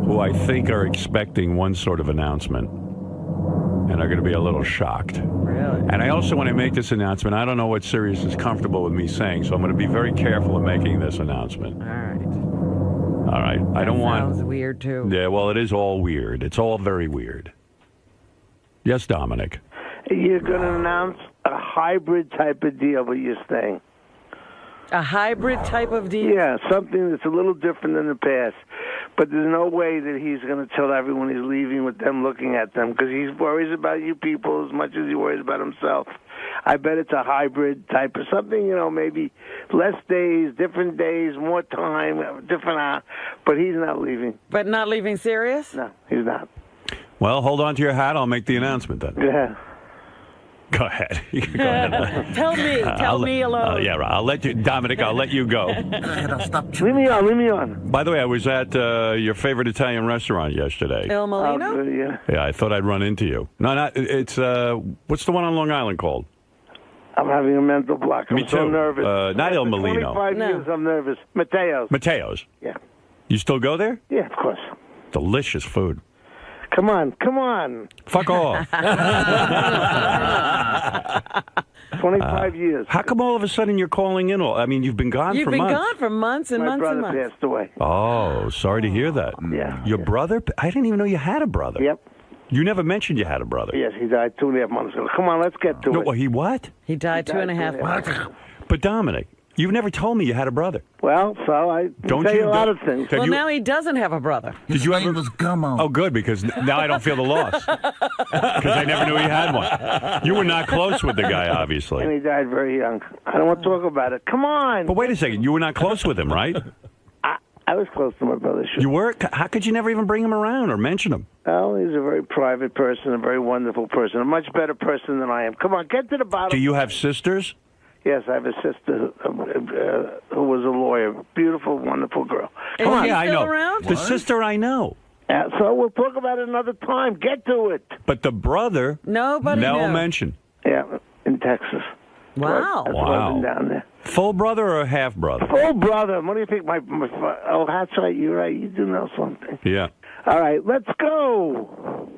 Speaker 20: who I think are expecting one sort of announcement and are going to be a little shocked.
Speaker 3: Really?
Speaker 20: And I also, when I make this announcement, I don't know what Sirius is comfortable with me saying, so I'm going to be very careful in making this announcement.
Speaker 3: All right.
Speaker 20: All right. I don't want...
Speaker 3: Sounds weird, too.
Speaker 20: Yeah, well, it is all weird. It's all very weird. Yes, Dominic?
Speaker 22: You're going to announce a hybrid type of deal with your thing.
Speaker 3: A hybrid type of deal?
Speaker 22: Yeah, something that's a little different than the past. But there's no way that he's going to tell everyone he's leaving with them looking at them because he worries about you people as much as he worries about himself. I bet it's a hybrid type of something, maybe less days, different days, more time, different hour. But he's not leaving.
Speaker 3: But not leaving Sirius?
Speaker 22: No, he's not.
Speaker 20: Well, hold on to your hat. I'll make the announcement then.
Speaker 22: Yeah.
Speaker 20: Go ahead. Go ahead.
Speaker 3: Tell me alone.
Speaker 20: Yeah, I'll let you, Dominic, I'll let you go.
Speaker 22: Leave me on.
Speaker 20: By the way, I was at your favorite Italian restaurant yesterday.
Speaker 3: Il Molino?
Speaker 20: Yeah, I thought I'd run into you. No, it's, what's the one on Long Island called?
Speaker 22: I'm having a mental block.
Speaker 20: Me
Speaker 22: I'm so
Speaker 20: too.
Speaker 22: nervous.
Speaker 20: Not Il Molino.
Speaker 22: 25 years I'm nervous. Mateo's. Yeah.
Speaker 20: You still go there?
Speaker 22: Yeah, of course.
Speaker 20: Delicious food.
Speaker 22: Come on.
Speaker 20: Fuck off.
Speaker 22: 25 years.
Speaker 20: How come all of a sudden you're calling in? I mean, you've been gone for months.
Speaker 3: You've been gone for months and
Speaker 22: My
Speaker 3: months and
Speaker 22: brother
Speaker 3: months.
Speaker 22: passed away.
Speaker 20: Oh, sorry to hear that.
Speaker 22: Yeah.
Speaker 20: Your brother? I didn't even know you had a brother.
Speaker 22: Yep.
Speaker 20: You never mentioned you had a brother.
Speaker 22: Yes, he died 2.5 months ago. Come on, let's get to it.
Speaker 20: No, he what?
Speaker 3: He died 2.5 months ago.
Speaker 20: But Dominic, you've never told me you had a brother.
Speaker 22: Well, so I tell you a lot of things.
Speaker 3: Well, now he doesn't have a brother.
Speaker 20: Did you ever? Oh, good, because now I don't feel the loss. Because I never knew he had one. You were not close with the guy, obviously.
Speaker 22: And he died very young. I don't want to talk about it. Come on.
Speaker 20: But wait a second, you were not close with him, right?
Speaker 22: I was close to my brother. Sure.
Speaker 20: You were? How could you never even bring him around or mention him?
Speaker 22: Well, he's a very private person, a very wonderful person, a much better person than I am. Come on, get to the bottom.
Speaker 20: Do you have sisters?
Speaker 22: Yes, I have a sister who was a lawyer. Beautiful, wonderful girl.
Speaker 3: Come
Speaker 22: on.
Speaker 20: Yeah, I know.
Speaker 3: Around?
Speaker 20: The sister I know.
Speaker 22: Yeah, so we'll talk about it another time. Get to it.
Speaker 20: But the brother,
Speaker 3: nobody
Speaker 20: no
Speaker 3: knows.
Speaker 20: mention.
Speaker 22: Yeah, in Texas.
Speaker 3: Wow.
Speaker 22: That's why I've been down there.
Speaker 20: Full brother or half brother?
Speaker 22: Full brother. What do you think? Oh, that's right. You're right. You do know something.
Speaker 20: Yeah.
Speaker 22: All right, let's go.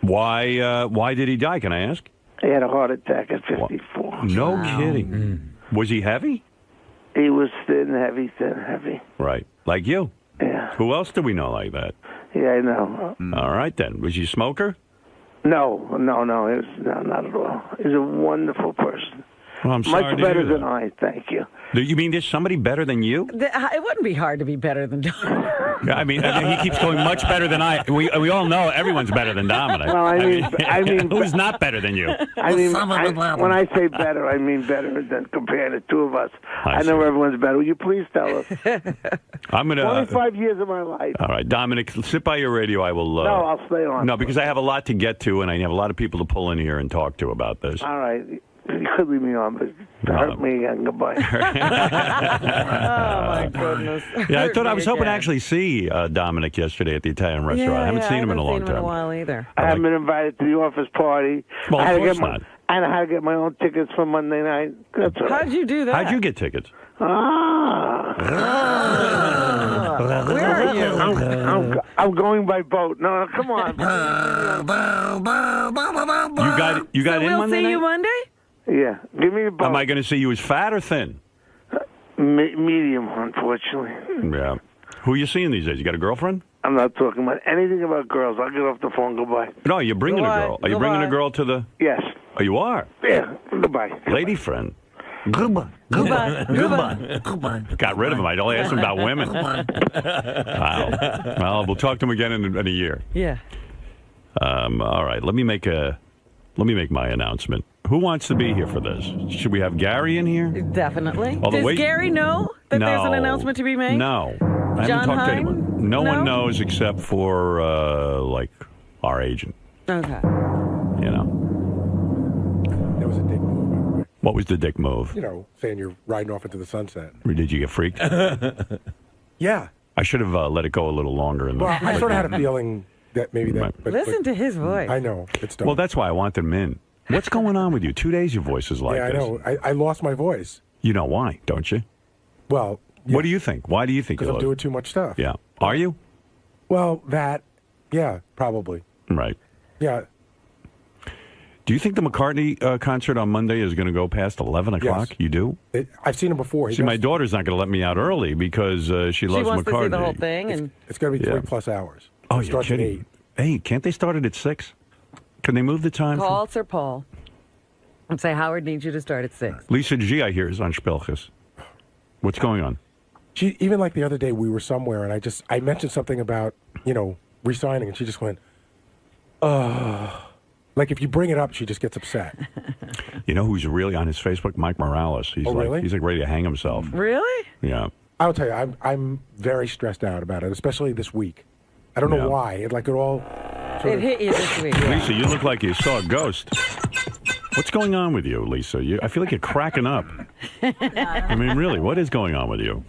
Speaker 20: Why did he die? Can I ask?
Speaker 22: He had a heart attack at 54.
Speaker 20: No kidding. Was he heavy?
Speaker 22: He was thin, heavy.
Speaker 20: Right. Like you?
Speaker 22: Yeah.
Speaker 20: Who else do we know like that?
Speaker 22: Yeah, I know.
Speaker 20: All right, then. Was he a smoker?
Speaker 22: No. He was, no, not at all. He's a wonderful person.
Speaker 20: Well, I'm sorry
Speaker 22: Much
Speaker 20: to
Speaker 22: better
Speaker 20: hear
Speaker 22: than
Speaker 20: that.
Speaker 22: I, thank you.
Speaker 20: Do you mean there's somebody better than you?
Speaker 3: It wouldn't be hard to be better than Dominic.
Speaker 20: I mean, he keeps going much better than I. We all know everyone's better than Dominic.
Speaker 22: Well, I mean,
Speaker 20: who's not better than you?
Speaker 22: I mean, when I say better, I mean better than comparing the two of us. I know everyone's better. Will you please tell us?
Speaker 20: I'm gonna
Speaker 22: 25 years of my life.
Speaker 20: All right, Dominic, sit by your radio. I will.
Speaker 22: No, I'll stay on.
Speaker 20: No, because I have a lot to get to, and I have a lot of people to pull in here and talk to about this.
Speaker 22: All right. You could leave me on, but hurt me again. Goodbye.
Speaker 3: Oh, my goodness.
Speaker 20: Yeah, I thought I was hoping to actually see Dominic yesterday at the Italian restaurant. I haven't seen him in a long time.
Speaker 3: I haven't seen him in a while either.
Speaker 22: I haven't been invited to the office party.
Speaker 20: Well,
Speaker 22: I had
Speaker 20: of
Speaker 22: to
Speaker 20: course
Speaker 22: get
Speaker 20: not.
Speaker 22: And I had to get my own tickets for Monday night. That's all right.
Speaker 3: How'd you do that?
Speaker 20: How'd you get tickets?
Speaker 3: Where are you?
Speaker 22: I'm going by boat. No, come on.
Speaker 20: You got in
Speaker 3: we'll
Speaker 20: Monday
Speaker 3: see
Speaker 20: night?
Speaker 3: you Monday?
Speaker 22: Yeah. Give me a boat.
Speaker 20: Am I going to see you as fat or thin?
Speaker 22: Medium, unfortunately.
Speaker 20: Yeah. Who are you seeing these days? You got a girlfriend?
Speaker 22: I'm not talking about anything about girls. I'll get off the phone. Goodbye.
Speaker 20: No, you're bringing
Speaker 22: Goodbye.
Speaker 20: a girl. Are you bringing a girl to the...
Speaker 22: Yes.
Speaker 20: Oh, you are?
Speaker 22: Yeah. Goodbye.
Speaker 20: Lady friend.
Speaker 22: Goodbye.
Speaker 20: Goodbye. Got rid of him. I only asked him about women. Wow. Well, we'll talk to him again in a year.
Speaker 3: Yeah.
Speaker 20: All right. Let me make my announcement. Who wants to be here for this? Should we have Gary in here?
Speaker 3: Definitely.
Speaker 20: Well,
Speaker 3: Does Gary know that there's an announcement to be made?
Speaker 20: No. I haven't
Speaker 3: John
Speaker 20: talked to
Speaker 3: Hine?
Speaker 20: anyone. No one knows except for, like, our agent.
Speaker 3: Okay.
Speaker 20: You know.
Speaker 9: There was a dick move, by the way.
Speaker 20: What was the dick move?
Speaker 9: You know, saying you're riding off into the sunset.
Speaker 20: Or did you get freaked?
Speaker 9: Yeah.
Speaker 20: I should have let it go a little longer.
Speaker 9: Well, I sort of had a feeling that maybe that...
Speaker 20: Right.
Speaker 3: Listen to his voice.
Speaker 9: I know. It's dumb.
Speaker 20: Well, that's why I want them in. What's going on with you? 2 days your voice is like
Speaker 9: yeah, I
Speaker 20: this.
Speaker 9: know. I lost my voice.
Speaker 20: You know why, don't you?
Speaker 9: Well...
Speaker 20: What do you think? Why do you think you
Speaker 9: Because I'm
Speaker 20: lost?
Speaker 9: doing too much stuff.
Speaker 20: Yeah. Are you?
Speaker 9: Well, yeah, probably.
Speaker 20: Right.
Speaker 9: Yeah.
Speaker 20: Do you think the McCartney concert on Monday is going to go past 11 o'clock?
Speaker 9: Yes.
Speaker 20: You do?
Speaker 9: I've seen him before.
Speaker 20: See, my daughter's not going to let me out early because she loves
Speaker 3: wants
Speaker 20: McCartney.
Speaker 3: to see the whole thing. And
Speaker 9: It's going to be 3+ hours.
Speaker 20: Oh,
Speaker 9: It
Speaker 20: you're
Speaker 9: starts at
Speaker 20: kidding.
Speaker 9: 8.
Speaker 20: Hey, can't they start it at 6? Can they move the time?
Speaker 3: call Sir Paul and say Howard needs you to start at 6.
Speaker 20: Lisa G, I hear, is on Spelchis. What's going on?
Speaker 9: She even like the other day we were somewhere and I mentioned something about, re-signing and she just went, like if you bring it up she just gets upset.
Speaker 20: You know who's really on his Facebook? Mike Morales. He's
Speaker 9: really?
Speaker 20: He's like ready to hang himself.
Speaker 3: Really?
Speaker 20: Yeah.
Speaker 9: I'll tell you, I'm very stressed out about it, especially this week. I don't know why. It all.
Speaker 3: It hit you this week.
Speaker 20: Lisa, you look like you saw a ghost. What's going on with you, Lisa? I feel like you're cracking up. I mean, really, what is going on with you?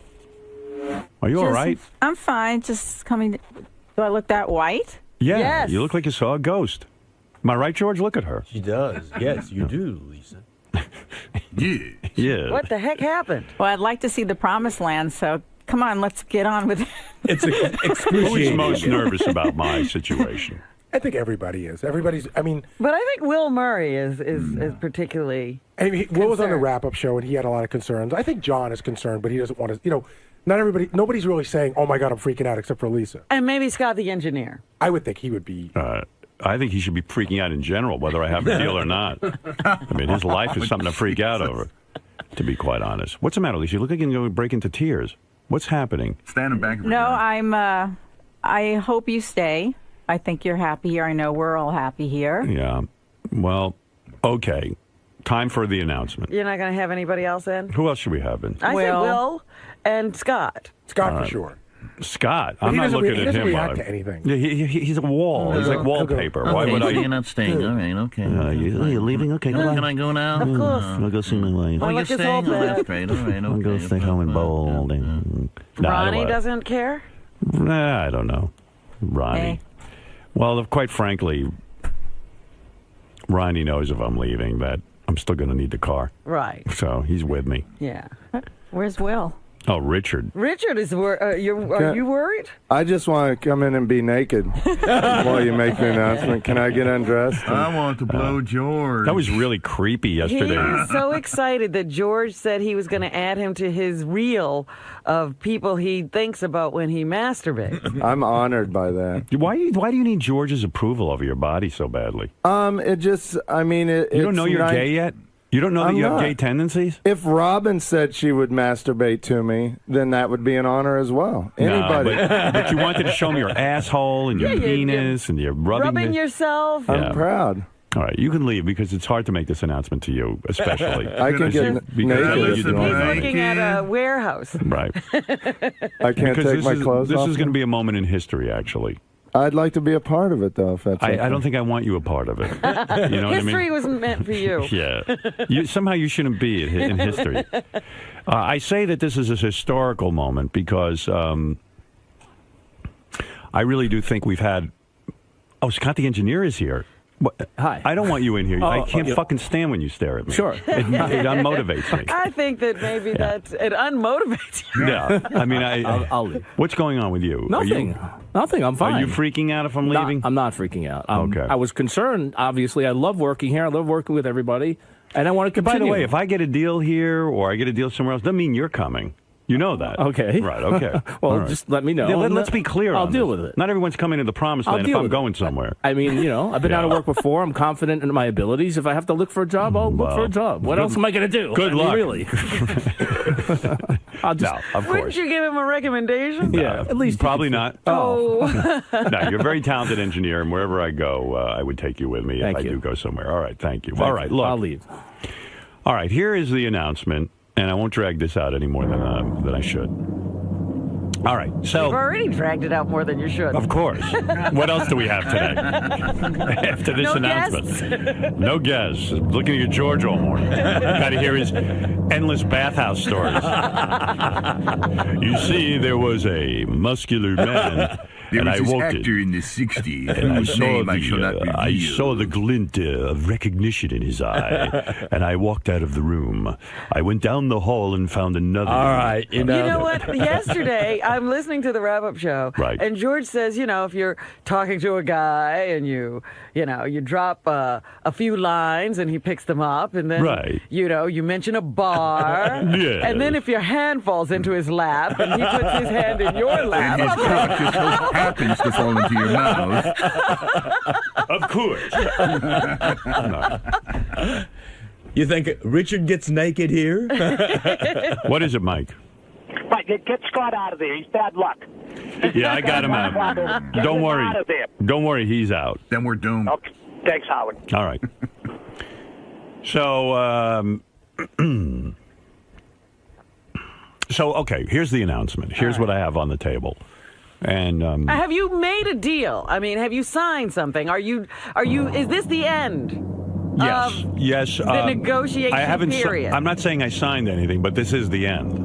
Speaker 20: Are you all right?
Speaker 6: I'm fine. Just coming. Do I look that white?
Speaker 20: Yeah.
Speaker 3: Yes.
Speaker 20: You look like you saw a ghost. Am I right, George? Look at her.
Speaker 21: She does. Yes, you do, Lisa.
Speaker 20: Yeah. Yeah.
Speaker 3: What the heck happened?
Speaker 6: Well, I'd like to see the promised land, so come on, let's get on with it.
Speaker 21: It's
Speaker 20: Who's most nervous about my situation?
Speaker 9: I think everybody is.
Speaker 3: But I think Will Murray is particularly.
Speaker 9: Will was on the wrap-up show, and he had a lot of concerns. I think John is concerned, but he doesn't want to. Nobody's really saying, "Oh my God, I'm freaking out," except for Lisa.
Speaker 3: And maybe Scott the engineer.
Speaker 9: I would think he would be.
Speaker 20: I think he should be freaking out in general, whether I have a deal or not. I mean, his life is something to freak out over, to be quite honest. What's the matter, Lisa? You look like you're going to break into tears. What's happening?
Speaker 5: Standing back.
Speaker 6: No, I hope you stay. I think you're happy here. I know we're all happy here.
Speaker 20: Yeah. Well, okay. Time for the announcement.
Speaker 3: You're not going to have anybody else in?
Speaker 20: Who else should we have in?
Speaker 3: I think Will and Scott.
Speaker 9: Scott for sure.
Speaker 20: Scott, I'm not looking at him.
Speaker 9: He doesn't react to anything.
Speaker 20: Yeah, he's a wall. He's like wallpaper. Why would I?
Speaker 7: You're not staying. All right, okay.
Speaker 20: You're leaving? Okay,
Speaker 7: Can I go now?
Speaker 3: Of course.
Speaker 20: I'll go see my wife.
Speaker 7: Oh, you're staying? Oh, that's great. All right, okay.
Speaker 20: I'll go stay home and bowl all day.
Speaker 3: Ronnie doesn't care?
Speaker 20: I don't know. Ronnie. Well, quite frankly, Ronnie knows if I'm leaving that I'm still going to need the car.
Speaker 3: Right.
Speaker 20: So he's with me.
Speaker 3: Yeah.
Speaker 6: Where's Will?
Speaker 20: Oh, Richard.
Speaker 3: Richard is are you worried?
Speaker 18: I just want to come in and be naked while you make the announcement. Can I get undressed?
Speaker 5: I want to blow George.
Speaker 20: That was really creepy yesterday.
Speaker 3: He's so excited that George said he was going to add him to his reel of people he thinks about when he masturbates.
Speaker 18: I'm honored by that.
Speaker 20: Why do you need George's approval over your body so badly?
Speaker 18: It just,
Speaker 20: you don't know you're gay yet? You don't know that you have gay tendencies?
Speaker 18: If Robin said she would masturbate to me, then that would be an honor as well. Anybody.
Speaker 20: But you wanted to show me your asshole and your penis and you're rubbing
Speaker 3: yourself.
Speaker 18: I'm proud.
Speaker 20: All right, you can leave because it's hard to make this announcement to you, especially.
Speaker 18: I can get naked.
Speaker 3: He's looking at a warehouse.
Speaker 20: Right.
Speaker 18: I can't take my clothes off.
Speaker 20: This is going to be a moment in history, actually.
Speaker 18: I'd like to be a part of it, though, if that's okay.
Speaker 20: I don't think I want you a part of it. You know what I mean?
Speaker 3: History wasn't meant for you.
Speaker 20: Yeah. Somehow you shouldn't be in history. I say that this is a historical moment because I really do think we've had... Oh, Scott the engineer is here.
Speaker 21: Hi.
Speaker 20: I don't want you in here. I can't fucking stand when you stare at me.
Speaker 21: Sure.
Speaker 20: It unmotivates me.
Speaker 3: I think that maybe it unmotivates you.
Speaker 20: Yeah. I mean,
Speaker 21: I'll leave.
Speaker 20: What's going on with you?
Speaker 21: Nothing. Nothing. I'm fine.
Speaker 20: Are you freaking out if I'm leaving?
Speaker 21: I'm not freaking out.
Speaker 20: Okay.
Speaker 21: I was concerned, obviously. I love working here. I love working with everybody. And I want to continue.
Speaker 20: By the way, if I get a deal here or I get a deal somewhere else, doesn't mean you're coming. You know that.
Speaker 21: Okay.
Speaker 20: Right, okay.
Speaker 21: Well, just let me know.
Speaker 20: Yeah, let's be clear
Speaker 21: I'll
Speaker 20: on
Speaker 21: deal
Speaker 20: this.
Speaker 21: with it.
Speaker 20: Not everyone's coming to the promised land if I'm going somewhere.
Speaker 21: I mean, I've been out of work before. I'm confident in my abilities. If I have to look for a job, I'll look for a job. What else am I going to do?
Speaker 20: Good luck.
Speaker 21: Really.
Speaker 20: No, of course.
Speaker 3: Wouldn't you give him a recommendation?
Speaker 21: Yeah, at least.
Speaker 20: Probably not.
Speaker 3: Oh.
Speaker 20: No, you're a very talented engineer, and wherever I go, I would take you with me if I do go somewhere. All right, thank you. All right, look.
Speaker 21: I'll leave.
Speaker 20: All right, here is the announcement, and I won't drag this out any more than I should. All right, so...
Speaker 3: You've already dragged it out more than you should.
Speaker 20: Of course. What else do we have today? After this announcement. No guests. Looking at George all morning. Got to hear his endless bathhouse stories. You see, there was a muscular man...
Speaker 5: There
Speaker 20: and
Speaker 5: was
Speaker 20: I
Speaker 5: this
Speaker 20: walked
Speaker 5: actor in the 60s,
Speaker 20: and I
Speaker 5: whose name I shall not reveal.
Speaker 20: I saw the glint of recognition in his eye, and I walked out of the room. I went down the hall and found another.
Speaker 21: All right,
Speaker 3: you know what? Yesterday, I'm listening to the wrap-up show, and George says, if you're talking to a guy and you drop a few lines and he picks them up, and then you mention a bar, and then if your hand falls into his lap and he puts his hand in your lap,
Speaker 5: and his cock just happens to fall into your mouth.
Speaker 20: Of course.
Speaker 21: You think Richard gets naked here?
Speaker 20: What is it, Mike?
Speaker 4: Mike, get Scott out of there. He's bad luck.
Speaker 20: Yeah, I got him out. Don't worry.
Speaker 4: Out of there.
Speaker 20: Don't worry, he's out.
Speaker 5: Then we're doomed.
Speaker 4: Okay. Thanks, Howard.
Speaker 20: All right. So, okay, here's the announcement. Here's what I have on the table. And
Speaker 3: have you made a deal? I mean, have you signed something? Is this the end?
Speaker 20: Yes.
Speaker 3: The negotiation period.
Speaker 20: I'm not saying I signed anything, but this is the end.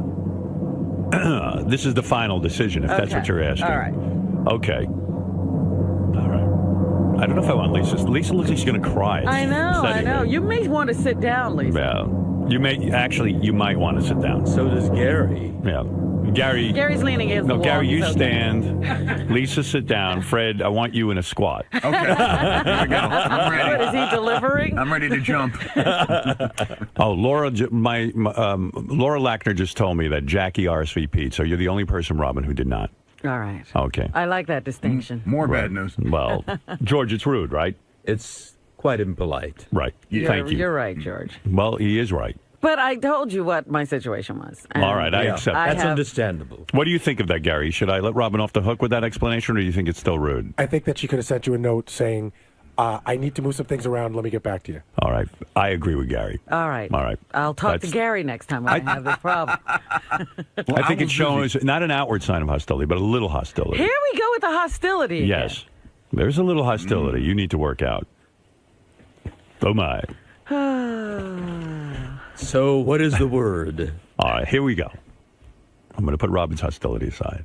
Speaker 20: This is the final decision, if that's what you're asking.
Speaker 3: All right.
Speaker 20: Okay. All right. I don't know if I want Lisa. Lisa looks like she's going to cry.
Speaker 3: I know. You may want to sit down, Lisa.
Speaker 20: Yeah. You might want to sit down.
Speaker 21: So does Gary.
Speaker 20: Yeah. Gary's
Speaker 3: leaning against the wall.
Speaker 20: Gary, you
Speaker 3: Okay.
Speaker 20: stand. Lisa, sit down. Fred, I want you in a squat.
Speaker 5: Okay. Here we go. I'm ready.
Speaker 3: What, is he delivering?
Speaker 5: I'm ready to jump.
Speaker 20: Laura Lackner just told me that Jackie RSVP'd, so you're the only person, Robin, who did not.
Speaker 3: All right.
Speaker 20: Okay.
Speaker 3: I like that distinction.
Speaker 5: More bad news.
Speaker 20: Well, George, it's rude, right?
Speaker 21: It's quite impolite.
Speaker 20: Right. Thank you.
Speaker 3: You're right, George.
Speaker 20: Well, he is right.
Speaker 3: But I told you what my situation was.
Speaker 20: All right, I accept that.
Speaker 21: That's understandable.
Speaker 20: What do you think of that, Gary? Should I let Robin off the hook with that explanation, or do you think it's still rude?
Speaker 9: I think that she could have sent you a note saying, I need to move some things around. Let me get back to you.
Speaker 20: All right. I agree with Gary.
Speaker 3: All right.
Speaker 20: All right.
Speaker 3: I'll talk to Gary next time when I have this problem.
Speaker 20: I think it shows not an outward sign of hostility, but a little hostility.
Speaker 3: Here we go with the hostility.
Speaker 20: Yes. There's a little hostility you need to work out. Oh, my.
Speaker 21: So what is the word?
Speaker 20: All right, here we go. I'm going to put Robin's hostility aside.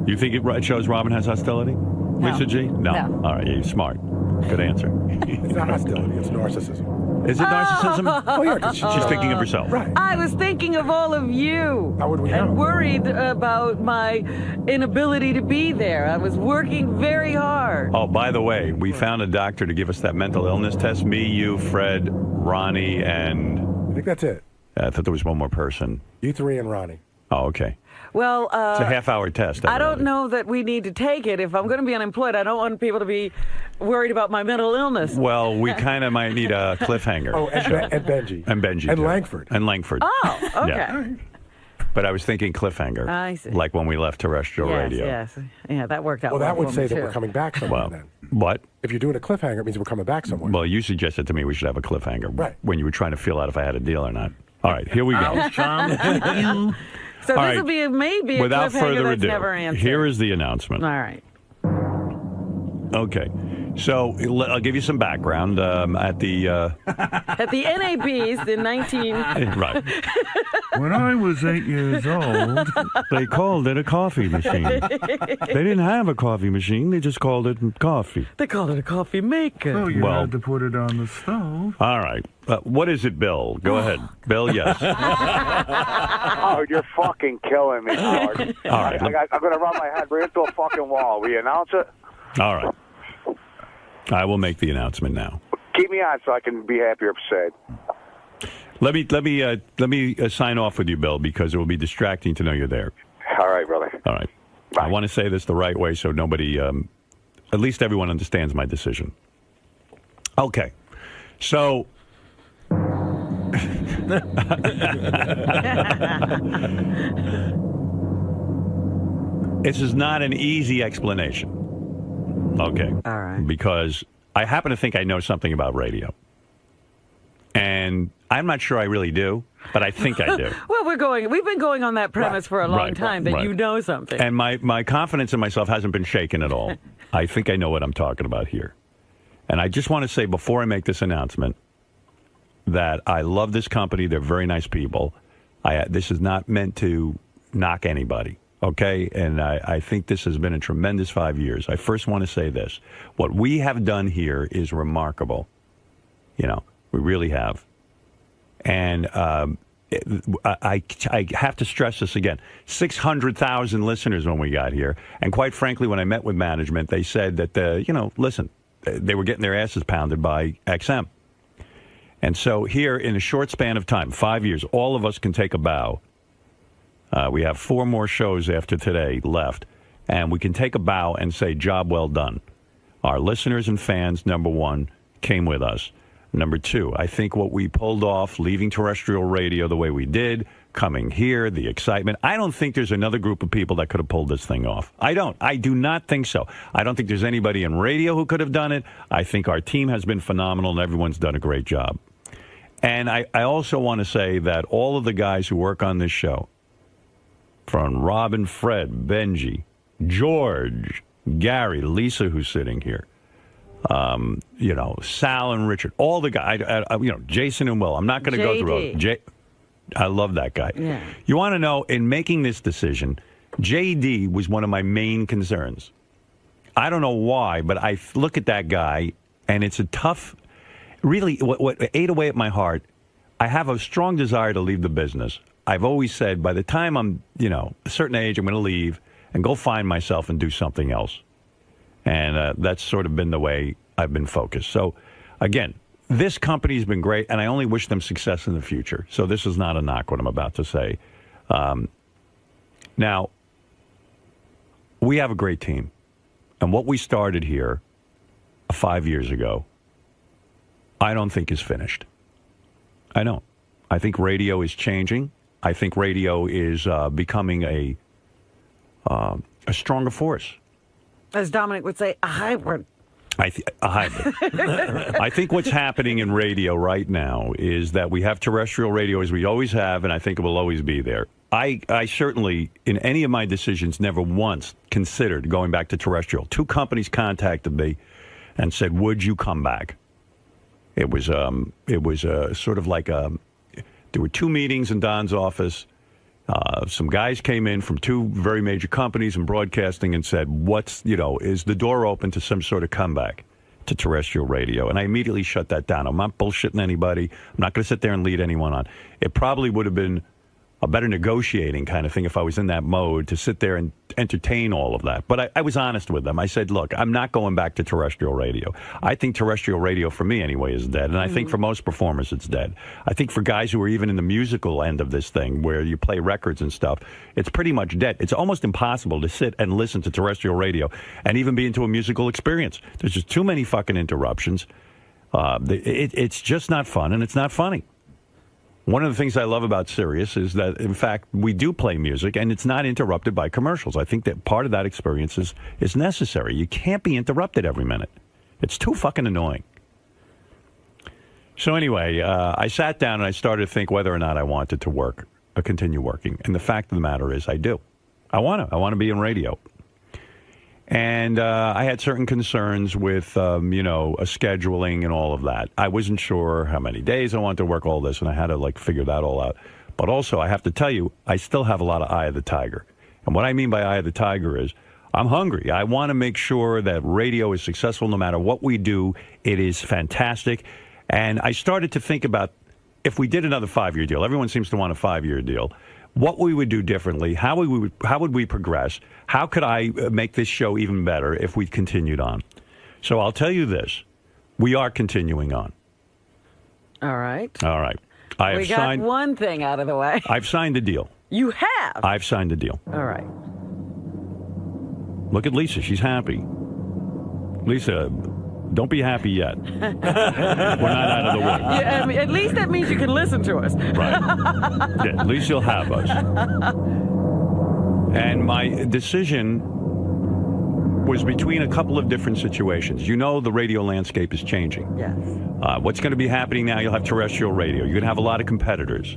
Speaker 20: You think it shows Robin has hostility?
Speaker 3: No.
Speaker 20: Lisa G? No. All right, you're smart. Good answer.
Speaker 9: It's not hostility, it's narcissism.
Speaker 20: Is it narcissism?
Speaker 9: Oh, yeah, 'cause
Speaker 20: she's thinking of herself.
Speaker 9: Right.
Speaker 3: I was thinking of all of you.
Speaker 9: How would we know?
Speaker 3: And worried about my inability to be there. I was working very hard.
Speaker 20: Oh, by the way, we found a doctor to give us that mental illness test. Me, you, Fred, Ronnie, and...
Speaker 9: I think that's it.
Speaker 20: I thought there was one more person.
Speaker 9: You three and Ronnie.
Speaker 20: Oh, okay.
Speaker 3: Well,
Speaker 20: it's a half-hour test.
Speaker 3: I don't know that we need to take it. If I'm going to be unemployed, I don't want people to be worried about my mental illness.
Speaker 20: Well, we kind of might need a cliffhanger.
Speaker 9: Oh, and Benji.
Speaker 20: And Benji.
Speaker 9: And
Speaker 20: too.
Speaker 9: Langford.
Speaker 20: And Langford.
Speaker 3: Oh, okay.
Speaker 20: Yeah. But I was thinking cliffhanger.
Speaker 3: I see.
Speaker 20: Like when we left terrestrial radio.
Speaker 3: Yes. Yeah, that worked out
Speaker 9: Well, that would
Speaker 3: for
Speaker 9: say
Speaker 3: me,
Speaker 9: that
Speaker 3: too.
Speaker 9: we're coming back somewhere then.
Speaker 20: What?
Speaker 9: If you're doing a cliffhanger, it means we're coming back somewhere.
Speaker 20: Well, you suggested to me we should have a cliffhanger.
Speaker 9: Right.
Speaker 20: When you were trying to feel out if I had a deal or not. All right, here we go.
Speaker 3: So
Speaker 20: All
Speaker 3: this
Speaker 20: right.
Speaker 3: will be maybe a
Speaker 20: Without
Speaker 3: cliffhanger
Speaker 20: further
Speaker 3: that's
Speaker 20: ado,
Speaker 3: never answered.
Speaker 20: here is the announcement.
Speaker 3: All right.
Speaker 20: Okay. So I'll give you some background at the...
Speaker 3: At the NABs in 19...
Speaker 20: Right.
Speaker 15: When I was 8 years old,
Speaker 20: they called it a coffee machine. They didn't have a coffee machine. They just called it coffee.
Speaker 3: They called it a coffee maker.
Speaker 15: oh, you had to put it on the stove.
Speaker 20: All right. What is it, Bill? Go ahead. Bill, yes.
Speaker 8: Oh, you're fucking killing me, Howard.
Speaker 20: All right.
Speaker 8: I'm going to run my head right into a fucking wall. Will you announce it?
Speaker 20: All right. I will make the announcement now.
Speaker 8: Keep me on so I can be happier said.
Speaker 20: Let me sign off with you, Bill, because it will be distracting to know you're there.
Speaker 8: All right, brother.
Speaker 20: All right. Bye. I want to say this the right way so nobody, at least everyone understands my decision. Okay. So... This is not an easy explanation. Okay.
Speaker 3: All right.
Speaker 20: Because I happen to think I know something about radio. And I'm not sure I really do, but I think I do.
Speaker 3: Well, we've been going on that premise for a long time that you know something.
Speaker 20: And my confidence in myself hasn't been shaken at all. I think I know what I'm talking about here. And I just want to say before I make this announcement that I love this company. They're very nice people. This is not meant to knock anybody. Okay, and I think this has been a tremendous 5 years. I first want to say this. What we have done here is remarkable. You know, we really have. And I have to stress this again. 600,000 listeners when we got here. And quite frankly, when I met with management, they said that, listen, they were getting their asses pounded by XM. And so here, in a short span of time, 5 years, all of us can take a bow. We have 4 more shows after today left, and we can take a bow and say, job well done. Our listeners and fans, number one, came with us. Number two, I think what we pulled off, leaving terrestrial radio the way we did, coming here, the excitement. I don't think there's another group of people that could have pulled this thing off. I don't. I do not think so. I don't think there's anybody in radio who could have done it. I think our team has been phenomenal, and everyone's done a great job. And I also want to say that all of the guys who work on this show, from Robin, Fred, Benji, George, Gary, Lisa, who's sitting here, Sal and Richard, all the guys, Jason and Will. I'm not going to go through it. I love that guy.
Speaker 3: Yeah.
Speaker 20: You want to know, in making this decision, JD was one of my main concerns. I don't know why, but I look at that guy, and it's a tough, really, what ate away at my heart. I have a strong desire to leave the business. I've always said, by the time I'm, a certain age, I'm going to leave and go find myself and do something else. And that's sort of been the way I've been focused. So, again, this company's been great, and I only wish them success in the future. So this is not a knock, what I'm about to say. Now, we have a great team. And what we started here 5 years ago, I don't think is finished. I don't. I think radio is changing. I think radio is becoming a stronger force.
Speaker 3: As Dominic would say, a hybrid.
Speaker 20: A hybrid. I think what's happening in radio right now is that we have terrestrial radio as we always have, and I think it will always be there. I certainly, in any of my decisions, never once considered going back to terrestrial. 2 companies contacted me and said, would you come back? It was sort of like there were 2 meetings in Don's office. Some guys came in from 2 very major companies in broadcasting and said, is the door open to some sort of comeback to terrestrial radio? And I immediately shut that down. I'm not bullshitting anybody. I'm not going to sit there and lead anyone on. It probably would have been a better negotiating kind of thing if I was in that mode to sit there and entertain all of that. But I was honest with them. I said, look, I'm not going back to terrestrial radio. I think terrestrial radio, for me anyway, is dead. And I think for most performers, it's dead. I think for guys who are even in the musical end of this thing, where you play records and stuff, it's pretty much dead. It's almost impossible to sit and listen to terrestrial radio and even be into a musical experience. There's just too many fucking interruptions. It's just not fun, and it's not funny. One of the things I love about Sirius is that, in fact, we do play music, and it's not interrupted by commercials. I think that part of that experience is necessary. You can't be interrupted every minute. It's too fucking annoying. So anyway, I sat down and I started to think whether or not I wanted to continue working. And the fact of the matter is I do. I want to be in radio. And I had certain concerns with, a scheduling and all of that. I wasn't sure how many days I wanted to work all this, and I had to, figure that all out. But also, I have to tell you, I still have a lot of eye of the tiger. And what I mean by eye of the tiger is I'm hungry. I want to make sure that radio is successful no matter what we do. It is fantastic. And I started to think about if we did another 5-year deal. Everyone seems to want a 5-year deal. What we would do differently, how would we progress? How could I make this show even better if we continued on? So I'll tell you this. We are continuing on.
Speaker 3: All right.
Speaker 20: All right.
Speaker 3: We got one thing out of the way.
Speaker 20: I've signed a deal.
Speaker 3: You have?
Speaker 20: I've signed a deal.
Speaker 3: All right.
Speaker 20: Look at Lisa. She's happy. Lisa, don't be happy yet. We're not out of the woods.
Speaker 3: Yeah, at least that means you can listen to us.
Speaker 20: Right. Yeah, at least you'll have us. And my decision was between a couple of different situations. You know the radio landscape is changing.
Speaker 3: Yes.
Speaker 20: What's going to be happening now, you'll have terrestrial radio. You're going to have a lot of competitors.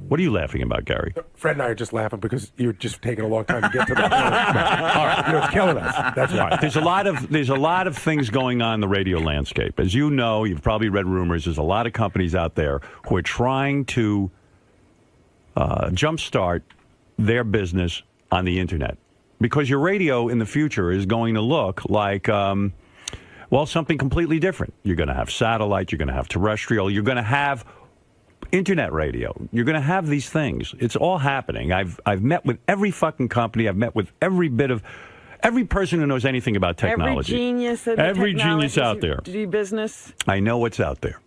Speaker 20: What are you laughing about, Gary?
Speaker 9: Fred and I are just laughing because you're just taking a long time to get to the point. All right, it's killing us. That's why.
Speaker 20: There's a lot of things going on in the radio landscape. As you know, you've probably read rumors. There's a lot of companies out there who are trying to jumpstart their business on the internet, because your radio in the future is going to look like something completely different. You're going to have satellite. You're going to have terrestrial. You're going to have internet radio. You're going to have these things. It's all happening. I've met with every fucking company. I've met with every person who knows anything about technology.
Speaker 3: Every
Speaker 20: genius out there.
Speaker 3: To do business.
Speaker 20: I know what's out there.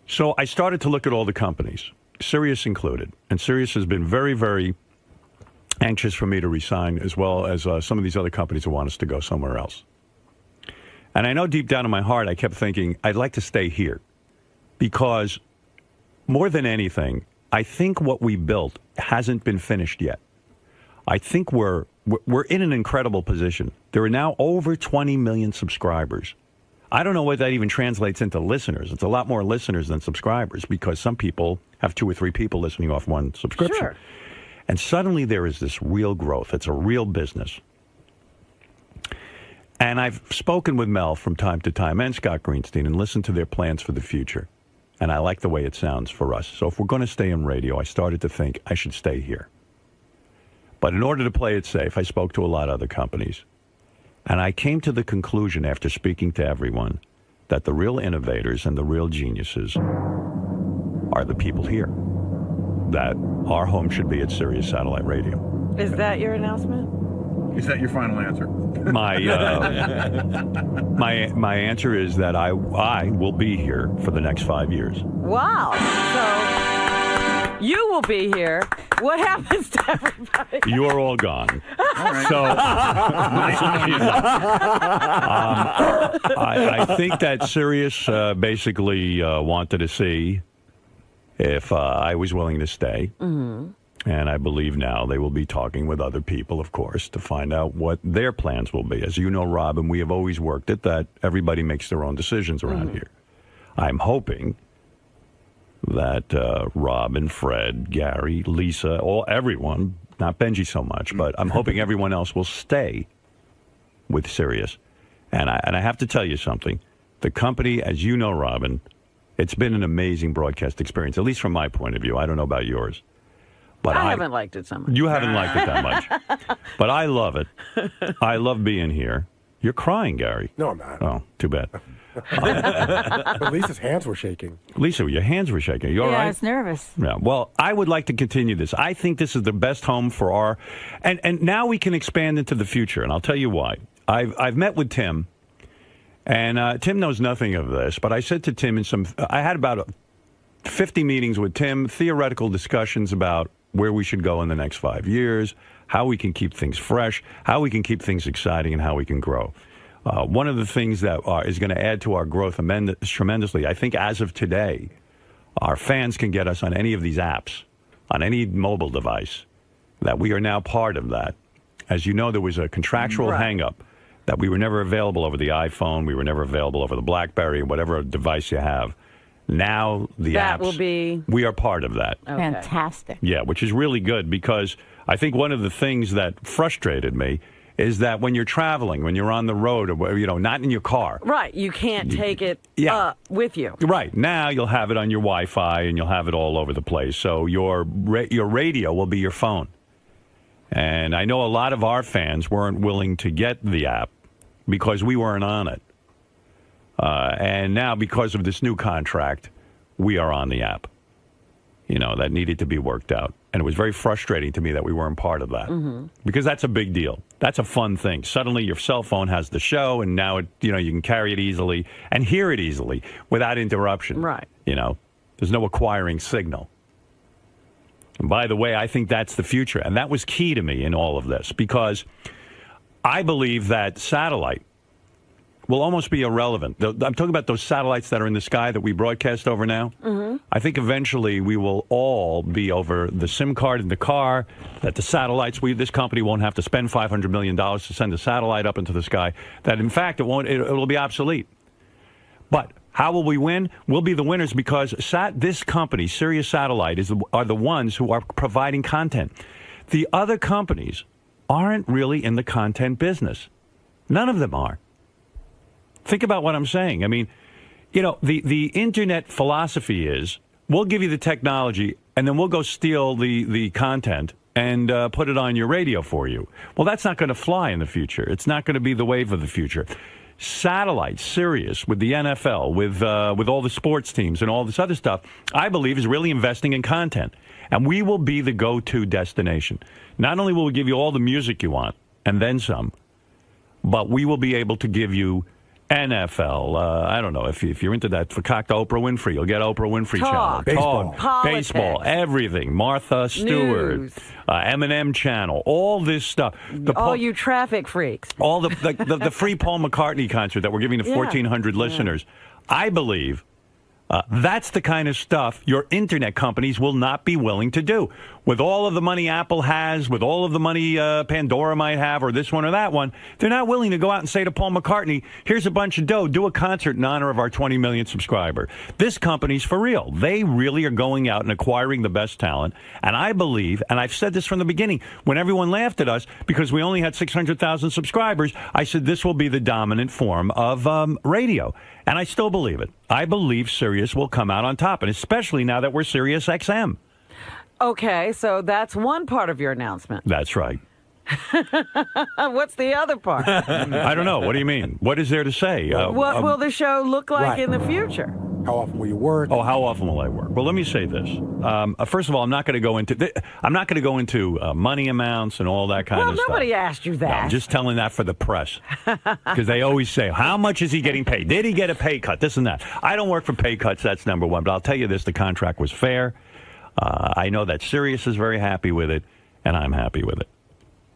Speaker 20: So I started to look at all the companies, Sirius included. And Sirius has been very, very anxious for me to resign, as well as some of these other companies who want us to go somewhere else. And I know deep down in my heart, I kept thinking, I'd like to stay here. Because more than anything, I think what we built hasn't been finished yet. I think we're in an incredible position. There are now over 20 million subscribers. I don't know what that even translates into listeners. It's a lot more listeners than subscribers because some people have 2 or 3 people listening off one subscription.
Speaker 3: Sure.
Speaker 20: And suddenly there is this real growth. It's a real business. And I've spoken with Mel from time to time and Scott Greenstein and listened to their plans for the future. And I like the way it sounds for us. So if we're going to stay in radio, I started to think I should stay here. But in order to play it safe, I spoke to a lot of other companies. And I came to the conclusion after speaking to everyone that the real innovators and the real geniuses are the people here. That our home should be at Sirius Satellite Radio.
Speaker 3: Is that your announcement?
Speaker 5: Is that your final answer?
Speaker 20: My my answer is that I will be here for the next 5 years.
Speaker 3: Wow. So you will be here. What happens to everybody?
Speaker 20: You are all gone.
Speaker 5: All right.
Speaker 20: So I think that Sirius basically wanted to see if I was willing to stay. Mm-hmm. And I believe now they will be talking with other people, of course, to find out what their plans will be. As you know, Robin, we have always worked it that everybody makes their own decisions around here. I'm hoping that Robin, Fred, Gary, Lisa, everyone, not Benji so much, but I'm hoping everyone else will stay with Sirius. And I have to tell you something. The company, as you know, Robin, it's been an amazing broadcast experience, at least from my point of view. I don't know about yours. But
Speaker 3: I haven't liked it so much.
Speaker 20: You haven't liked it that much. But I love it. I love being here. You're crying, Gary.
Speaker 9: No, I'm not.
Speaker 20: Oh, too bad.
Speaker 9: But Lisa's hands were shaking.
Speaker 20: Lisa, your hands were shaking. You all right?
Speaker 6: Yeah, I was nervous.
Speaker 20: Yeah. Well, I would like to continue this. I think this is the best home for our... And now we can expand into the future, and I'll tell you why. I've met with Tim, and Tim knows nothing of this, but I said to Tim I had about 50 meetings with Tim, theoretical discussions about where we should go in the next 5 years, how we can keep things fresh, how we can keep things exciting, and how we can grow. One of the things that is going to add to our growth tremendously, I think as of today, our fans can get us on any of these apps, on any mobile device, that we are now part of that. As you know, there was a contractual hang-up that we were never available over the iPhone, we were never available over the BlackBerry, whatever device you have. Now the
Speaker 3: that
Speaker 20: apps,
Speaker 3: will be...
Speaker 20: we are part of that.
Speaker 6: Okay. Fantastic.
Speaker 20: Yeah, which is really good because I think one of the things that frustrated me is that when you're traveling, when you're on the road, or not in your car.
Speaker 3: Right, you can't take it with you.
Speaker 20: Right, now you'll have it on your Wi-Fi and you'll have it all over the place. So your radio will be your phone. And I know a lot of our fans weren't willing to get the app because we weren't on it. And now, because of this new contract, we are on the app. That needed to be worked out. And it was very frustrating to me that we weren't part of that. Mm-hmm. Because that's a big deal. That's a fun thing. Suddenly, your cell phone has the show, and now, you can carry it easily and hear it easily without interruption.
Speaker 3: Right.
Speaker 20: There's no acquiring signal. And by the way, I think that's the future. And that was key to me in all of this, because I believe that satellite will almost be irrelevant. I'm talking about those satellites that are in the sky that we broadcast over now. Mm-hmm. I think eventually we will all be over the SIM card in the car, that the satellites, this company won't have to spend $500 million to send a satellite up into the sky, that in fact it will be obsolete. But how will we win? We'll be the winners because this company, Sirius Satellite, are the ones who are providing content. The other companies aren't really in the content business. None of them are. Think about what I'm saying. I mean, the internet philosophy is we'll give you the technology and then we'll go steal the content and put it on your radio for you. Well, that's not going to fly in the future. It's not going to be the wave of the future. Satellite, Sirius, with the NFL, with all the sports teams and all this other stuff, I believe is really investing in content. And we will be the go-to destination. Not only will we give you all the music you want and then some, but we will be able to give you NFL. I don't know if you're into that. For Oprah Winfrey, you'll get Oprah Winfrey
Speaker 3: Talk.
Speaker 20: channel.
Speaker 3: Baseball.
Speaker 20: Baseball, everything. Martha Stewart,
Speaker 3: News.
Speaker 20: M&M channel, all this stuff.
Speaker 3: All you traffic freaks.
Speaker 20: All the free Paul McCartney concert that we're giving to 1,400 listeners. I believe that's the kind of stuff your internet companies will not be willing to do. With all of the money Apple has, with all of the money Pandora might have, or this one or that one, they're not willing to go out and say to Paul McCartney, here's a bunch of dough, do a concert in honor of our 20 million subscriber. This company's for real. They really are going out and acquiring the best talent. And I believe, and I've said this from the beginning, when everyone laughed at us because we only had 600,000 subscribers, I said this will be the dominant form of radio. And I still believe it. I believe Sirius will come out on top, and especially now that we're Sirius XM.
Speaker 3: Okay, so that's one part of your announcement.
Speaker 20: That's right.
Speaker 3: What's the other part?
Speaker 20: I don't know. What do you mean? What is there to say?
Speaker 3: What will the show look like in the future?
Speaker 9: How often will you work?
Speaker 20: Oh, how often will I work? Well, let me say this. First of all, I'm not going to go into money amounts and all that kind of stuff.
Speaker 3: Well, nobody asked you that.
Speaker 20: No, I'm just telling that for the press because they always say, "How much is he getting paid? Did he get a pay cut? This and that." I don't work for pay cuts. That's number one. But I'll tell you this: the contract was fair. I know that Sirius is very happy with it, and I'm happy with it.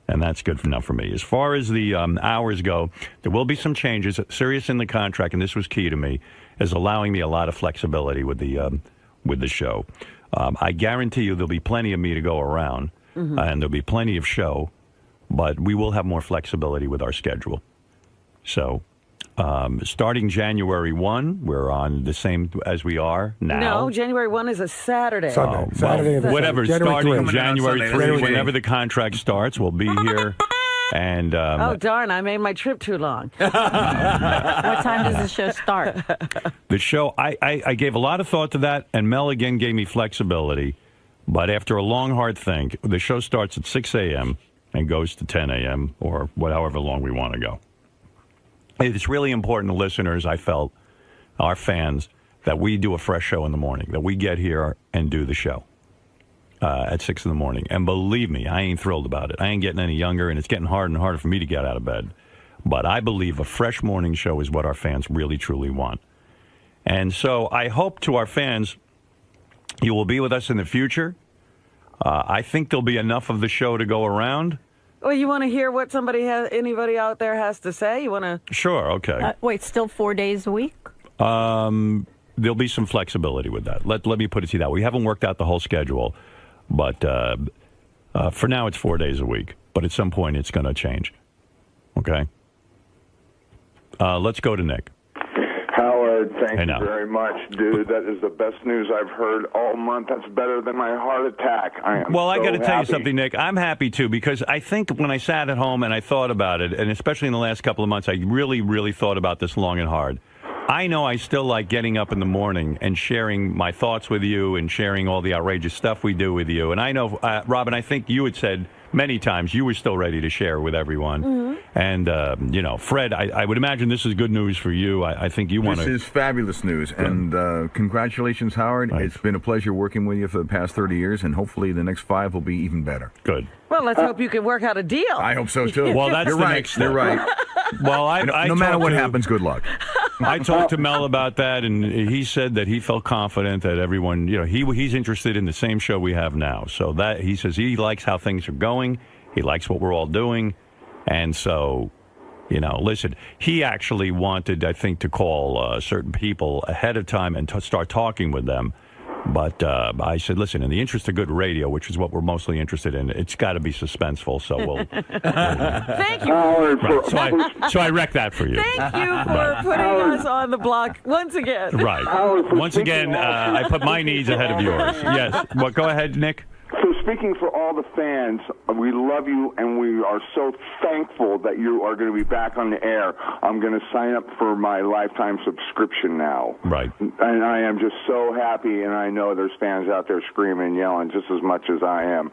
Speaker 20: And that's good enough for me. As far as the hours go, there will be some changes. Sirius in the contract, and this was key to me, is allowing me a lot of flexibility with the show. I guarantee you there'll be plenty of me to go around, and there'll be plenty of show, but we will have more flexibility with our schedule. So starting January 1, we're on the same as we are now.
Speaker 3: No, January 1 is a Saturday.
Speaker 9: Saturday.
Speaker 20: Whatever, starting January 3,
Speaker 5: Sunday.
Speaker 20: whenever the contract starts, we'll be here. And
Speaker 3: oh, darn, I made my trip too long.
Speaker 6: What time does the show start?
Speaker 20: The show, I gave a lot of thought to that, and Mel again gave me flexibility. But after a long, hard think, the show starts at 6 a.m. and goes to 10 a.m. or however long we want to go. It's really important to listeners, I felt, our fans, that we do a fresh show in the morning, that we get here and do the show at 6 in the morning. And believe me, I ain't thrilled about it. I ain't getting any younger, and it's getting harder and harder for me to get out of bed. But I believe a fresh morning show is what our fans really, truly want. And so I hope to our fans, you will be with us in the future. I think there'll be enough of the show to go around.
Speaker 3: Well, you want to hear what anybody out there has to say? You want to?
Speaker 20: Sure, okay.
Speaker 6: Wait, still 4 days a week?
Speaker 20: There'll be some flexibility with that. Let me put it to you that way. We haven't worked out the whole schedule, but for now it's 4 days a week. But at some point it's going to change. Okay? Let's go to Nick.
Speaker 12: Howard, thank
Speaker 20: Hey,
Speaker 12: you
Speaker 20: now.
Speaker 12: very much, dude. That is the best news I've heard all month. That's better than my heart attack. I am
Speaker 20: Well, I
Speaker 12: so
Speaker 20: got to tell you
Speaker 12: happy.
Speaker 20: something, Nick. I'm happy, too, because I think when I sat at home and I thought about it, and especially in the last couple of months, I really, really thought about this long and hard. I know I still like getting up in the morning and sharing my thoughts with you and sharing all the outrageous stuff we do with you. And I know, Robin, I think you had said many times you were still ready to share with everyone.
Speaker 5: Mm-hmm.
Speaker 20: And, Fred, I would imagine this is good news for you. I think you want to...
Speaker 5: This is fabulous news. And congratulations, Howard.
Speaker 20: Thanks.
Speaker 5: It's been a pleasure working with you for the past 30 years, and hopefully the next 5 will be even better.
Speaker 20: Good.
Speaker 3: Well, let's hope you can work out a deal.
Speaker 5: I hope so, too.
Speaker 20: Well, that's
Speaker 5: You're
Speaker 20: the
Speaker 5: right.
Speaker 20: next step.
Speaker 5: You're right.
Speaker 20: Well,
Speaker 5: no matter what happens, good luck.
Speaker 20: I talked to Mel about that, and he said that he felt confident that everyone, he's interested in the same show we have now. So that he says he likes how things are going. He likes what we're all doing. And so, listen, he actually wanted, I think, to call certain people ahead of time and start talking with them. But I said, listen, in the interest of good radio, which is what we're mostly interested in, it's got to be suspenseful. So we'll.
Speaker 3: Thank you.
Speaker 20: Right. So I wrecked that for you.
Speaker 3: Thank you for putting us on the block once again.
Speaker 20: Right. Once again, I put my needs ahead of yours. Yes. Well, go ahead, Nick.
Speaker 12: So speaking for all the fans, we love you, and we are so thankful that you are going to be back on the air. I'm going to sign up for my lifetime subscription now.
Speaker 20: Right.
Speaker 12: And I am just so happy, and I know there's fans out there screaming, yelling just as much as I am.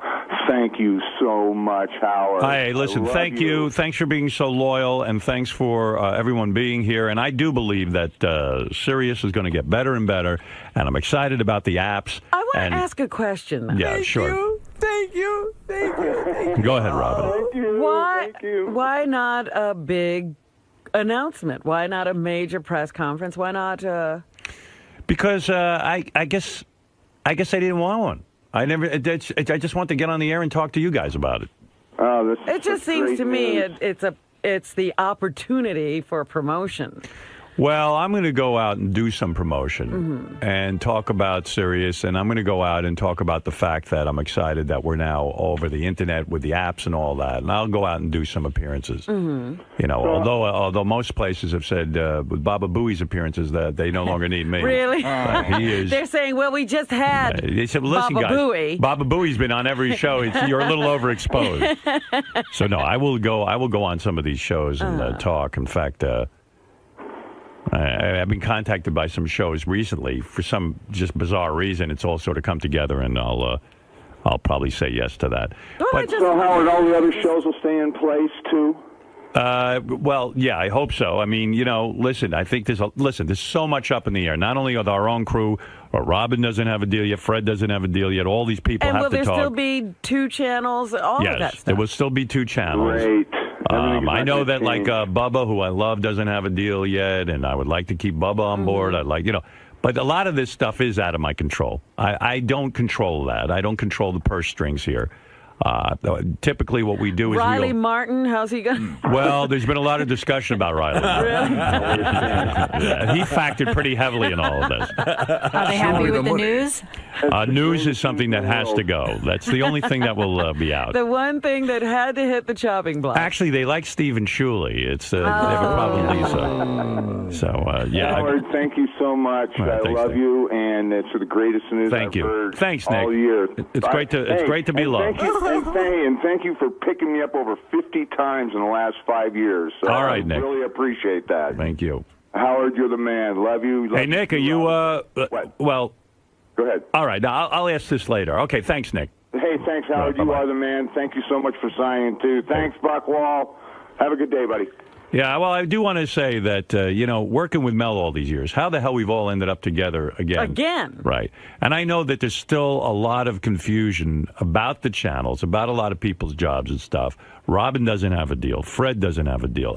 Speaker 12: Thank you so much, Howard.
Speaker 20: Hey, listen, thank you. Thanks for being so loyal, and thanks for everyone being here. And I do believe that Sirius is going to get better and better, and I'm excited about the apps.
Speaker 3: I want to ask a question.
Speaker 20: Yeah, sure.
Speaker 3: Thank you.
Speaker 20: Go ahead, Robin.
Speaker 3: Why not a big announcement? Why not a major press conference? Why not?
Speaker 20: Because I guess I didn't want one. I just want to get on the air and talk to you guys about it.
Speaker 12: Oh,
Speaker 3: it just seems to me it's the opportunity for promotion.
Speaker 20: Well, I'm going to go out and do some promotion and talk about Sirius, and I'm going to go out and talk about the fact that I'm excited that we're now over the internet with the apps and all that, and I'll go out and do some appearances. You know, although most places have said with Baba Booey's appearances that they no longer need me.
Speaker 3: Really?
Speaker 20: He is.
Speaker 3: They're saying, well, we just had
Speaker 20: They said, listen,
Speaker 3: Baba
Speaker 20: guys,
Speaker 3: Booey.
Speaker 20: Baba Booey's been on every show. You're a little overexposed. So no, I will go on some of these shows and talk. In fact. I've been contacted by some shows recently for some just bizarre reason. It's all sort of come together, and I'll probably say yes to that.
Speaker 12: So, Howard, all the other shows will stay in place too.
Speaker 20: Well, yeah, I hope so. I mean, you know, listen, I think there's so much up in the air. Not only with our own crew, but Robin doesn't have a deal yet, Fred doesn't have a deal yet. All these people have to talk.
Speaker 3: And will there still be 2 channels? All of that stuff.
Speaker 20: Yes, there will still be 2 channels.
Speaker 12: Great.
Speaker 20: I know that like Bubba, who I love, doesn't have a deal yet, and I would like to keep Bubba on board. I'd like, but a lot of this stuff is out of my control. I don't control that. I don't control the purse strings here. Typically what we do is
Speaker 3: Riley Martin, how's he going?
Speaker 20: Well, there's been a lot of discussion about Riley. He factored pretty heavily in all of this.
Speaker 13: Are they happy with the news?
Speaker 20: News is something that has to go. That's the only thing that will be out.
Speaker 3: The one thing that had to hit the chopping block.
Speaker 20: Actually, they like Stephen Shuley. It's they have a problem with Lisa. So, yeah.
Speaker 12: Howard, thank you so much. I love you, and it's the greatest news I've heard
Speaker 20: Thanks, Nick.
Speaker 12: all year.
Speaker 20: It's great to be loved.
Speaker 12: Thank you for picking me up over 50 times in the last 5 years. So
Speaker 20: all right, Nick.
Speaker 12: I really appreciate that.
Speaker 20: Thank you.
Speaker 12: Howard, you're the man. Love you.
Speaker 20: Hey, Nick, are you, well...
Speaker 12: Go ahead.
Speaker 20: All right, now I'll ask this later. Okay, thanks, Nick.
Speaker 12: Hey, thanks, Howard. You are the man. Thank you so much for signing, too. Thanks, Buckwall. Have a good day, buddy.
Speaker 20: Yeah, well, I do want to say that, working with Mel all these years, how the hell we've all ended up together again.
Speaker 3: Again.
Speaker 20: Right. And I know that there's still a lot of confusion about the channels, about a lot of people's jobs and stuff. Robin doesn't have a deal. Fred doesn't have a deal.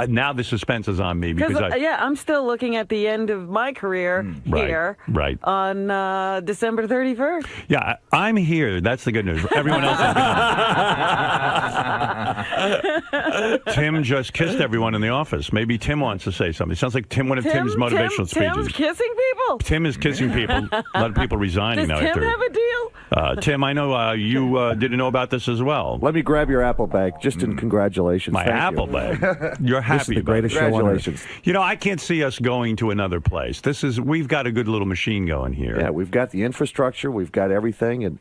Speaker 20: Now the suspense is on me because
Speaker 3: I'm still looking at the end of my career here on December 31st.
Speaker 20: Yeah, I'm here. That's the good news. Everyone else is gone. Tim just kissed everyone in the office. Maybe Tim wants to say something. It sounds like one of Tim's motivational speeches.
Speaker 3: Tim's kissing people?
Speaker 20: Tim is kissing people. A lot of people resigning now.
Speaker 3: Does Tim have a deal?
Speaker 20: Tim, I know you didn't know about this as well.
Speaker 14: Let me grab your apple bag. Just in congratulations.
Speaker 20: My apple bag. You're happy.
Speaker 14: This is the greatest show on earth.
Speaker 20: I can't see us going to another place. We've got a good little machine going here.
Speaker 14: Yeah, we've got the infrastructure, we've got everything, and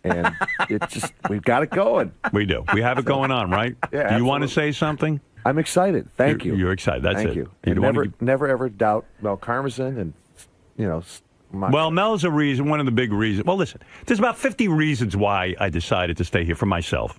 Speaker 14: we've got it going.
Speaker 20: We do. We have it going on, right?
Speaker 14: Yeah.
Speaker 20: Do you want to say something?
Speaker 14: I'm excited. Thank you.
Speaker 20: You're excited. That's
Speaker 14: Thank
Speaker 20: it.
Speaker 14: you. And never ever doubt Mel Karmazin and
Speaker 20: Well, Mel's a reason, one of the big reasons. Well, listen, there's about 50 reasons why I decided to stay here for myself.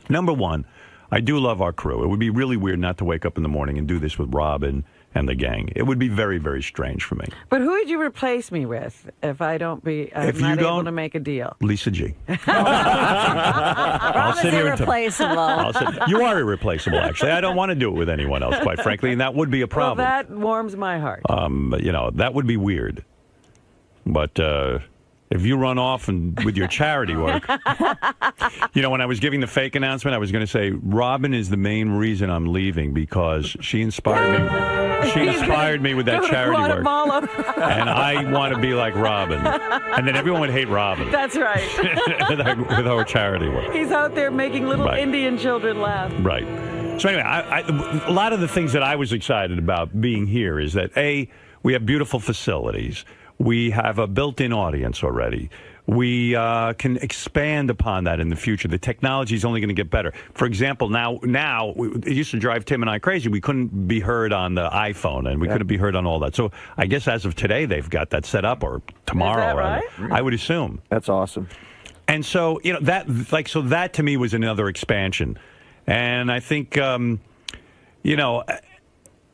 Speaker 20: Number one, I do love our crew. It would be really weird not to wake up in the morning and do this with Robin and the gang. It would be very, very strange for me.
Speaker 3: But who would you replace me with if I don't able to make a deal?
Speaker 20: Lisa G.
Speaker 13: Robin's irreplaceable.
Speaker 20: You are irreplaceable, actually. I don't want to do it with anyone else, quite frankly, and that would be a problem.
Speaker 3: Well, that warms my heart.
Speaker 20: That would be weird. But if you run off with your charity work, when I was giving the fake announcement, I was going to say Robin is the main reason I'm leaving because she inspired me. She inspired me with that charity work, and I want to be like Robin. And then everyone would hate Robin.
Speaker 3: That's right.
Speaker 20: with our charity work.
Speaker 3: He's out there making little Indian children laugh.
Speaker 20: Right. So anyway, a lot of the things that I was excited about being here is that we have beautiful facilities. We have a built-in audience already. We can expand upon that in the future. The technology is only going to get better. For example, now it used to drive Tim and I crazy. We couldn't be heard on the iPhone, and we couldn't be heard on all that. So I guess as of today, they've got that set up, or tomorrow.
Speaker 3: Is that right?
Speaker 20: I would assume.
Speaker 14: That's awesome.
Speaker 20: And so that to me was another expansion, and I think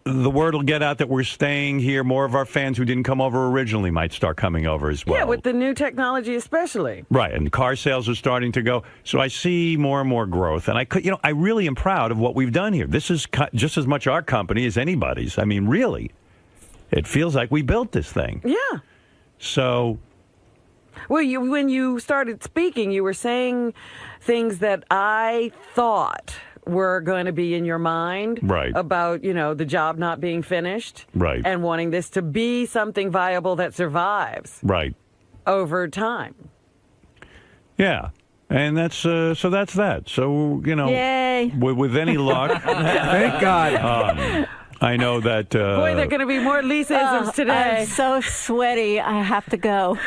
Speaker 20: the word will get out that we're staying here. More of our fans who didn't come over originally might start coming over as well.
Speaker 3: Yeah, with the new technology especially.
Speaker 20: Right, and car sales are starting to go. So I see more and more growth. And I really am proud of what we've done here. This is just as much our company as anybody's. I mean, really. It feels like we built this thing.
Speaker 3: Yeah.
Speaker 20: So...
Speaker 3: Well, when you started speaking, you were saying things that I thought were going to be in your mind.
Speaker 20: Right.
Speaker 3: About, the job not being finished.
Speaker 20: Right.
Speaker 3: And wanting this to be something viable that survives.
Speaker 20: Right.
Speaker 3: Over time.
Speaker 20: Yeah. And that's so that's that. So,
Speaker 3: Yay.
Speaker 20: With any luck.
Speaker 14: Thank God.
Speaker 20: I know that...
Speaker 3: Boy, there are going to be more Lisa-isms today.
Speaker 13: I'm so sweaty. I have to go.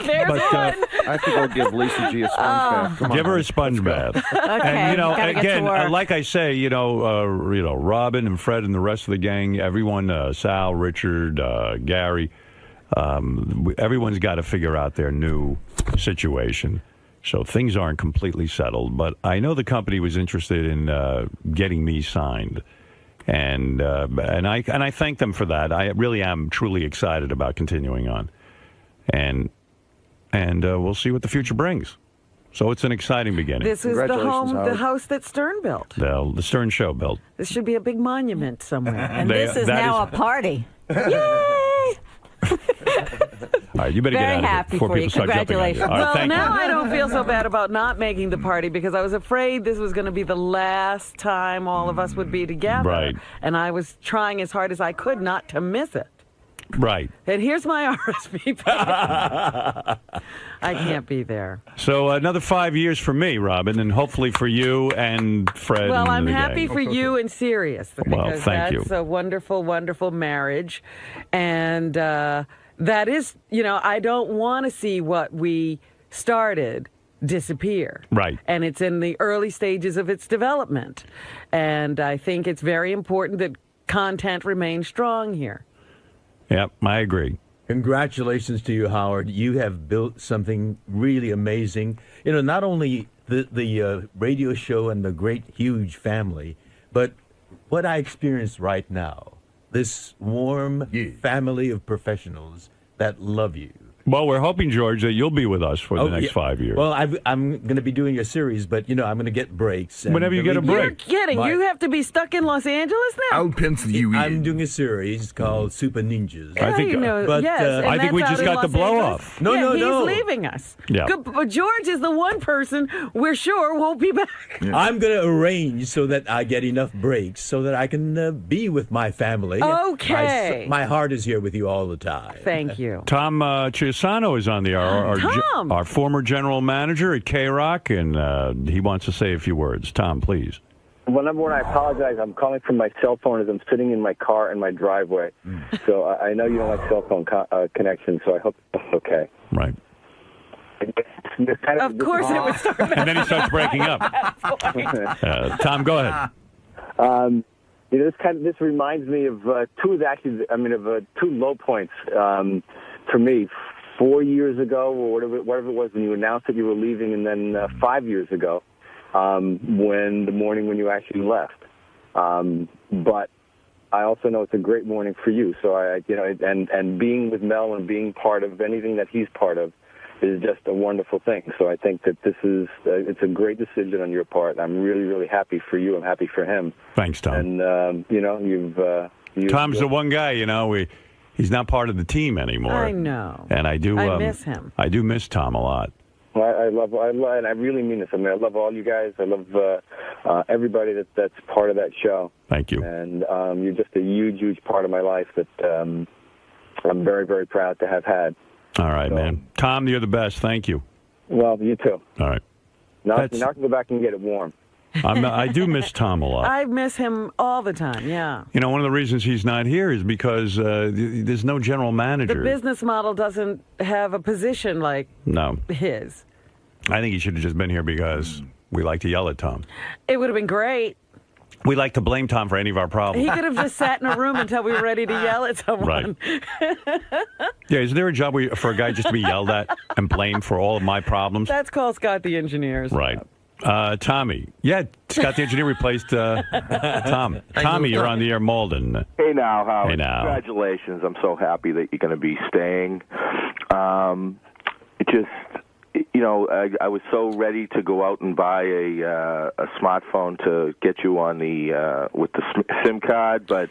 Speaker 3: There's one.
Speaker 14: I have to go give Lisa G a sponge bath. Come on,
Speaker 20: give her a sponge bath.
Speaker 13: Okay,
Speaker 20: And, again, like I say, Robin and Fred and the rest of the gang, everyone, Sal, Richard, Gary, everyone's got to figure out their new situation. So things aren't completely settled. But I know the company was interested in getting me signed. And I thank them for that. I really am truly excited about continuing on, and we'll see what the future brings. So it's an exciting beginning.
Speaker 3: This is the house that Stern built.
Speaker 20: The Stern Show built.
Speaker 3: This should be a big monument somewhere.
Speaker 13: And this is now a party. Yay!
Speaker 20: All right, you better
Speaker 13: Very
Speaker 20: get out of
Speaker 13: happy
Speaker 20: here before
Speaker 13: for
Speaker 20: people
Speaker 13: you.
Speaker 20: start jumping on you.
Speaker 13: Congratulations.
Speaker 20: All right,
Speaker 3: Well, now
Speaker 20: you.
Speaker 3: I don't feel so bad about not making the party because I was afraid this was going to be the last time all of us would be together.
Speaker 20: Right.
Speaker 3: And I was trying as hard as I could not to miss it.
Speaker 20: Right.
Speaker 3: And here's my RSVP. I can't be there.
Speaker 20: So another 5 years for me, Robin, and hopefully for you and Fred.
Speaker 3: Well,
Speaker 20: and
Speaker 3: I'm
Speaker 20: the
Speaker 3: happy
Speaker 20: gang.
Speaker 3: for you and Sirius because
Speaker 20: thank
Speaker 3: that's
Speaker 20: you.
Speaker 3: a wonderful, wonderful marriage. And that is, I don't want to see what we started disappear.
Speaker 20: Right.
Speaker 3: And it's in the early stages of its development. And I think it's very important that content remains strong here.
Speaker 20: Yep, I agree.
Speaker 2: Congratulations to you, Howard. You have built something really amazing. Not only the radio show and the great, huge family, but what I experience right now, this warm family of professionals that love you.
Speaker 20: Well, we're hoping, George, that you'll be with us for the next 5 years.
Speaker 2: Well, I'm going to be doing a series, but, I'm going to get breaks.
Speaker 20: Whenever you get a break.
Speaker 3: You're kidding. You have to be stuck in Los Angeles now?
Speaker 5: I'll pencil you in.
Speaker 2: I'm doing a series called Super Ninjas.
Speaker 20: I think, I think we just got the blow-off.
Speaker 2: No.
Speaker 3: He's leaving us.
Speaker 20: Yeah.
Speaker 3: But George is the one person we're sure won't be back.
Speaker 2: Yeah. I'm going to arrange so that I get enough breaks so that I can be with my family.
Speaker 3: Okay.
Speaker 2: My heart is here with you all the time.
Speaker 3: Thank you.
Speaker 20: Tom Chiusano is on the air, our former general manager at K-Rock, and he wants to say a few words. Tom, please.
Speaker 10: Well, number one, I apologize. I'm calling from my cell phone as I'm sitting in my car in my driveway. So I know you don't like cell phone connection, so I hope it's okay.
Speaker 20: Right.
Speaker 3: Of course it would start.
Speaker 20: And then he starts breaking up. Tom, go ahead.
Speaker 10: This reminds me of two low points for me. 4 years ago, or whatever it was, when you announced that you were leaving, and then 5 years ago, when the morning when you actually left. But I also know it's a great morning for you. So and being with Mel and being part of anything that he's part of is just a wonderful thing. So I think that this is it's a great decision on your part. I'm really, really happy for you. I'm happy for him.
Speaker 20: Thanks, Tom.
Speaker 10: And you've
Speaker 20: Tom's the one guy. He's not part of the team anymore.
Speaker 3: I know.
Speaker 20: And I do.
Speaker 3: I miss him.
Speaker 20: I do miss Tom a lot.
Speaker 10: Well, I love, and I really mean this. I love all you guys. I love everybody that's part of that show.
Speaker 20: Thank you.
Speaker 10: And you're just a huge, huge part of my life that I'm very, very proud to have had.
Speaker 20: All right, man. Tom, you're the best. Thank you.
Speaker 10: Well, you too.
Speaker 20: All right.
Speaker 10: Now can go back and get it warm.
Speaker 20: I do miss Tom a lot.
Speaker 3: I miss him all the time, yeah.
Speaker 20: One of the reasons he's not here is because there's no general manager.
Speaker 3: The business model doesn't have a position like his.
Speaker 20: I think he should have just been here because we like to yell at Tom.
Speaker 3: It would have been great.
Speaker 20: We like to blame Tom for any of our problems.
Speaker 3: He could have just sat in a room until we were ready to yell at someone.
Speaker 20: Right. Yeah, is there a job for a guy just to be yelled at and blamed for all of my problems?
Speaker 3: That's called Scott the Engineers.
Speaker 20: Right. Tommy. Yeah, Scott the engineer replaced Tom. Tommy, you're on the air, Malden.
Speaker 16: Hey now, Howard.
Speaker 20: Hey now.
Speaker 16: Congratulations. I'm so happy that you're going to be staying. I was so ready to go out and buy a smartphone to get you on the with the SIM card, but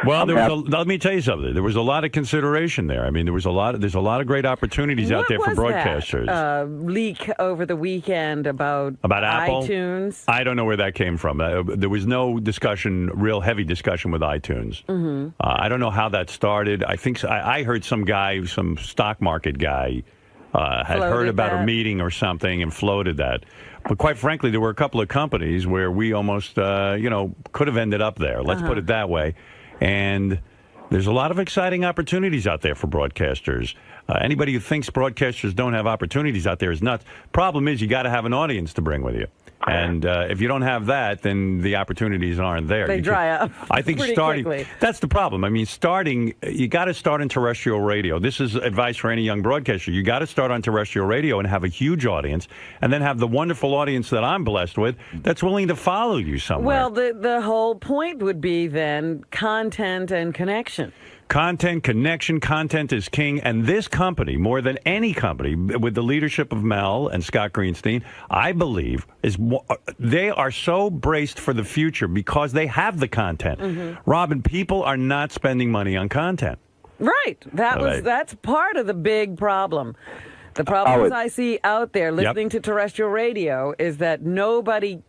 Speaker 20: well, let me tell you something. There was a lot of consideration there. I mean, there's a lot of great opportunities out there for broadcasters.
Speaker 3: Leak over the weekend about
Speaker 20: Apple?
Speaker 3: iTunes.
Speaker 20: I don't know where that came from. There was no discussion, real heavy discussion with iTunes.
Speaker 3: Mm-hmm.
Speaker 20: I don't know how that started. I think I heard some guy, some stock market guy, had heard about a meeting or something and floated that. But quite frankly, there were a couple of companies where we almost, could have ended up there. Let's put it that way. And there's a lot of exciting opportunities out there for broadcasters. Anybody who thinks broadcasters don't have opportunities out there is nuts. Problem is, you got to have an audience to bring with you. And if you don't have that, then the opportunities aren't there.
Speaker 3: They dry up.
Speaker 20: I think starting,
Speaker 3: quickly.
Speaker 20: That's the problem. I mean, you got to start in terrestrial radio. This is advice for any young broadcaster. You got to start on terrestrial radio and have a huge audience, and then have the wonderful audience that I'm blessed with that's willing to follow you somewhere.
Speaker 3: Well, the whole point would be then content and connection.
Speaker 20: Content, connection, content is king. And this company, more than any company, with the leadership of Mel and Scott Greenstein, I believe, they are so braced for the future because they have the content. Mm-hmm. Robin, people are not spending money on content.
Speaker 3: Right. That's part of the big problem. The problems I see out there listening to terrestrial radio is that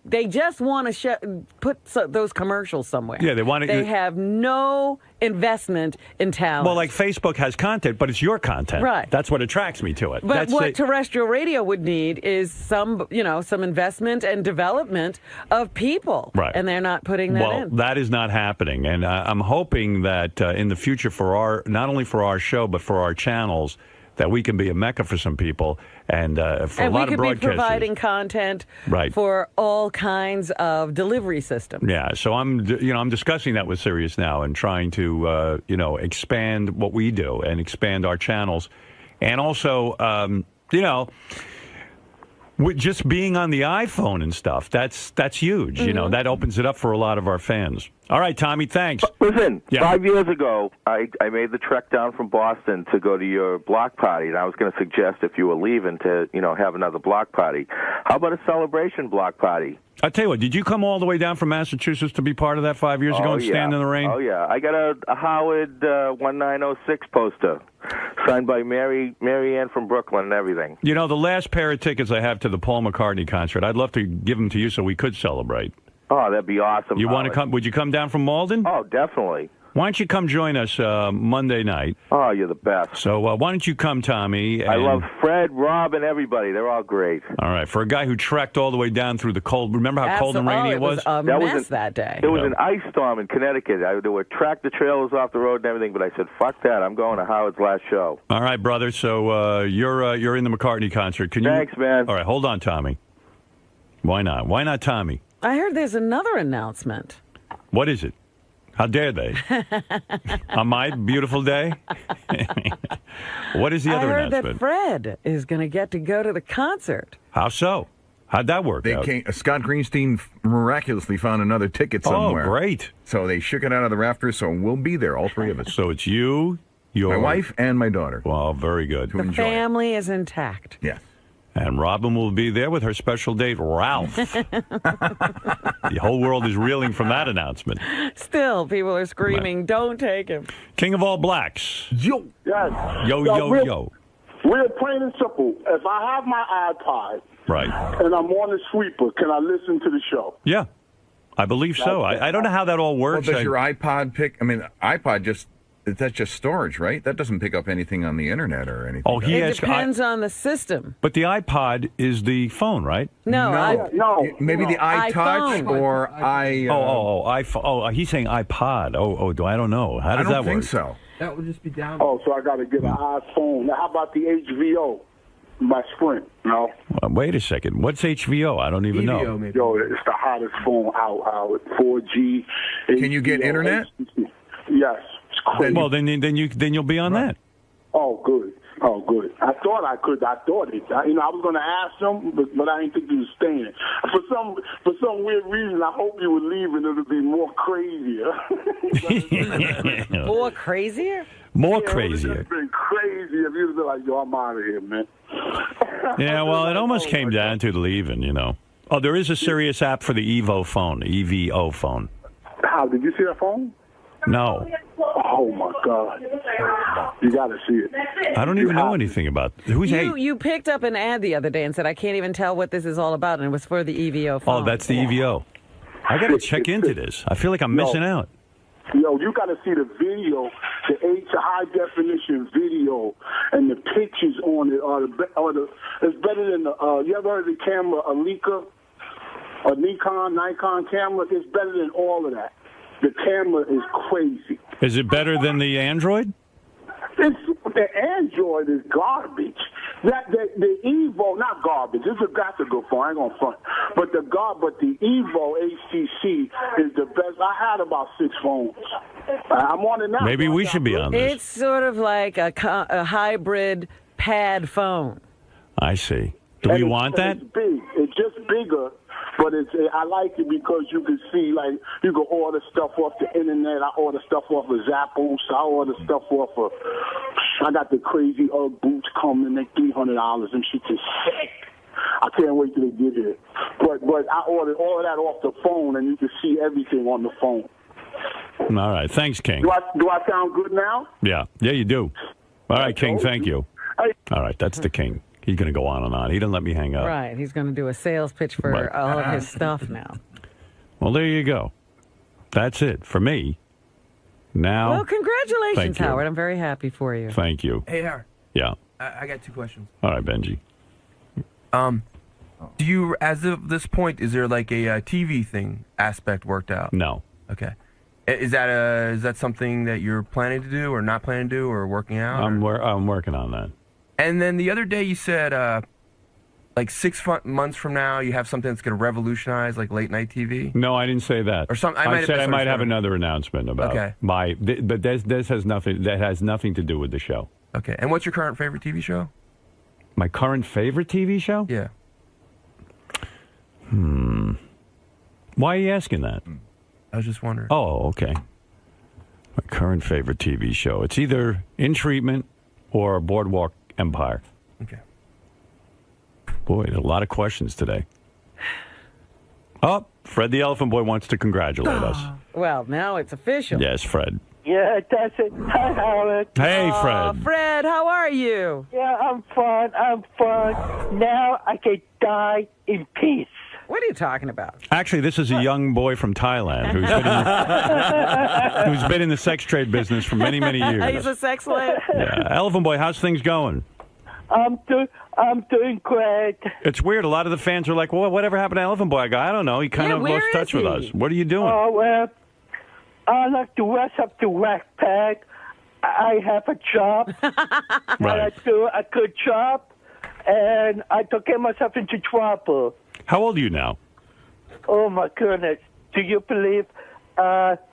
Speaker 3: they just want to put those commercials somewhere.
Speaker 20: Yeah, they
Speaker 3: have no investment in talent.
Speaker 20: Well, like Facebook has content, but it's your content.
Speaker 3: Right.
Speaker 20: That's what attracts me to it.
Speaker 3: But what terrestrial radio would need is some investment and development of people.
Speaker 20: Right.
Speaker 3: And they're not putting that in.
Speaker 20: Well, that is not happening. And I'm hoping that in the future not only for our show, but for our channels, that we can be a mecca for some people and for a lot of broadcasters. And we could be providing
Speaker 3: content for all kinds of delivery systems.
Speaker 20: Yeah, so I'm discussing that with Sirius now and trying to expand what we do and expand our channels, and also with just being on the iPhone and stuff, that's huge. Mm-hmm. That opens it up for a lot of our fans. All right, Tommy, thanks.
Speaker 16: Listen, 5 years ago, I made the trek down from Boston to go to your block party, and I was going to suggest if you were leaving to, have another block party. How about a celebration block party?
Speaker 20: I'll tell you what, did you come all the way down from Massachusetts to be part of that 5 years ago and stand in the rain?
Speaker 16: Oh, yeah. I got a Howard 1906 poster signed by Mary Ann from Brooklyn and everything.
Speaker 20: The last pair of tickets I have to the Paul McCartney concert, I'd love to give them to you so we could celebrate.
Speaker 16: Oh, that'd be awesome.
Speaker 20: You want to come? Would you come down from Malden?
Speaker 16: Oh, definitely.
Speaker 20: Why don't you come join us Monday night?
Speaker 16: Oh, you're the best.
Speaker 20: So why don't you come, Tommy?
Speaker 16: I love Fred, Rob, and everybody. They're all great.
Speaker 20: All right. For a guy who trekked all the way down through the cold, remember how cold and rainy it was?
Speaker 3: A mess that day.
Speaker 16: There was an ice storm in Connecticut. There were tractor trailers off the road and everything, but I said, fuck that. I'm going to Howard's last show.
Speaker 20: All right, brother. So you're in the McCartney concert.
Speaker 16: Thanks, man.
Speaker 20: All right, hold on, Tommy. Why not? Why not Tommy?
Speaker 3: I heard there's another announcement.
Speaker 20: What is it? How dare they? On my beautiful day? What is the other announcement?
Speaker 3: I heard that Fred is going to get to go to the concert.
Speaker 20: How so? How'd that work out?
Speaker 5: Scott Greenstein miraculously found another ticket somewhere.
Speaker 20: Oh, great.
Speaker 5: So they shook it out of the rafters, so we'll be there, all three of us.
Speaker 20: So it's you,
Speaker 5: my wife, and my daughter.
Speaker 20: Well, very good.
Speaker 3: The family is intact.
Speaker 5: Yes.
Speaker 20: And Robin will be there with her special date, Ralph. The whole world is reeling from that announcement.
Speaker 3: Still, people are screaming, don't take him.
Speaker 20: King of all blacks.
Speaker 17: Yo. Yes.
Speaker 20: Yo.
Speaker 17: Real plain and simple. If I have my iPod and I'm on the sweeper, can I listen to the show?
Speaker 20: Yeah, I believe so. I don't know how that all works.
Speaker 5: Well, does your iPod iPod that's just storage, right? That doesn't pick up anything on the internet or anything.
Speaker 20: Oh,
Speaker 3: it depends on the system.
Speaker 20: But the iPod is the phone, right?
Speaker 3: No.
Speaker 5: Maybe the iTouch or
Speaker 20: iPhone. He's saying iPod. I don't know. How does that work?
Speaker 5: I don't think so.
Speaker 17: That would just be down. Oh, so I got to get an iPhone. Now, how about the HBO? My Sprint, no.
Speaker 20: Wait a second. What's HVO? I don't even know.
Speaker 17: Maybe. Yo, it's the hottest phone out. 4G.
Speaker 5: Can you get internet?
Speaker 17: Yes.
Speaker 20: Well, then you'll be on that.
Speaker 17: Oh, good. Oh, good. I thought I could. I thought it. I was going to ask them, but I didn't think you were staying. For some weird reason, I hope you were leaving. It'll be more crazier.
Speaker 3: More crazier?
Speaker 20: More
Speaker 17: Yeah,
Speaker 20: crazier.
Speaker 17: It would have been crazy if you'd have been like, yo, I'm out of here, man.
Speaker 20: Yeah, well, it almost came down to leaving, you know. Oh, there is a Sirius app for the EVO phone, EVO phone.
Speaker 17: How, did you see that phone?
Speaker 20: No.
Speaker 17: Oh, my God. You got to see it.
Speaker 20: I don't even know anything about it. Who's
Speaker 3: You picked up an ad the other day and said, I can't even tell what this is all about, and it was for the EVO phone.
Speaker 20: Oh, that's the EVO. I got to check into this. I feel like I'm missing out.
Speaker 17: Yo, you got to see the video, the high-definition video, and the pictures on it it's better than you ever heard of the camera, a Nikon camera? It's better than all of that. The camera is crazy.
Speaker 20: Is it better than the Android?
Speaker 17: The Android is garbage. The Evo, not garbage. That's a good phone. I ain't gonna front. But the Evo HTC is the best. I had about 6 phones. I'm on it now.
Speaker 20: Maybe we should be on this.
Speaker 3: It's sort of like a hybrid pad phone.
Speaker 20: I see. Do we want that?
Speaker 17: It's big. It's just bigger. But I like it because you can see, like, you can order stuff off the internet. I order stuff off of Zappos. I order stuff off of, I got the crazy Ugg boots coming. They're $300 and shit is sick. I can't wait till they get here. But I ordered all of that off the phone, and you can see everything on the phone.
Speaker 20: All right. Thanks, King.
Speaker 17: Do I sound good now?
Speaker 20: Yeah. Yeah, you do. All right, King. Thank you. All right. That's the King. He's going to go on and on. He didn't let me hang up.
Speaker 3: Right. He's going to do a sales pitch for all of his stuff now.
Speaker 20: Well, there you go. That's it for me. Now.
Speaker 3: Well, congratulations, Howard. I'm very happy for you.
Speaker 20: Thank you.
Speaker 11: Hey, Howard.
Speaker 20: Yeah.
Speaker 11: I got 2 questions.
Speaker 20: All right, Benji.
Speaker 11: Do you, as of this point, is there like a TV thing aspect worked out?
Speaker 20: No.
Speaker 11: Okay. Is that something that you're planning to do or not planning to do or working out?
Speaker 20: I'm working on that.
Speaker 11: And then the other day you said, like 6 months from now, you have something that's going to revolutionize like late night TV.
Speaker 20: No, I didn't say that.
Speaker 11: Or something.
Speaker 20: I said I might have another announcement about but this has nothing. That has nothing to do with the show.
Speaker 11: Okay. And what's your current favorite TV show?
Speaker 20: My current favorite TV show?
Speaker 11: Yeah.
Speaker 20: Why are you asking that?
Speaker 11: I was just wondering.
Speaker 20: Oh, okay. My current favorite TV show. It's either In Treatment or Boardwalk Empire.
Speaker 11: Okay.
Speaker 20: Boy, a lot of questions today. Oh, Fred the Elephant Boy wants to congratulate us.
Speaker 3: Well, now it's official.
Speaker 20: Yes, Fred.
Speaker 19: Yeah, that's it. Hi, Howard.
Speaker 20: Hey, Fred.
Speaker 3: Fred, how are you?
Speaker 19: Yeah, I'm fine. Now I can die in peace.
Speaker 3: What are you talking about?
Speaker 20: Actually, this is a young boy from Thailand who's been in the sex trade business for many, many years.
Speaker 3: He's a sex slave.
Speaker 20: Yeah. Elephant Boy, how's things going?
Speaker 19: I'm doing great.
Speaker 20: It's weird. A lot of the fans are like, well, whatever happened to Elephant Boy? I don't know. He kind of lost touch with us. What are you doing?
Speaker 19: Oh, well, I like to rest up the backpack. I have a job.
Speaker 20: Right.
Speaker 19: I do a good job, and I don't get myself into trouble.
Speaker 20: How old are you now?
Speaker 19: Oh, my goodness. Do you believe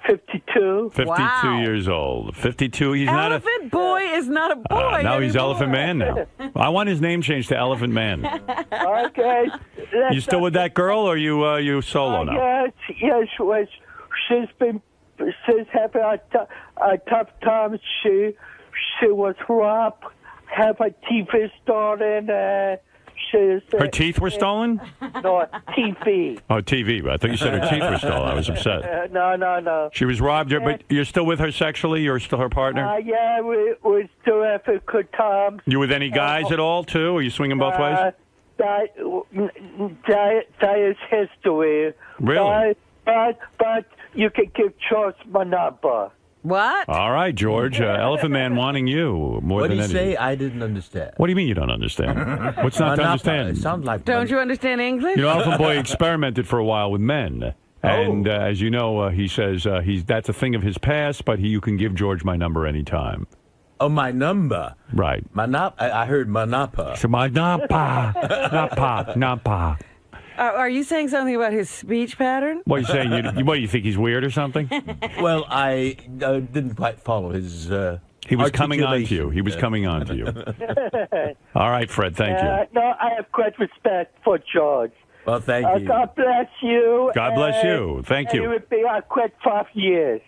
Speaker 19: 52?
Speaker 20: 52 years old. 52. He's not a...
Speaker 3: Elephant Boy is not a boy
Speaker 20: now he's
Speaker 3: anymore.
Speaker 20: Elephant Man now. I want his name changed to Elephant Man.
Speaker 19: Okay.
Speaker 20: You still with that girl, or you solo now?
Speaker 19: Yes. She's having a tough time. She was robbed, have her teeth stolen.
Speaker 20: Her teeth were stolen?
Speaker 19: No, TV.
Speaker 20: Oh, TV. I thought you said her teeth were stolen. I was upset.
Speaker 19: No.
Speaker 20: She was robbed, but you're still with her sexually? You're still her partner?
Speaker 19: Yeah, we still have a good time.
Speaker 20: You with any guys at all, too? Are you swinging both ways?
Speaker 19: That is history.
Speaker 20: Really?
Speaker 19: But you can give George my number.
Speaker 3: What?
Speaker 20: All right, George. Elephant Man wanting you more
Speaker 2: What
Speaker 20: than
Speaker 2: did he
Speaker 20: anything.
Speaker 2: say? I didn't understand.
Speaker 20: What do you mean you don't understand? What's not to understand?
Speaker 2: It sounds like
Speaker 3: Don't you understand English?
Speaker 20: You know, Elephant Boy experimented for a while with men. And as you know, he says that's a thing of his past, but you can give George my number anytime.
Speaker 2: Oh, my number.
Speaker 20: Right.
Speaker 2: I heard manapa.
Speaker 20: So my napa.
Speaker 3: Are you saying something about his speech pattern?
Speaker 20: What are you saying? What do you think he's weird or something?
Speaker 2: Well, I didn't quite follow his.
Speaker 20: He was coming on to you. He was coming on to you. All right, Fred, thank you.
Speaker 19: No, I have great respect for George.
Speaker 2: Well, thank you.
Speaker 19: God bless you.
Speaker 20: God bless you. Thank you.
Speaker 19: It would be a quick 5 years.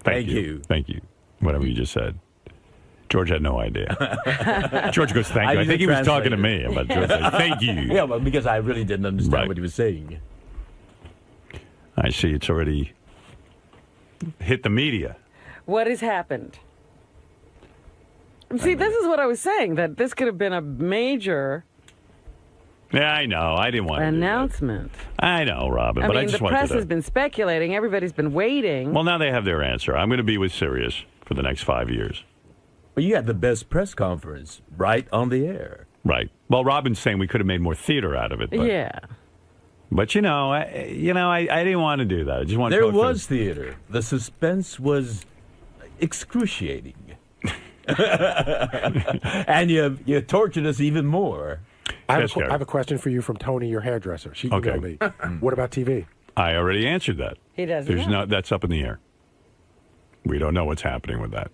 Speaker 20: Thank you. Thank you. Whatever you just said. George had no idea. George goes, thank you. I think he was talking to me. But George said, thank you.
Speaker 2: Yeah, well, because I really didn't understand what he was saying.
Speaker 20: I see it's already hit the media.
Speaker 3: What has happened? See, this is what I was saying, that this could have been a major
Speaker 20: Yeah, I know. I didn't want to
Speaker 3: announcement.
Speaker 20: I know, Robin,
Speaker 3: I
Speaker 20: but
Speaker 3: mean,
Speaker 20: I just
Speaker 3: the
Speaker 20: wanted
Speaker 3: press
Speaker 20: to.
Speaker 3: has been speculating. Everybody's been waiting.
Speaker 20: Well, now they have their answer. I'm going to be with Sirius for the next 5 years.
Speaker 2: Well, you had the best press conference right on the air.
Speaker 20: Right. Well, Robin's saying we could have made more theater out of it. But,
Speaker 3: Yeah.
Speaker 20: But I didn't want to do that. I just wanted.
Speaker 2: There was theater. The suspense was excruciating, and you tortured us even more.
Speaker 1: I have a question for you from Tony, your hairdresser. She emailed me. What about TV?
Speaker 20: I already answered that.
Speaker 3: He doesn't know.
Speaker 20: That's up in the air. We don't know what's happening with that.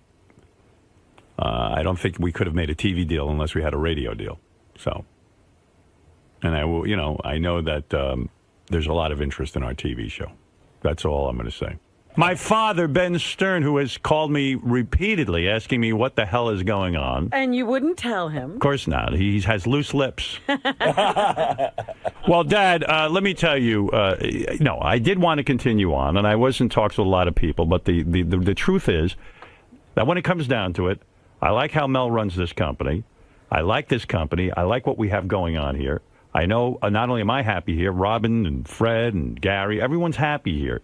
Speaker 20: I don't think we could have made a TV deal unless we had a radio deal. So, and I know that there's a lot of interest in our TV show. That's all I'm going to say. My father, Ben Stern, who has called me repeatedly asking me what the hell is going on.
Speaker 3: And you wouldn't tell him.
Speaker 20: Of course not. He has loose lips. Well, Dad, let me tell you, no, I did want to continue on, and I was in talks with a lot of people, but the truth is that when it comes down to it, I like how Mel runs this company. I like this company. I like what we have going on here. I know not only am I happy here, Robin and Fred and Gary, everyone's happy here.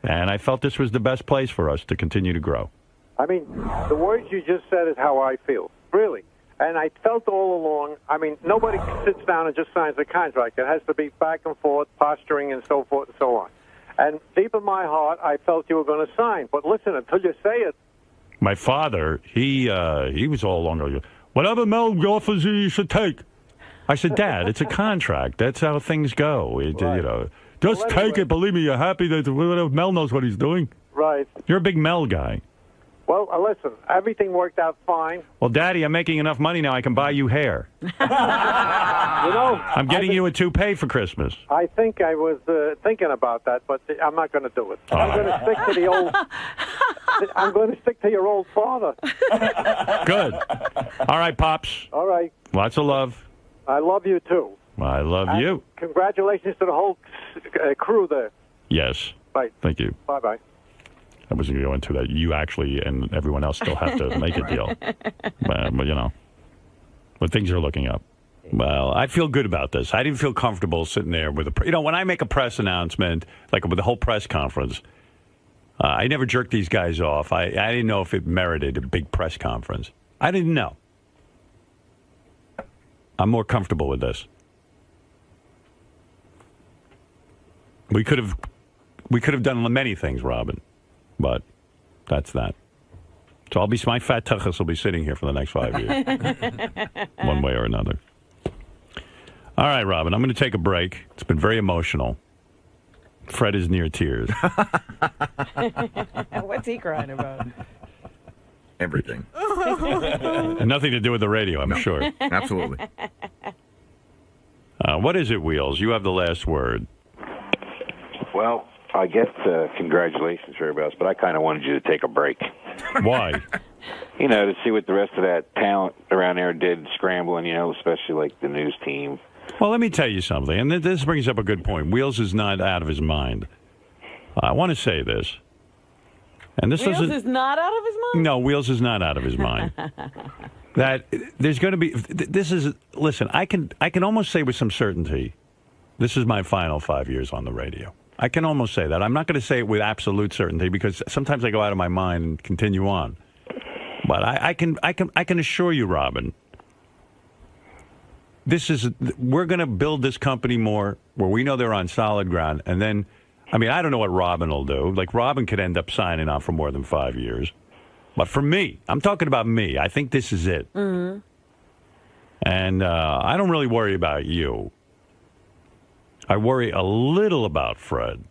Speaker 20: And I felt this was the best place for us to continue to grow.
Speaker 22: I mean, the words you just said is how I feel, really. And I felt all along, I mean, nobody sits down and just signs a contract. It has to be back and forth, posturing, and so forth and so on. And deep in my heart, I felt you were going to sign. But listen, until you say it.
Speaker 20: My father, he was all along. Whatever Mel offers you should take. I said, Dad, it's a contract. That's how things go. Just take it. Believe me, you're happy that Mel knows what he's doing.
Speaker 22: Right.
Speaker 20: You're a big Mel guy.
Speaker 22: Well, listen, everything worked out fine.
Speaker 20: Well, Daddy, I'm making enough money now I can buy you hair. I'm getting you a toupee for Christmas.
Speaker 22: I think I was thinking about that, but I'm not going to do it. I'm going to stick to the old. I'm going to stick to your old father.
Speaker 20: Good. All right, Pops.
Speaker 22: All right.
Speaker 20: Lots of love.
Speaker 22: I love you, too.
Speaker 20: I love you.
Speaker 22: Congratulations to the whole crew there.
Speaker 20: Yes.
Speaker 22: Bye.
Speaker 20: Thank you.
Speaker 22: Bye-bye.
Speaker 20: I wasn't going to go into that. You actually and everyone else still have to make a deal. But things are looking up. Well, I feel good about this. I didn't feel comfortable sitting there with when I make a press announcement, like with the whole press conference, I never jerked these guys off. I didn't know if it merited a big press conference. I didn't know. I'm more comfortable with this. We could have done many things, Robin, but that's that. So my fat tuchus will be sitting here for the next 5 years, one way or another. All right, Robin, I'm going to take a break. It's been very emotional. Fred is near tears.
Speaker 3: What's he crying about?
Speaker 5: Everything.
Speaker 20: And nothing to do with the radio, I'm sure.
Speaker 5: Absolutely.
Speaker 20: What is it, Wheels? You have the last word.
Speaker 23: Well, I guess congratulations for everybody else, but I kind of wanted you to take a break.
Speaker 20: Why?
Speaker 23: To see what the rest of that talent around there did scrambling, especially like the news team.
Speaker 20: Well, let me tell you something, and this brings up a good point. Wheels is not out of his mind. I want to say this. And this
Speaker 3: Wheels is not out of his mind?
Speaker 20: No, Wheels is not out of his mind. That there's going to be... Listen, I can almost say with some certainty, this is my final 5 years on the radio. I can almost say that. I'm not going to say it with absolute certainty because sometimes I go out of my mind and continue on. But I can assure you, Robin, we're going to build this company more where we know they're on solid ground. And then, I don't know what Robin will do. Like, Robin could end up signing on for more than 5 years. But for me, I'm talking about me. I think this is it.
Speaker 3: Mm-hmm.
Speaker 20: And I don't really worry about you. I worry a little about Fred.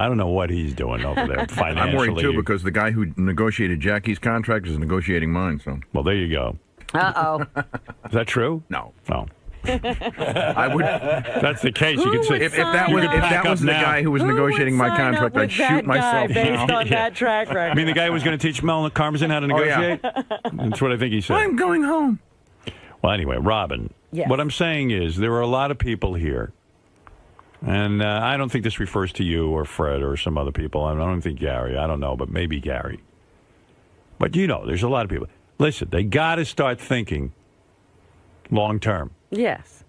Speaker 20: I don't know what he's doing over there financially.
Speaker 5: I'm worried, too, because the guy who negotiated Jackie's contract is negotiating mine. So,
Speaker 20: well, there you go.
Speaker 13: Uh-oh.
Speaker 20: Is that true?
Speaker 5: No.
Speaker 20: No.
Speaker 5: I would.
Speaker 20: That's the case. You could say
Speaker 5: if that was the guy who was negotiating my contract, I'd shoot myself
Speaker 3: based
Speaker 5: now.
Speaker 3: on that track record.
Speaker 20: I mean, the guy who was going to teach Mel Karmazin how to negotiate? That's what I think he said.
Speaker 5: I'm going home.
Speaker 20: Well, anyway, Robin,
Speaker 13: Yes.
Speaker 20: what I'm saying is there are a lot of people here, and I don't think this refers to you or Fred or some other people. I don't think Gary. I don't know, but maybe Gary. But there's a lot of people. Listen, they got to start thinking long term.
Speaker 3: Yes.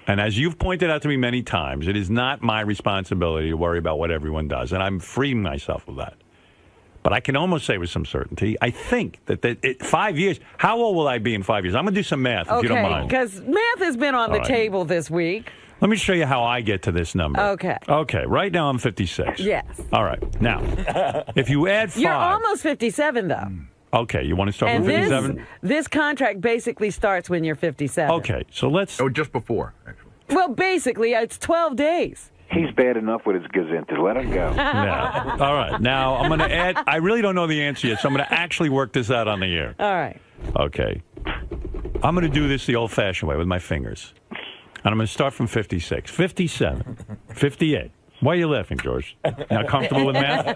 Speaker 20: And as you've pointed out to me many times, it is not my responsibility to worry about what everyone does, and I'm freeing myself of that. But I can almost say with some certainty, I think that 5 years, how old will I be in 5 years? I'm going to do some math, if you don't mind.
Speaker 3: Because math has been on the table this week.
Speaker 20: Let me show you how I get to this number.
Speaker 3: Okay.
Speaker 20: Okay, right now I'm 56.
Speaker 3: Yes.
Speaker 20: All right, now, if you add 5...
Speaker 3: You're almost 57, though.
Speaker 20: Okay, you want to start with 57?
Speaker 3: This contract basically starts when you're 57.
Speaker 20: Okay, so let's...
Speaker 5: Oh, just before, actually.
Speaker 3: Well, basically, it's 12 days.
Speaker 23: He's bad enough with his gazintas. Let him go.
Speaker 20: Yeah. All right. Now, I'm going to add... I really don't know the answer yet, so I'm going to actually work this out on the air.
Speaker 3: All right.
Speaker 20: Okay. I'm going to do this the old-fashioned way with my fingers. And I'm going to start from 56, 57, 58. Why are you laughing, George? Not comfortable with math?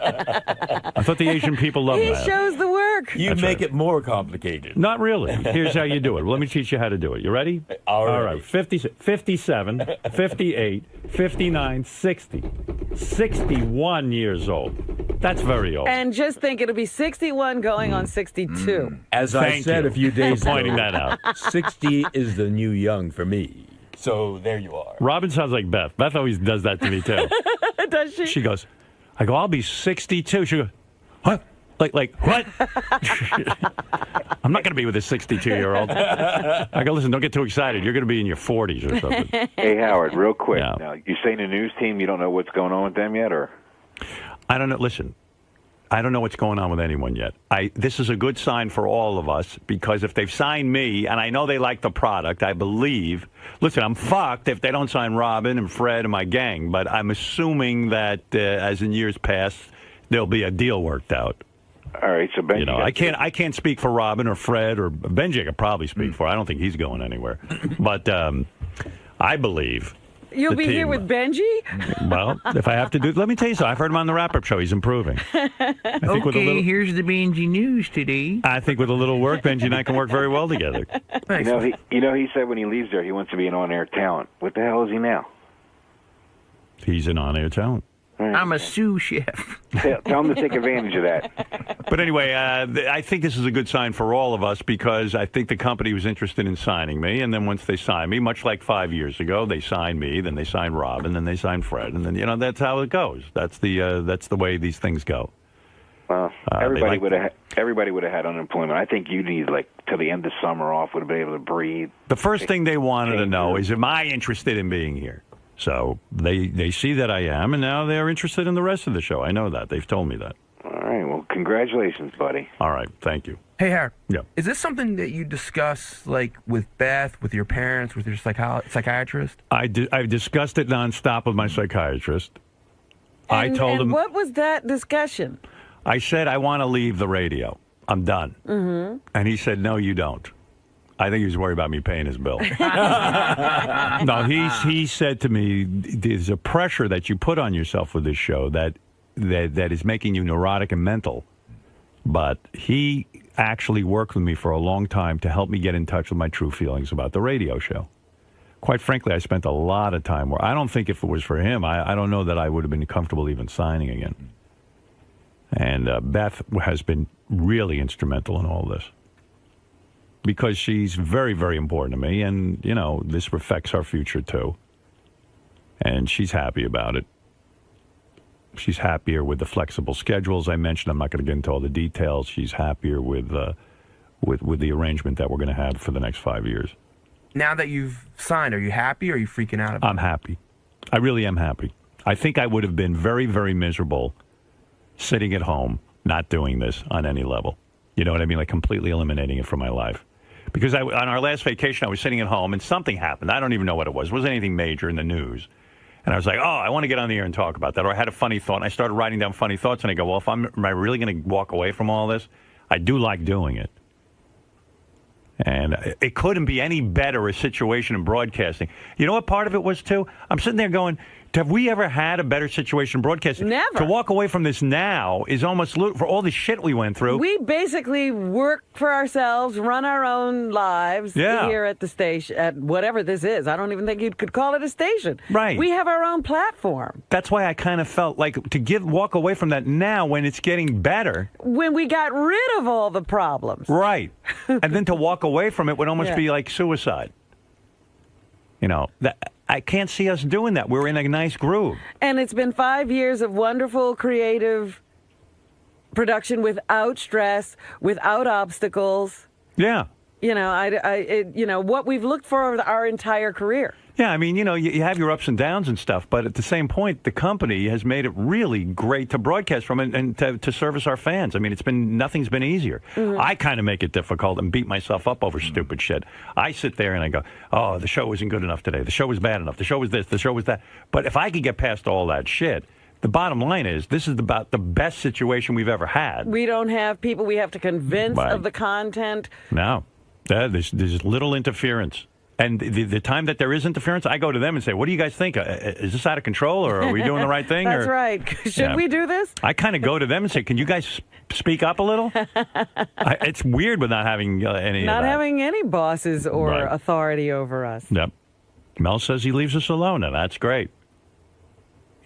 Speaker 20: I thought the Asian people love math.
Speaker 3: He shows the work.
Speaker 2: You make it more complicated.
Speaker 20: Not really. Here's how you do it. Let me teach you how to do it. You ready?
Speaker 2: All
Speaker 20: right. 57, 58, 59, 60. 61 years old. That's very old.
Speaker 3: And just think it'll be 61 going on 62.
Speaker 2: As I said a few days ago,
Speaker 20: pointing that out.
Speaker 2: 60 is the new young for me. So there you are.
Speaker 20: Robin sounds like Beth. Beth always does that to me, too.
Speaker 3: Does she?
Speaker 20: She goes, I'll be 62. She goes, what? Like what? I'm not going to be with a 62-year-old. I go, listen, don't get too excited. You're going to be in your 40s or something.
Speaker 23: Hey, Howard, real quick.
Speaker 20: Yeah.
Speaker 23: Now, you saying the news team, you don't know what's going on with them yet, or?
Speaker 20: I don't know. Listen, I don't know what's going on with anyone yet. This is a good sign for all of us, because if they've signed me, and I know they like the product, I believe. Listen, I'm fucked if they don't sign Robin and Fred and my gang, but I'm assuming that as in years past, there'll be a deal worked out.
Speaker 23: All right, so Benji,
Speaker 20: I can't speak for Robin or Fred, or Benji I could probably speak for. I don't think he's going anywhere. But I believe
Speaker 3: You'll be here with Benji?
Speaker 20: Well, if I have to do... Let me tell you something. I've heard him on the wrap-up show. He's improving. I think with a little,
Speaker 4: here's the Benji news today.
Speaker 20: I think with a little work, Benji and I can work very well together.
Speaker 23: He said when he leaves there, he wants to be an on-air talent. What the hell is he now?
Speaker 20: He's an on-air talent.
Speaker 4: I'm a sous chef.
Speaker 23: Tell him to take advantage of that.
Speaker 20: But anyway, I think this is a good sign for all of us, because I think the company was interested in signing me, and then once they signed me, much like 5 years ago, they signed me, then they signed Robin, then they signed Fred, and then that's how it goes. That's the way these things go.
Speaker 23: Well, everybody would have had unemployment. I think you need till the end of summer off, would have been able to breathe.
Speaker 20: The first thing they wanted to know is, am I interested in being here? So they see that I am, and now they're interested in the rest of the show. I know that. They've told me that.
Speaker 23: All right. Well, congratulations, buddy.
Speaker 20: All right. Thank you.
Speaker 11: Hey, Howard.
Speaker 20: Yeah.
Speaker 11: Is this something that you discuss, with Beth, with your parents, with your psychiatrist?
Speaker 20: I've discussed it nonstop with my psychiatrist. I told him.
Speaker 3: What was that discussion?
Speaker 20: I said, I want to leave the radio. I'm done.
Speaker 3: Mm-hmm.
Speaker 20: And he said, no, you don't. I think he was worried about me paying his bill. No, he said to me, there's a pressure that you put on yourself with this show that is making you neurotic and mental. But he actually worked with me for a long time to help me get in touch with my true feelings about the radio show. Quite frankly, I spent a lot of time where I don't think if it was for him, I don't know that I would have been comfortable even signing again. And Beth has been really instrumental in all this, because she's very, very important to me, and, this affects our future, too. And she's happy about it. She's happier with the flexible schedules I mentioned. I'm not going to get into all the details. She's happier with the arrangement that we're going to have for the next 5 years.
Speaker 11: Now that you've signed, are you happy, or are you freaking out about it?
Speaker 20: I'm happy. I really am happy. I think I would have been very, very miserable sitting at home, not doing this on any level. You know what I mean? Completely eliminating it from my life. Because on our last vacation, I was sitting at home, and something happened. I don't even know what it was. It wasn't anything major in the news. And I was like, oh, I want to get on the air and talk about that. Or I had a funny thought, and I started writing down funny thoughts, and I go, well, am I really going to walk away from all this? I do like doing it. And it couldn't be any better a situation in broadcasting. You know what part of it was, too? I'm sitting there going, have we ever had a better situation in broadcasting?
Speaker 3: Never.
Speaker 20: To walk away from this now is almost for all the shit we went through.
Speaker 3: We basically work for ourselves, run our own lives here at the station, at whatever this is. I don't even think you could call it a station.
Speaker 20: Right.
Speaker 3: We have our own platform.
Speaker 20: That's why I kind of felt like to walk away from that now when it's getting better.
Speaker 3: When we got rid of all the problems.
Speaker 20: Right. And then to walk away from it would almost be like suicide. You know, I can't see us doing that. We're in a nice groove.
Speaker 3: And it's been 5 years of wonderful, creative production without stress, without obstacles.
Speaker 20: Yeah.
Speaker 3: You know, what we've looked for our entire career.
Speaker 20: Yeah, I mean, you know, you have your ups and downs and stuff, but at the same point, the company has made it really great to broadcast from and to service our fans. I mean, nothing's been easier. Mm-hmm. I kind of make it difficult and beat myself up over stupid shit. I sit there and I go, oh, the show wasn't good enough today. The show was bad enough. The show was this. The show was that. But if I could get past all that shit, the bottom line is this is about the best situation we've ever had.
Speaker 3: We don't have people we have to convince of the content.
Speaker 20: No. There's little interference. And the time that there is interference, I go to them and say, what do you guys think? Is this out of control, or are we doing the right thing?
Speaker 3: That's right. Should we do this?
Speaker 20: I kind of go to them and say, can you guys speak up a little? It's weird with not having any
Speaker 3: Not having any bosses or authority over us.
Speaker 20: Yep. Mel says he leaves us alone, and that's great.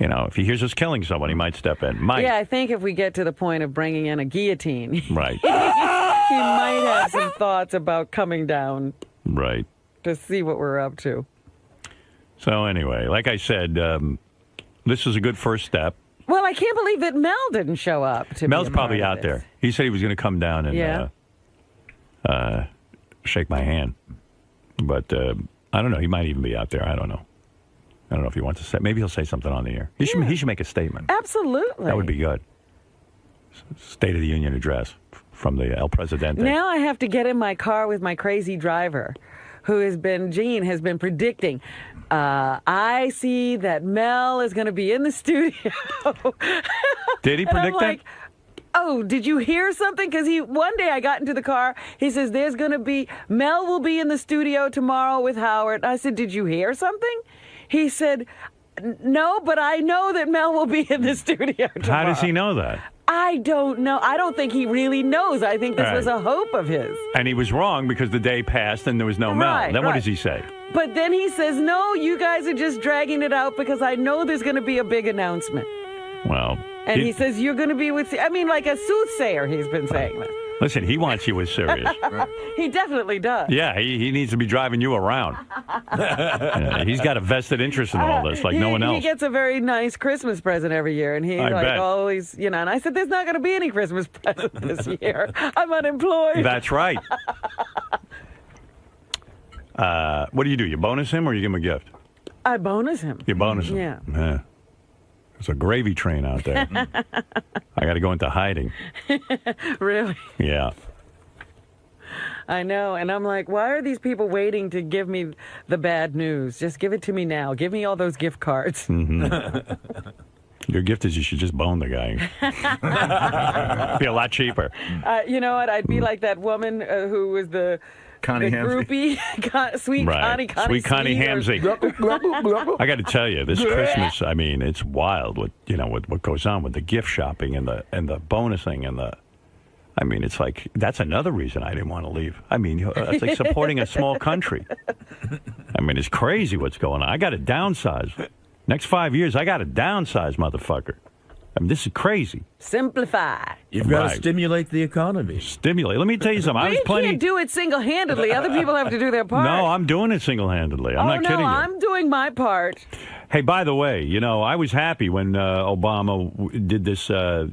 Speaker 20: You know, if he hears us killing someone, he might step in.
Speaker 3: Yeah, I think if we get to the point of bringing in a guillotine,
Speaker 20: right,
Speaker 3: he might have some thoughts about coming down.
Speaker 20: Right.
Speaker 3: To see what we're up to.
Speaker 20: So anyway, like I said, this is a good first step.
Speaker 3: Well, I can't believe that Mel didn't show up.
Speaker 20: Mel's probably out there. He said he was going to come down and shake my hand. But I don't know. He might even be out there. I don't know. I don't know if he wants to say. Maybe he'll say something on the air. He should make a statement.
Speaker 3: Absolutely.
Speaker 20: That would be good. State of the Union address from the El Presidente.
Speaker 3: Now I have to get in my car with my crazy driver, Gene has been predicting. I see that Mel is going to be in the studio.
Speaker 20: Did he predict that?
Speaker 3: Oh, did you hear something? Because one day I got into the car. He says, Mel will be in the studio tomorrow with Howard. I said, did you hear something? He said, no, but I know that Mel will be in the studio tomorrow.
Speaker 20: How does he know that?
Speaker 3: I don't know. I don't think he really knows. I think this was a hope of his.
Speaker 20: And he was wrong because the day passed and there was no Mel. Then what does he say?
Speaker 3: But then he says, no, you guys are just dragging it out because I know there's going to be a big announcement.
Speaker 20: Well.
Speaker 3: And he says, you're going to be with, like a soothsayer, he's been saying this.
Speaker 20: Listen, he wants you as serious.
Speaker 3: He definitely does.
Speaker 20: Yeah, he needs to be driving you around. He's got a vested interest in all this, like no one else.
Speaker 3: He gets a very nice Christmas present every year, and he's always, and I said, there's not going to be any Christmas present this year. I'm unemployed.
Speaker 20: That's right. What do? You bonus him or you give him a gift?
Speaker 3: I bonus him.
Speaker 20: You bonus him?
Speaker 3: Yeah.
Speaker 20: There's a gravy train out there. I got to go into hiding.
Speaker 3: Really?
Speaker 20: Yeah.
Speaker 3: I know. And I'm like, why are these people waiting to give me the bad news? Just give it to me now. Give me all those gift cards.
Speaker 20: Mm-hmm. Your gift is you should just bone the guy. Be a lot cheaper.
Speaker 3: You know what? I'd be like that woman who was the groupie, Sweet Connie
Speaker 20: Hamsey. I got to tell you, this Christmas, I mean, it's wild with what goes on with the gift shopping and the bonusing and I mean, it's like that's another reason I didn't want to leave. I mean, it's like supporting a small country. I mean, it's crazy what's going on. I got to downsize. Next 5 years, I got to downsize, motherfucker. I mean, this is crazy.
Speaker 3: Simplify.
Speaker 2: You've got to stimulate the economy.
Speaker 20: Stimulate. Let me tell you something.
Speaker 3: We can't do it single-handedly. Other people have to do their part.
Speaker 20: No, I'm doing it single-handedly. I'm not kidding you.
Speaker 3: I'm doing my part.
Speaker 20: Hey, by the way, I was happy when Obama did this,
Speaker 3: the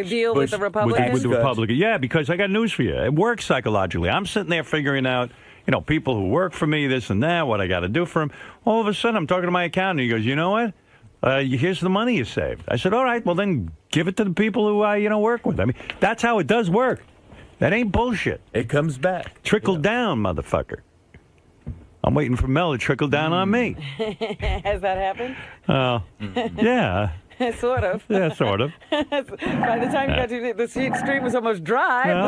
Speaker 3: deal with the Republicans?
Speaker 20: With the Republicans. Yeah, because I got news for you. It works psychologically. I'm sitting there figuring out, people who work for me, this and that, what I got to do for them. All of a sudden, I'm talking to my accountant, and he goes, you know what? Here's the money you saved. I said, all right, well, then give it to the people who I work with. I mean, that's how it does work. That ain't bullshit.
Speaker 2: It comes back.
Speaker 20: Trickle down, motherfucker. I'm waiting for Mel to trickle down on me.
Speaker 3: Has that happened?
Speaker 20: Yeah.
Speaker 3: Sort of.
Speaker 20: Yeah, sort of.
Speaker 3: By the time you got to the street was almost dry.
Speaker 20: All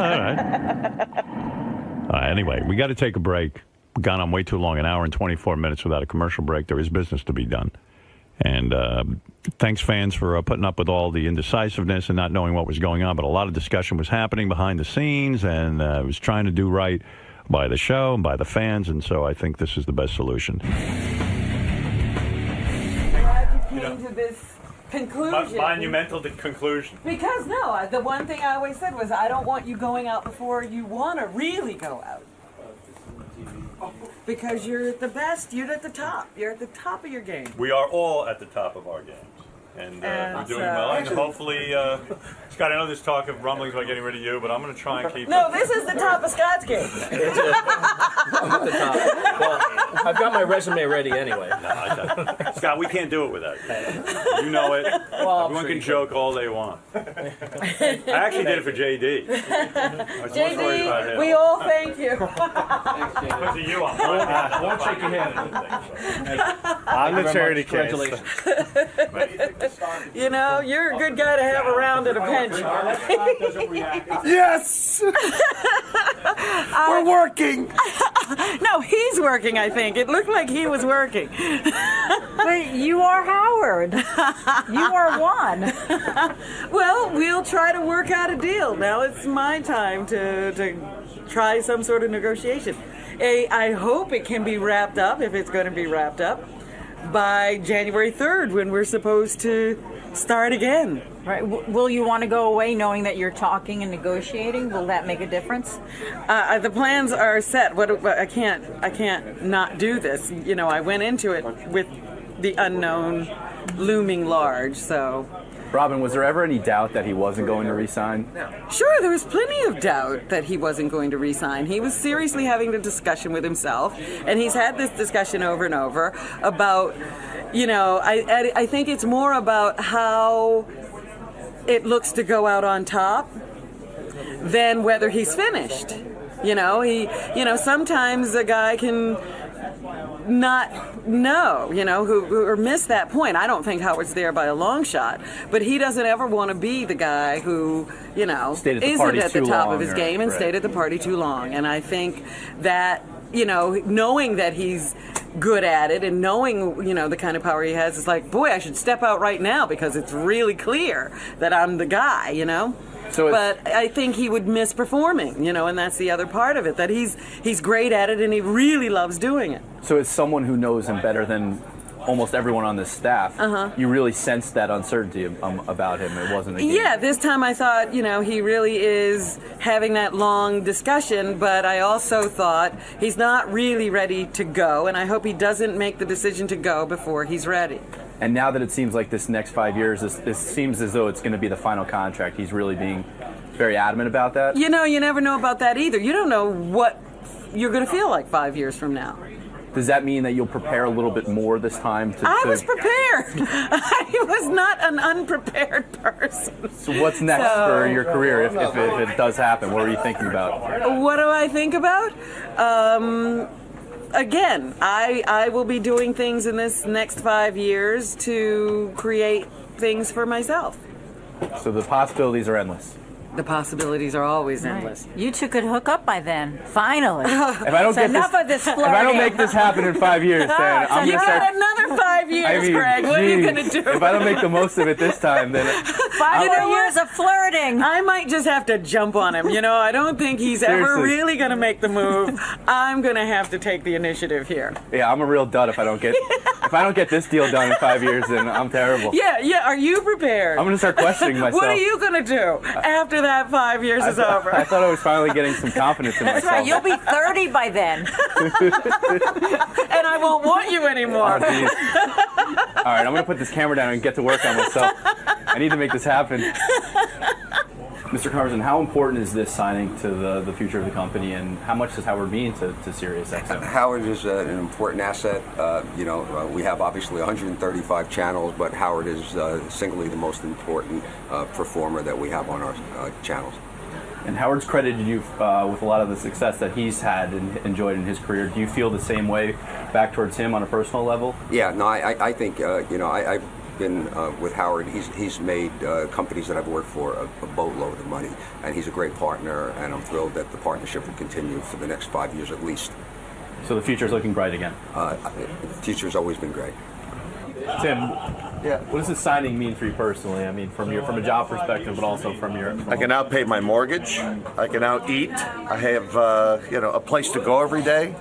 Speaker 20: right. Anyway, we got to take a break. We've gone on way too long, an hour and 24 minutes without a commercial break. There is business to be done. And thanks, fans, for putting up with all the indecisiveness and not knowing what was going on. But a lot of discussion was happening behind the scenes, and I was trying to do right by the show and by the fans. And so I think this is the best solution.
Speaker 3: Glad you came to this conclusion.
Speaker 20: Monumental conclusion.
Speaker 3: Because, no, the one thing I always said was I don't want you going out before you want to really go out. Because you're the best. You're at the top. You're at the top of your game.
Speaker 20: We are all at the top of our games. And we're doing well. And hopefully, Scott, I know there's talk of rumblings about getting rid of you, but I'm going to try and keep
Speaker 3: No, this is the top of Scott's game.
Speaker 7: I'm at the top. Well, I've got my resume ready anyway.
Speaker 20: No, Scott, we can't do it without you. You know it.
Speaker 7: Well,
Speaker 20: everyone can joke all they want. I actually did it for JD.
Speaker 3: JD, we all thank you.
Speaker 20: Because of you, I
Speaker 7: won't shake your hand.
Speaker 18: I'm the charity case.
Speaker 7: Congratulations.
Speaker 3: You know, you're a good guy to have around at a pinch.
Speaker 18: Yes! We're working!
Speaker 3: No, he's working, I think. It looked like he was working.
Speaker 13: But you are Howard. You are one.
Speaker 3: Well, we'll try to work out a deal. Now it's my time to try some sort of negotiation. I hope it can be wrapped up, if it's going to be wrapped up, by January 3rd, when we're supposed to start again.
Speaker 13: Right. Will you want to go away knowing that you're talking and negotiating? Will that make a difference?
Speaker 3: The plans are set. I can't not do this. You know, I went into it with the unknown looming large, so...
Speaker 21: Robin, was there ever any doubt that he wasn't going to resign?
Speaker 3: Sure, there was plenty of doubt that he wasn't going to resign. He was seriously having a discussion with himself, and he's had this discussion over and over about, you know, I think it's more about how it looks to go out on top than whether he's finished. You know, sometimes a guy can not know, you know, or miss that point. I don't think Howard's there by a long shot, but he doesn't ever want to be the guy who, you know, isn't at the top of his game and stayed at the party too long. And I think that, you know, knowing that he's good at it and knowing, you know, the kind of power he has, is like, boy, I should step out right now because it's really clear that I'm the guy, you know? But I think he would miss performing, you know, and that's the other part of it, that he's great at it and he really loves doing it.
Speaker 21: So as someone who knows him better than almost everyone on this staff, you really sensed that uncertainty about him. It wasn't a game.
Speaker 3: Yeah, this time I thought, you know, he really is having that long discussion, but I also thought he's not really ready to go, and I hope he doesn't make the decision to go before he's ready.
Speaker 21: And now that it seems like this next 5 years, this seems as though it's going to be the final contract. He's really being very adamant about that.
Speaker 3: You know, you never know about that either. You don't know what you're going to feel like 5 years from now.
Speaker 21: Does that mean that you'll prepare a little bit more this time?
Speaker 3: I was prepared. I was not an unprepared person.
Speaker 21: So what's next for your career if it does happen? What are you thinking about?
Speaker 3: What do I think about? Again, I will be doing things in this next 5 years to create things for myself.
Speaker 21: So the possibilities are endless.
Speaker 3: The possibilities are always endless.
Speaker 13: You two could hook up by then. Finally.
Speaker 21: If I don't
Speaker 13: enough of this flirting.
Speaker 21: If I don't make this happen in 5 years, then I'm
Speaker 3: you
Speaker 21: going to start...
Speaker 3: got another 5 years, Greg. What are you going to do?
Speaker 21: If I don't make the most of it this time, then...
Speaker 13: 5 more years of flirting.
Speaker 3: I might just have to jump on him. You know, I don't think he's ever really going to make the move. I'm going to have to take the initiative here.
Speaker 21: Yeah, I'm a real dud if I don't get this deal done in 5 years, then I'm terrible.
Speaker 3: Yeah. Are you prepared?
Speaker 21: I'm going to start questioning myself.
Speaker 3: What are you going to do after that 5 years is over?
Speaker 21: I thought I was finally getting some confidence in myself.
Speaker 13: That's right. You'll be 30 by then.
Speaker 3: And I won't want you anymore.
Speaker 21: Oh, geez. All right, I'm going to put this camera down and get to work on myself. I need to make this happen. Mr. Carson, how important is this signing to the future of the company, and how much does Howard mean to SiriusXM?
Speaker 24: Howard is an important asset. We have obviously 135 channels, but Howard is singly the most important performer that we have on our channels.
Speaker 21: And Howard's credited you with a lot of the success that he's had and enjoyed in his career. Do you feel the same way back towards him on a personal level?
Speaker 24: Yeah, no, I think, I've been with Howard. He's made companies that I've worked for a boatload of money, and he's a great partner, and I'm thrilled that the partnership will continue for the next 5 years at least.
Speaker 21: So the future's looking bright again?
Speaker 24: The future's always been great.
Speaker 21: Tim, what does this signing mean for you personally? I mean, from a job perspective, but also from your...
Speaker 18: I can now pay my mortgage. I can now eat. I have, a place to go every day,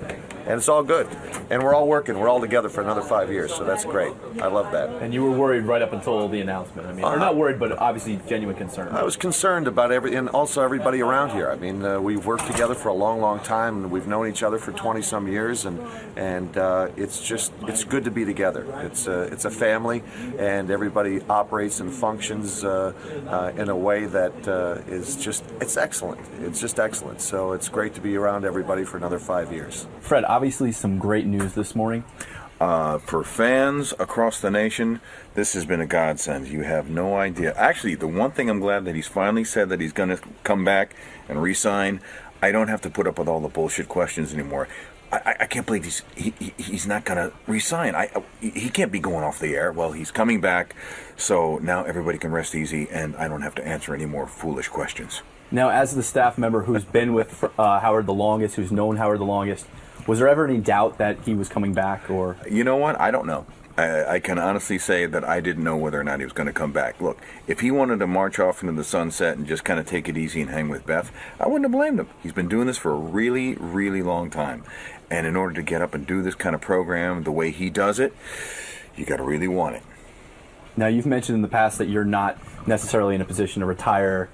Speaker 18: and it's all good. And we're all working. We're all together for another 5 years, so that's great. I love that.
Speaker 21: And you were worried right up until the announcement. I mean, or not worried, but obviously genuine concern.
Speaker 18: I was concerned about and also everybody around here. I mean, we've worked together for a long, long time, and we've known each other for 20-some years, and it's good to be together. It's a family, and everybody operates and functions in a way that it's excellent. It's just excellent. So it's great to be around everybody for another 5 years.
Speaker 21: Fred, obviously some great news this morning.
Speaker 5: For fans across the nation, this has been a godsend. You have no idea. Actually, the one thing I'm glad that he's finally said that he's going to come back and re-sign. I don't have to put up with all the bullshit questions anymore. I can't believe he's not going to re-sign. He can't be going off the air. Well, he's coming back, so now everybody can rest easy, and I don't have to answer any more foolish questions.
Speaker 21: Now, as the staff member who's been with Howard the longest, who's known Howard the longest, was there ever any doubt that he was coming back? Or
Speaker 5: you know what? I don't know. I can honestly say that I didn't know whether or not he was going to come back. Look, if he wanted to march off into the sunset and just kind of take it easy and hang with Beth, I wouldn't have blamed him. He's been doing this for a really, really long time. And in order to get up and do this kind of program the way he does it, you got to really want it.
Speaker 21: Now, you've mentioned in the past that you're not necessarily in a position to retire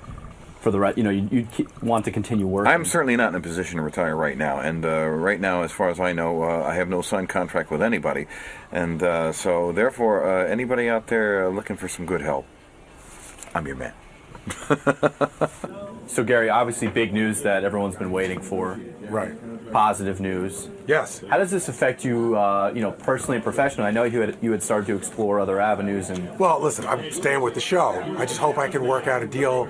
Speaker 21: for the right. You want to continue working.
Speaker 5: I'm certainly not in a position to retire right now. And right now, as far as I know, I have no signed contract with anybody. And so, therefore, anybody out there looking for some good help, I'm your man.
Speaker 21: So, Gary, obviously big news that everyone's been waiting for.
Speaker 1: Right.
Speaker 21: Positive news.
Speaker 1: Yes.
Speaker 21: How does this affect you, personally and professionally? I know you had started to explore other avenues.
Speaker 1: Well, listen, I'm staying with the show. I just hope I can work out a deal,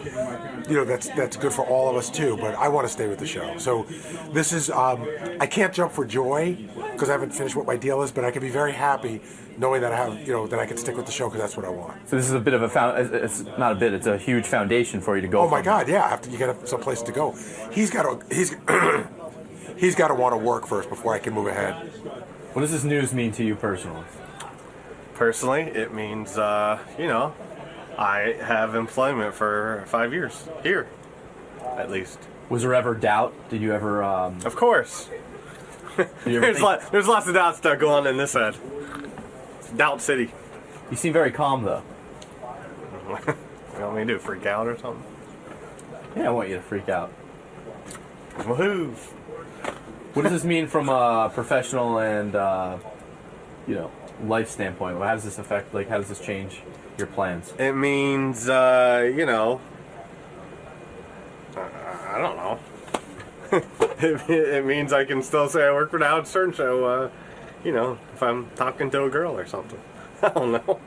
Speaker 1: that's good for all of us too. But I want to stay with the show. So this is, I can't jump for joy because I haven't finished what my deal is, but I can be very happy knowing that I have, that I can stick with the show because that's what I want.
Speaker 21: So this is a bit of it's not a bit, it's a huge foundation for you to go.
Speaker 1: Oh my God, yeah. After you get some place to go, he's got to want to work first before I can move ahead.
Speaker 21: What does this news mean to you personally?
Speaker 18: Personally, it means, I have employment for 5 years here, at least.
Speaker 21: Was there ever doubt? Did you ever?
Speaker 18: Of course. There's lots of doubts that go on in this head. Doubt City.
Speaker 21: You seem very calm, though.
Speaker 18: You want me to do? Freak out or something?
Speaker 21: Yeah, I want you to freak out.
Speaker 18: Move.
Speaker 21: What does this mean from a professional and, life standpoint? How does this affect, how does this change your plans?
Speaker 18: It means, I don't know. It means I can still say I work for the Howard Stern Show, if I'm talking to a girl or something. I don't know.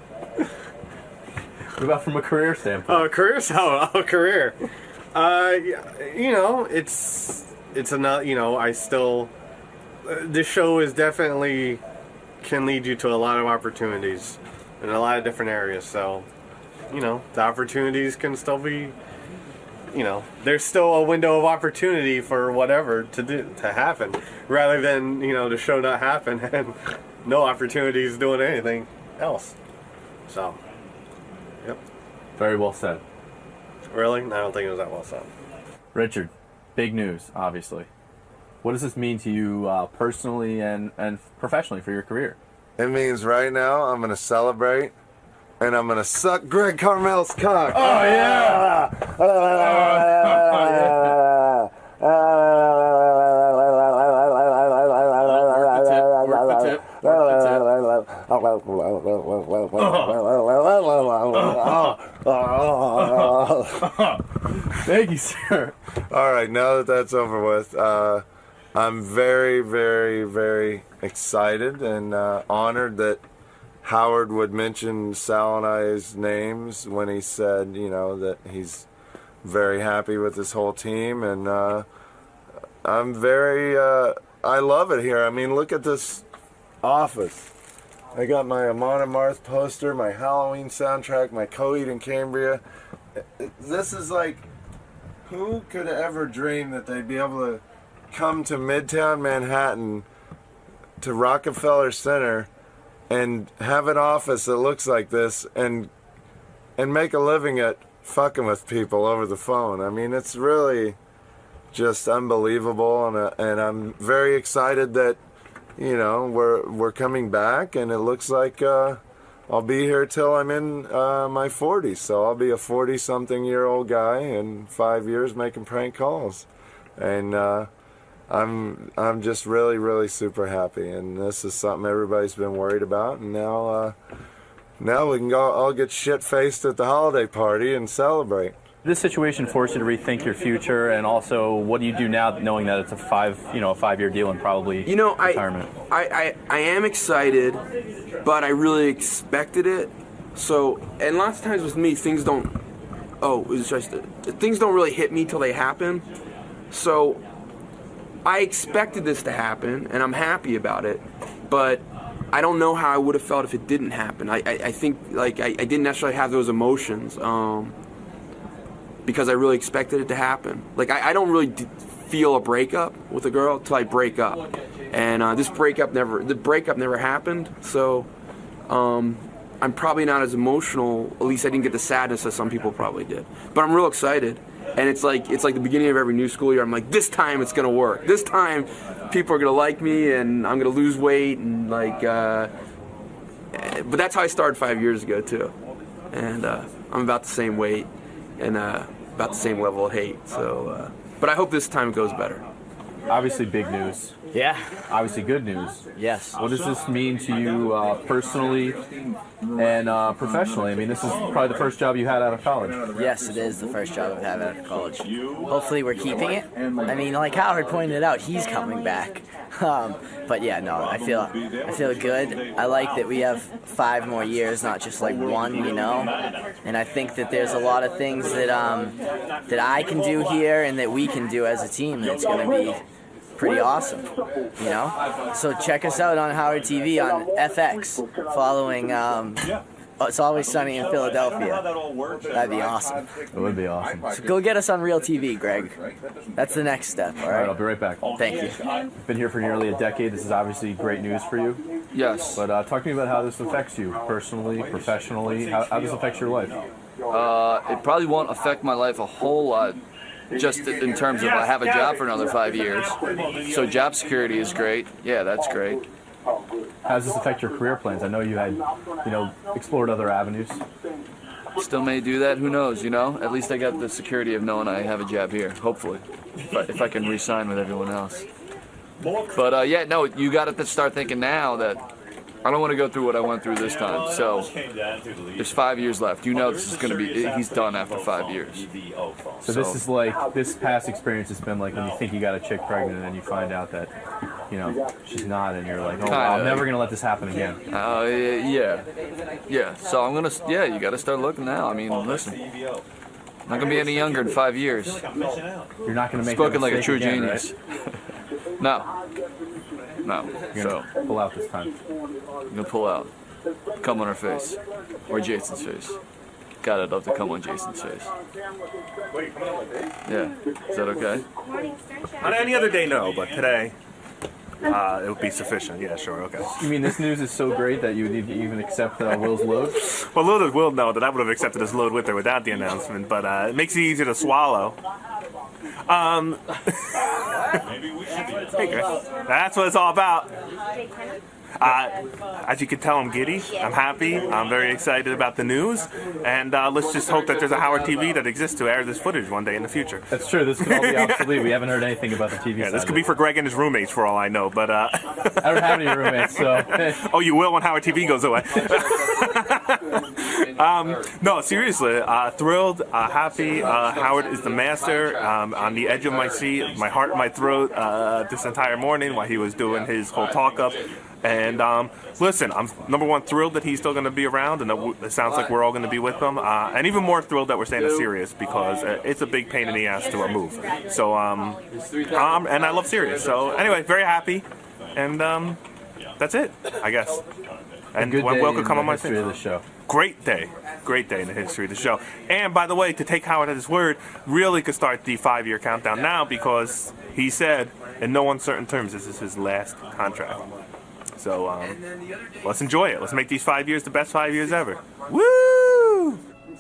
Speaker 21: What about from a career standpoint?
Speaker 18: Career. It's another, I still, this show is definitely can lead you to a lot of opportunities in a lot of different areas. So, the opportunities can still be, there's still a window of opportunity for whatever to happen, rather than, the show not happen and no opportunities doing anything else. So, yep.
Speaker 21: Very well said.
Speaker 18: Really? I don't think it was that well said.
Speaker 21: Richard, big news, obviously. What does this mean to you personally and professionally for your career?
Speaker 6: It means right now I'm going to celebrate and I'm going to suck Greg Carmel's cock.
Speaker 18: Oh, yeah!
Speaker 21: Thank you, sir.
Speaker 6: All right, now that that's over with, I'm very, very, very excited and honored that Howard would mention Sal and I's names when he said, that he's very happy with this whole team, and I'm very. I love it here. I mean, look at this office. I got my Amon Amarth poster, my Halloween soundtrack, my Coheed and Cambria. This is like, who could ever dream that they'd be able to come to Midtown Manhattan, to Rockefeller Center, and have an office that looks like this, and make a living at fucking with people over the phone. I mean, it's really just unbelievable, and I'm very excited that, you know, we're coming back, and it looks like I'll be here till I'm in my 40s. So I'll be a 40-something-year-old guy in 5 years making prank calls, and I'm just really, really super happy. And this is something everybody's been worried about, and now we can go all get shit-faced at the holiday party and celebrate.
Speaker 21: This situation forced you to rethink your future, and also, what do you do now, knowing that it's a 5-year deal and probably retirement?
Speaker 8: I am excited, but I really expected it. So, and lots of times with me, things don't really hit me till they happen. So, I expected this to happen, and I'm happy about it, but I don't know how I would have felt if it didn't happen. I think, like, I didn't necessarily have those emotions. Because I really expected it to happen. Like, I don't really feel a breakup with a girl till I break up, and the breakup never happened. So I'm probably not as emotional. At least I didn't get the sadness that some people probably did. But I'm real excited, and it's like the beginning of every new school year. I'm like, this time it's gonna work. This time people are gonna like me, and I'm gonna lose weight, and like. But that's how I started 5 years ago too, and I'm about the same weight, and about the same level of hate. So, but I hope this time it goes better.
Speaker 21: Obviously, big news.
Speaker 9: Yeah.
Speaker 21: Obviously, good news.
Speaker 9: Yes.
Speaker 21: What does this mean to you personally and professionally? I mean, this is probably the first job you had out of college.
Speaker 9: Yes, it is the first job I've had out of college. Hopefully, we're keeping it. I mean, like Howard pointed out, he's coming back. But yeah, no, I feel good. I like that we have 5 more years, not just like 1, you know. And I think that there's a lot of things that that I can do here and that we can do as a team that's going to be pretty awesome, you know. So check us out on Howard TV on FX, following It's Always Sunny in Philadelphia. That'd be awesome.
Speaker 21: It would be awesome.
Speaker 9: So go get us on Real TV, Greg. That's the next step, all right?
Speaker 21: I'll be right back.
Speaker 9: Thank you.
Speaker 21: Been here for nearly a decade. This is obviously great news for you.
Speaker 12: Yes.
Speaker 21: But talk to me about how this affects you personally, professionally. How this affects your life?
Speaker 12: It probably won't affect my life a whole lot, just in terms of I have a job for another 5 years. So job security is great. Yeah, that's great.
Speaker 21: How does this affect your career plans? I know you had, explored other avenues.
Speaker 12: Still may do that. Who knows? At least I got the security of knowing I have a job here. Hopefully, if I can re-sign with everyone else. But you got to start thinking now that I don't want to go through what I went through this time. So there's 5 years left. This is going to be. He's done after 5 years.
Speaker 21: So this is like this past experience has been like when you think you got a chick pregnant and you find out that she's not, and you're like, I'm never gonna let this happen again.
Speaker 12: Yeah. So I'm gonna. Yeah, you got to start looking now. I mean, listen. I'm not gonna be any younger in 5 years.
Speaker 21: You're not gonna make
Speaker 12: spoken like a true
Speaker 21: again,
Speaker 12: genius.
Speaker 21: Right?
Speaker 12: No.
Speaker 21: You're gonna pull out this time.
Speaker 12: I'm gonna pull out. Come on her face. Or Jason's face. God, I'd love to come on Jason's face. Yeah. Is that okay?
Speaker 15: On any other day, no, but today, it would be sufficient. Yeah, sure, okay.
Speaker 21: You mean this news is so great that you would even accept Will's load?
Speaker 15: Well, Lil will know that I would have accepted his load with or without the announcement, but it makes it easier to swallow. That's what it's all about. As you can tell, I'm giddy. I'm happy. I'm very excited about the news. And let's just hope that there's a Howard TV that exists to air this footage one day in the future.
Speaker 21: That's true. This could all be obsolete. We haven't heard anything about the TV side.
Speaker 15: This could be for Greg and his roommates for all I know. But
Speaker 21: I don't have any roommates, so...
Speaker 15: Oh, you will when Howard TV goes away. No, seriously. Thrilled, happy. Howard is the master. On the edge of my seat, my heart, my throat. this entire morning while he was doing his whole talk up. And listen, I'm number one thrilled that he's still going to be around, and it sounds like we're all going to be with him. And even more thrilled that we're staying Sirius because it's a big pain in the ass to move. So and I love Sirius. So anyway, very happy, and that's it, I guess. And Will could come on my
Speaker 21: history of the show.
Speaker 15: Great day in the history of the show. And by the way, to take Howard at his word, really could start the 5-year countdown now because he said, in no uncertain terms, this is his last contract. So let's enjoy it. Let's make these 5 years the best 5 years ever. Woo!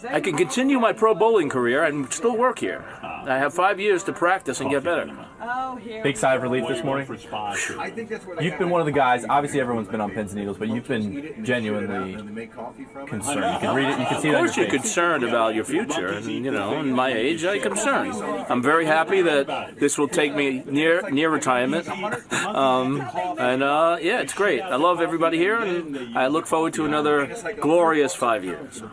Speaker 7: I can continue my pro bowling career and still work here. I have 5 years to practice and get better.
Speaker 21: Big sigh of relief this morning. You've been one of the guys. Obviously, everyone's been on pins and needles, but you've been genuinely concerned. You can read it. You can see it.
Speaker 7: Of course, you're concerned about your future, and in my age, I'm concerned. I'm very happy that this will take me near retirement, yeah, it's great. I love everybody here, and I look forward to another glorious 5 years.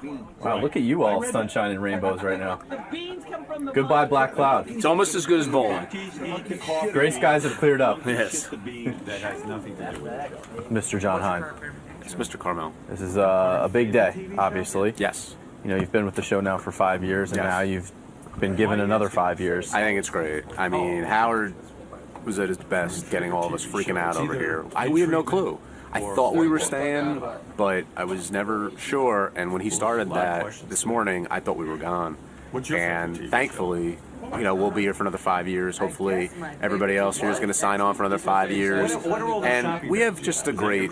Speaker 21: Wow, look at you all, sunshine and rainbows right now. Goodbye, black cloud.
Speaker 7: It's almost as good as bowling.
Speaker 21: Gray skies have cleared up.
Speaker 7: Yes.
Speaker 21: Mr. John Hine.
Speaker 10: It's Mr. Carmel.
Speaker 21: This is a big day, obviously.
Speaker 10: Yes.
Speaker 21: You've been with the show now for 5 years, and now you've been given another 5 years.
Speaker 10: I think it's great. I mean, Howard was at his best getting all of us freaking out over here. We had no clue. I thought we were staying, but I was never sure. And when he started that this morning, I thought we were gone. And thankfully, we'll be here for another 5 years. Hopefully, everybody else here is going to sign on for another 5 years. And we have just a great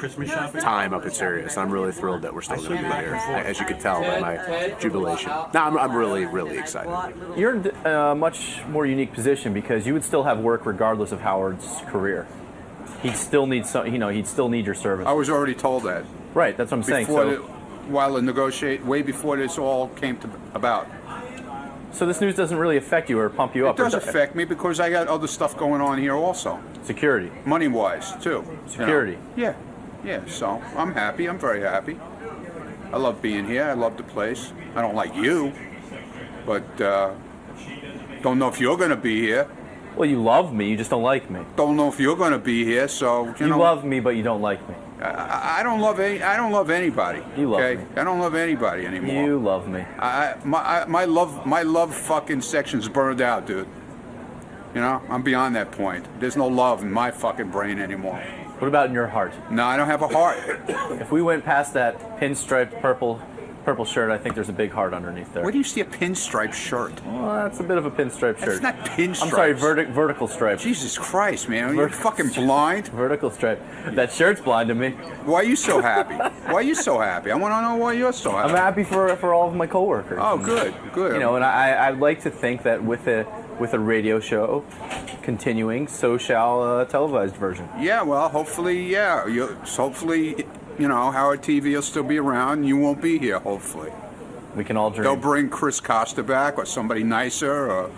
Speaker 10: time up at Sirius. I'm really thrilled that we're still going to be here, as you could tell by my jubilation. No, I'm really, really excited.
Speaker 21: You're in a much more unique position because you would still have work regardless of Howard's career. He'd still need he'd still need your service.
Speaker 14: I was already told that.
Speaker 21: Right, that's what I'm saying.
Speaker 14: While way before this all came about.
Speaker 21: So this news doesn't really affect you or pump you up?
Speaker 14: It does affect me because I got other stuff going on here also.
Speaker 21: Security.
Speaker 14: Money-wise, too.
Speaker 21: Security.
Speaker 14: Yeah, so I'm happy. I'm very happy. I love being here. I love the place. I don't like you, but don't know if you're going to be here.
Speaker 21: Well, you love me. You just don't like me.
Speaker 14: Don't know if you're going to be here, so,
Speaker 21: You love me, but you don't like me.
Speaker 14: I don't love anybody.
Speaker 21: You love me.
Speaker 14: I don't love anybody anymore.
Speaker 21: You love me.
Speaker 14: My love fucking section's burned out, dude. I'm beyond that point. There's no love in my fucking brain anymore.
Speaker 21: What about in your heart?
Speaker 14: No, I don't have a heart.
Speaker 21: If we went past that pinstriped purple shirt, I think there's a big heart underneath there.
Speaker 14: Where do you see a pinstripe shirt?
Speaker 21: Well, that's a bit of a pinstripe shirt.
Speaker 14: That's not pinstripe.
Speaker 21: I'm sorry, vertical stripe.
Speaker 14: Jesus Christ, man. You're fucking blind.
Speaker 21: Vertical stripe. That shirt's blind to me.
Speaker 14: Why are you so happy? Why are you so happy? I want to know why you're so happy.
Speaker 21: I'm happy for all of my coworkers.
Speaker 14: Oh, good.
Speaker 21: And I'd like to think that with a radio show continuing, so shall a televised version.
Speaker 14: Yeah, well, hopefully, hopefully, Howard TV will still be around and you won't be here, hopefully.
Speaker 21: We can all dream.
Speaker 14: They'll bring Chris Costa back or somebody nicer or,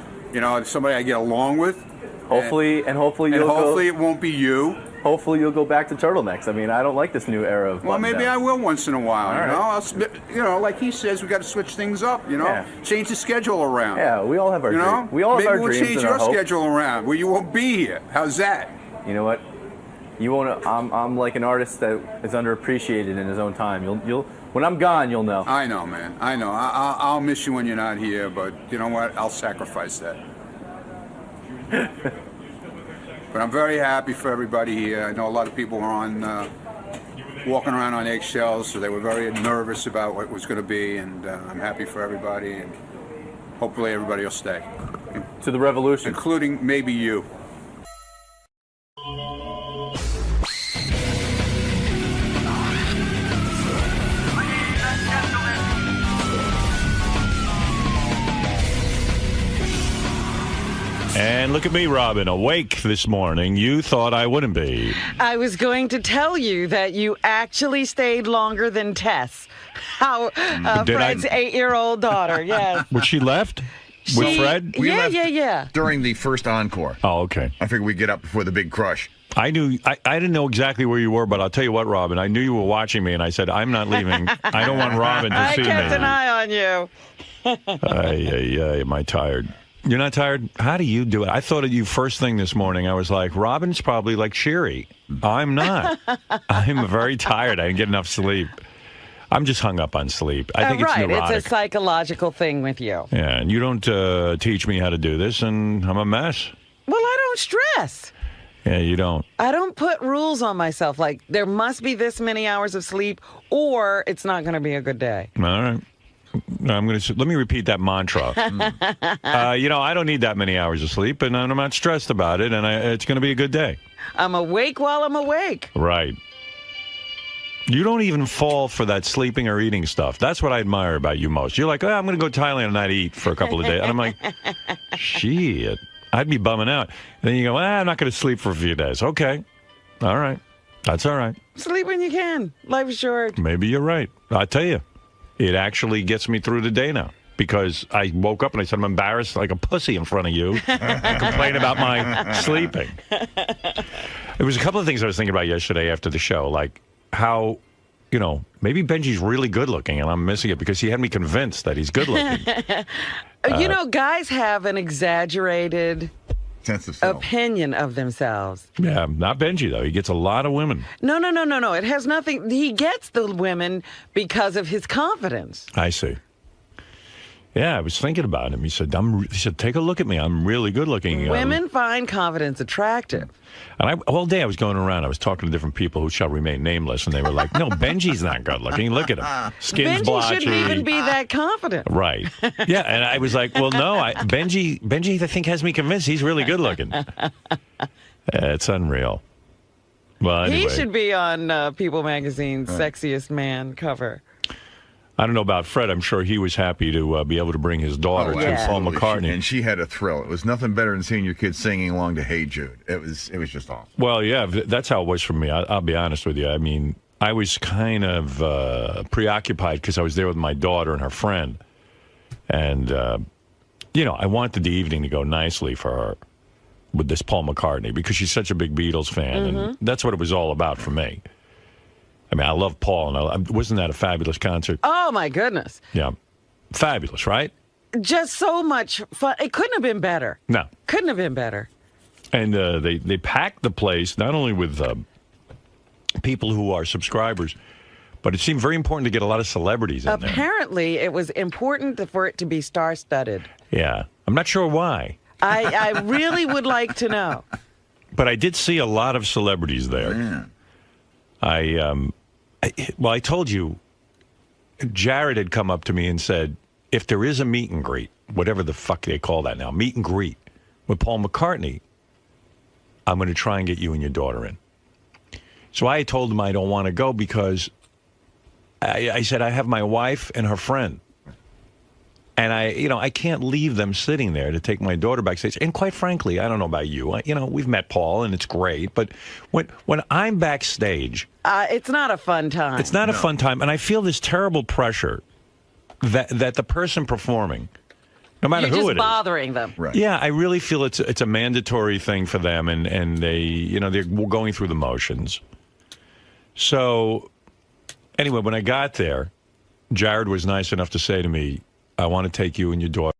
Speaker 14: somebody I get along with.
Speaker 21: Hopefully
Speaker 14: it won't be you.
Speaker 21: Hopefully you'll go back to turtlenecks. I mean, I don't like this new era of
Speaker 14: Well, maybe I will once in a while,
Speaker 21: I'll
Speaker 14: like he says, we got to switch things up, change the schedule around.
Speaker 21: Yeah, we all have our dreams. We all have our dreams.
Speaker 14: Maybe we'll change your schedule around where you won't be here. How's that?
Speaker 21: You know what? You won't. I'm like an artist that is underappreciated in his own time. You'll when I'm gone, you'll know.
Speaker 14: I know, man. I know. I'll miss you when you're not here, but you know what? I'll sacrifice that. But I'm very happy for everybody here. I know a lot of people are walking around on eggshells, so they were very nervous about what it was going to be, and I'm happy for everybody, and hopefully everybody will stay.
Speaker 21: To the revolution.
Speaker 14: Including maybe you.
Speaker 20: And look at me, Robin, awake this morning. You thought I wouldn't be.
Speaker 3: I was going to tell you that you actually stayed longer than Tess, Fred's 8-year-old daughter. Yes.
Speaker 20: Was she left? With Fred?
Speaker 3: Yeah.
Speaker 5: During the first encore.
Speaker 20: Oh, okay.
Speaker 5: I figured we'd get up before the big crush.
Speaker 20: I didn't know exactly where you were, but I'll tell you what, Robin, I knew you were watching me, and I said, I'm not leaving. I don't want Robin to see me.
Speaker 3: I kept an eye on you.
Speaker 20: Am I tired? You're not tired? How do you do it? I thought of you first thing this morning. I was like, Robin's probably like Sherry. I'm not. I'm very tired. I didn't get enough sleep. I'm just hung up on sleep. I think it's
Speaker 3: right.
Speaker 20: neurotic.
Speaker 3: It's a psychological thing with you.
Speaker 20: Yeah, and you don't teach me how to do this, and I'm a mess.
Speaker 3: Well, I don't stress.
Speaker 20: Yeah, you don't.
Speaker 3: I don't put rules on myself. Like, there must be this many hours of sleep, or it's not going to be a good day.
Speaker 20: All right. Let me repeat that mantra. I don't need that many hours of sleep, and I'm not stressed about it, and it's going to be a good day.
Speaker 3: I'm awake while I'm awake.
Speaker 20: Right. You don't even fall for that sleeping or eating stuff. That's what I admire about you most. You're like, I'm going to go to Thailand and not eat for a couple of days. And I'm like, shit. I'd be bumming out. And then you go, I'm not going to sleep for a few days. Okay. All right. That's all right.
Speaker 3: Sleep when you can. Life is short.
Speaker 20: Maybe you're right. I tell you. It actually gets me through the day now because I woke up and I said, I'm embarrassed like a pussy in front of you and complain about my sleeping. There was a couple of things I was thinking about yesterday after the show, like how, maybe Benji's really good looking and I'm missing it because he had me convinced that he's good looking.
Speaker 3: Guys have an exaggerated
Speaker 5: sense of self.
Speaker 3: Opinion of themselves.
Speaker 20: Yeah, not Benji, though. He gets a lot of women.
Speaker 3: No. It has nothing. He gets the women because of his confidence.
Speaker 20: I see. Yeah, I was thinking about him. He said, take a look at me. I'm really good looking.
Speaker 3: Women find confidence attractive.
Speaker 20: And all day I was going around. I was talking to different people who shall remain nameless, and they were like, no, Benji's not good looking. Look at him. Skin's blotchy.
Speaker 3: Benji shouldn't even be that confident.
Speaker 20: Right. Yeah, and I was like, well, no, Benji, I think, has me convinced he's really good looking. It's unreal. Well, anyway.
Speaker 3: He should be on People Magazine's Sexiest Man cover.
Speaker 20: I don't know about Fred. I'm sure he was happy to be able to bring his daughter to Paul McCartney.
Speaker 5: And she had a thrill. It was nothing better than seeing your kids singing along to Hey Jude. It was just awesome.
Speaker 20: Well, yeah, that's how it was for me. I'll be honest with you. I mean, I was kind of preoccupied because I was there with my daughter and her friend. And, I wanted the evening to go nicely for her with this Paul McCartney because she's such a big Beatles fan. Mm-hmm. And that's what it was all about for me. I mean, I love Paul, and wasn't that a fabulous concert?
Speaker 3: Oh, my goodness.
Speaker 20: Yeah. Fabulous, right?
Speaker 3: Just so much fun. It couldn't have been better.
Speaker 20: No.
Speaker 3: Couldn't have been better.
Speaker 20: And they packed the place, not only with people who are subscribers, but it seemed very important to get a lot of celebrities in there.
Speaker 3: Apparently, it was important for it to be star-studded.
Speaker 20: Yeah. I'm not sure why.
Speaker 3: I really would like to know.
Speaker 20: But I did see a lot of celebrities there.
Speaker 5: Man.
Speaker 20: I told you, Jared had come up to me and said, if there is a meet and greet, whatever the fuck they call that now, meet and greet with Paul McCartney, I'm going to try and get you and your daughter in. So I told him I don't want to go because I said I have my wife and her friend. And I can't leave them sitting there to take my daughter backstage. And quite frankly, I don't know about you. We've met Paul, and it's great. But when I'm backstage,
Speaker 3: it's not a fun time.
Speaker 20: It's not a fun time, and I feel this terrible pressure that the person performing, no matter who it is,
Speaker 3: you're just bothering them.
Speaker 5: Right.
Speaker 20: Yeah, I really feel it's a mandatory thing for them, and they they're going through the motions. So anyway, when I got there, Jared was nice enough to say to me, I want to take you and your daughter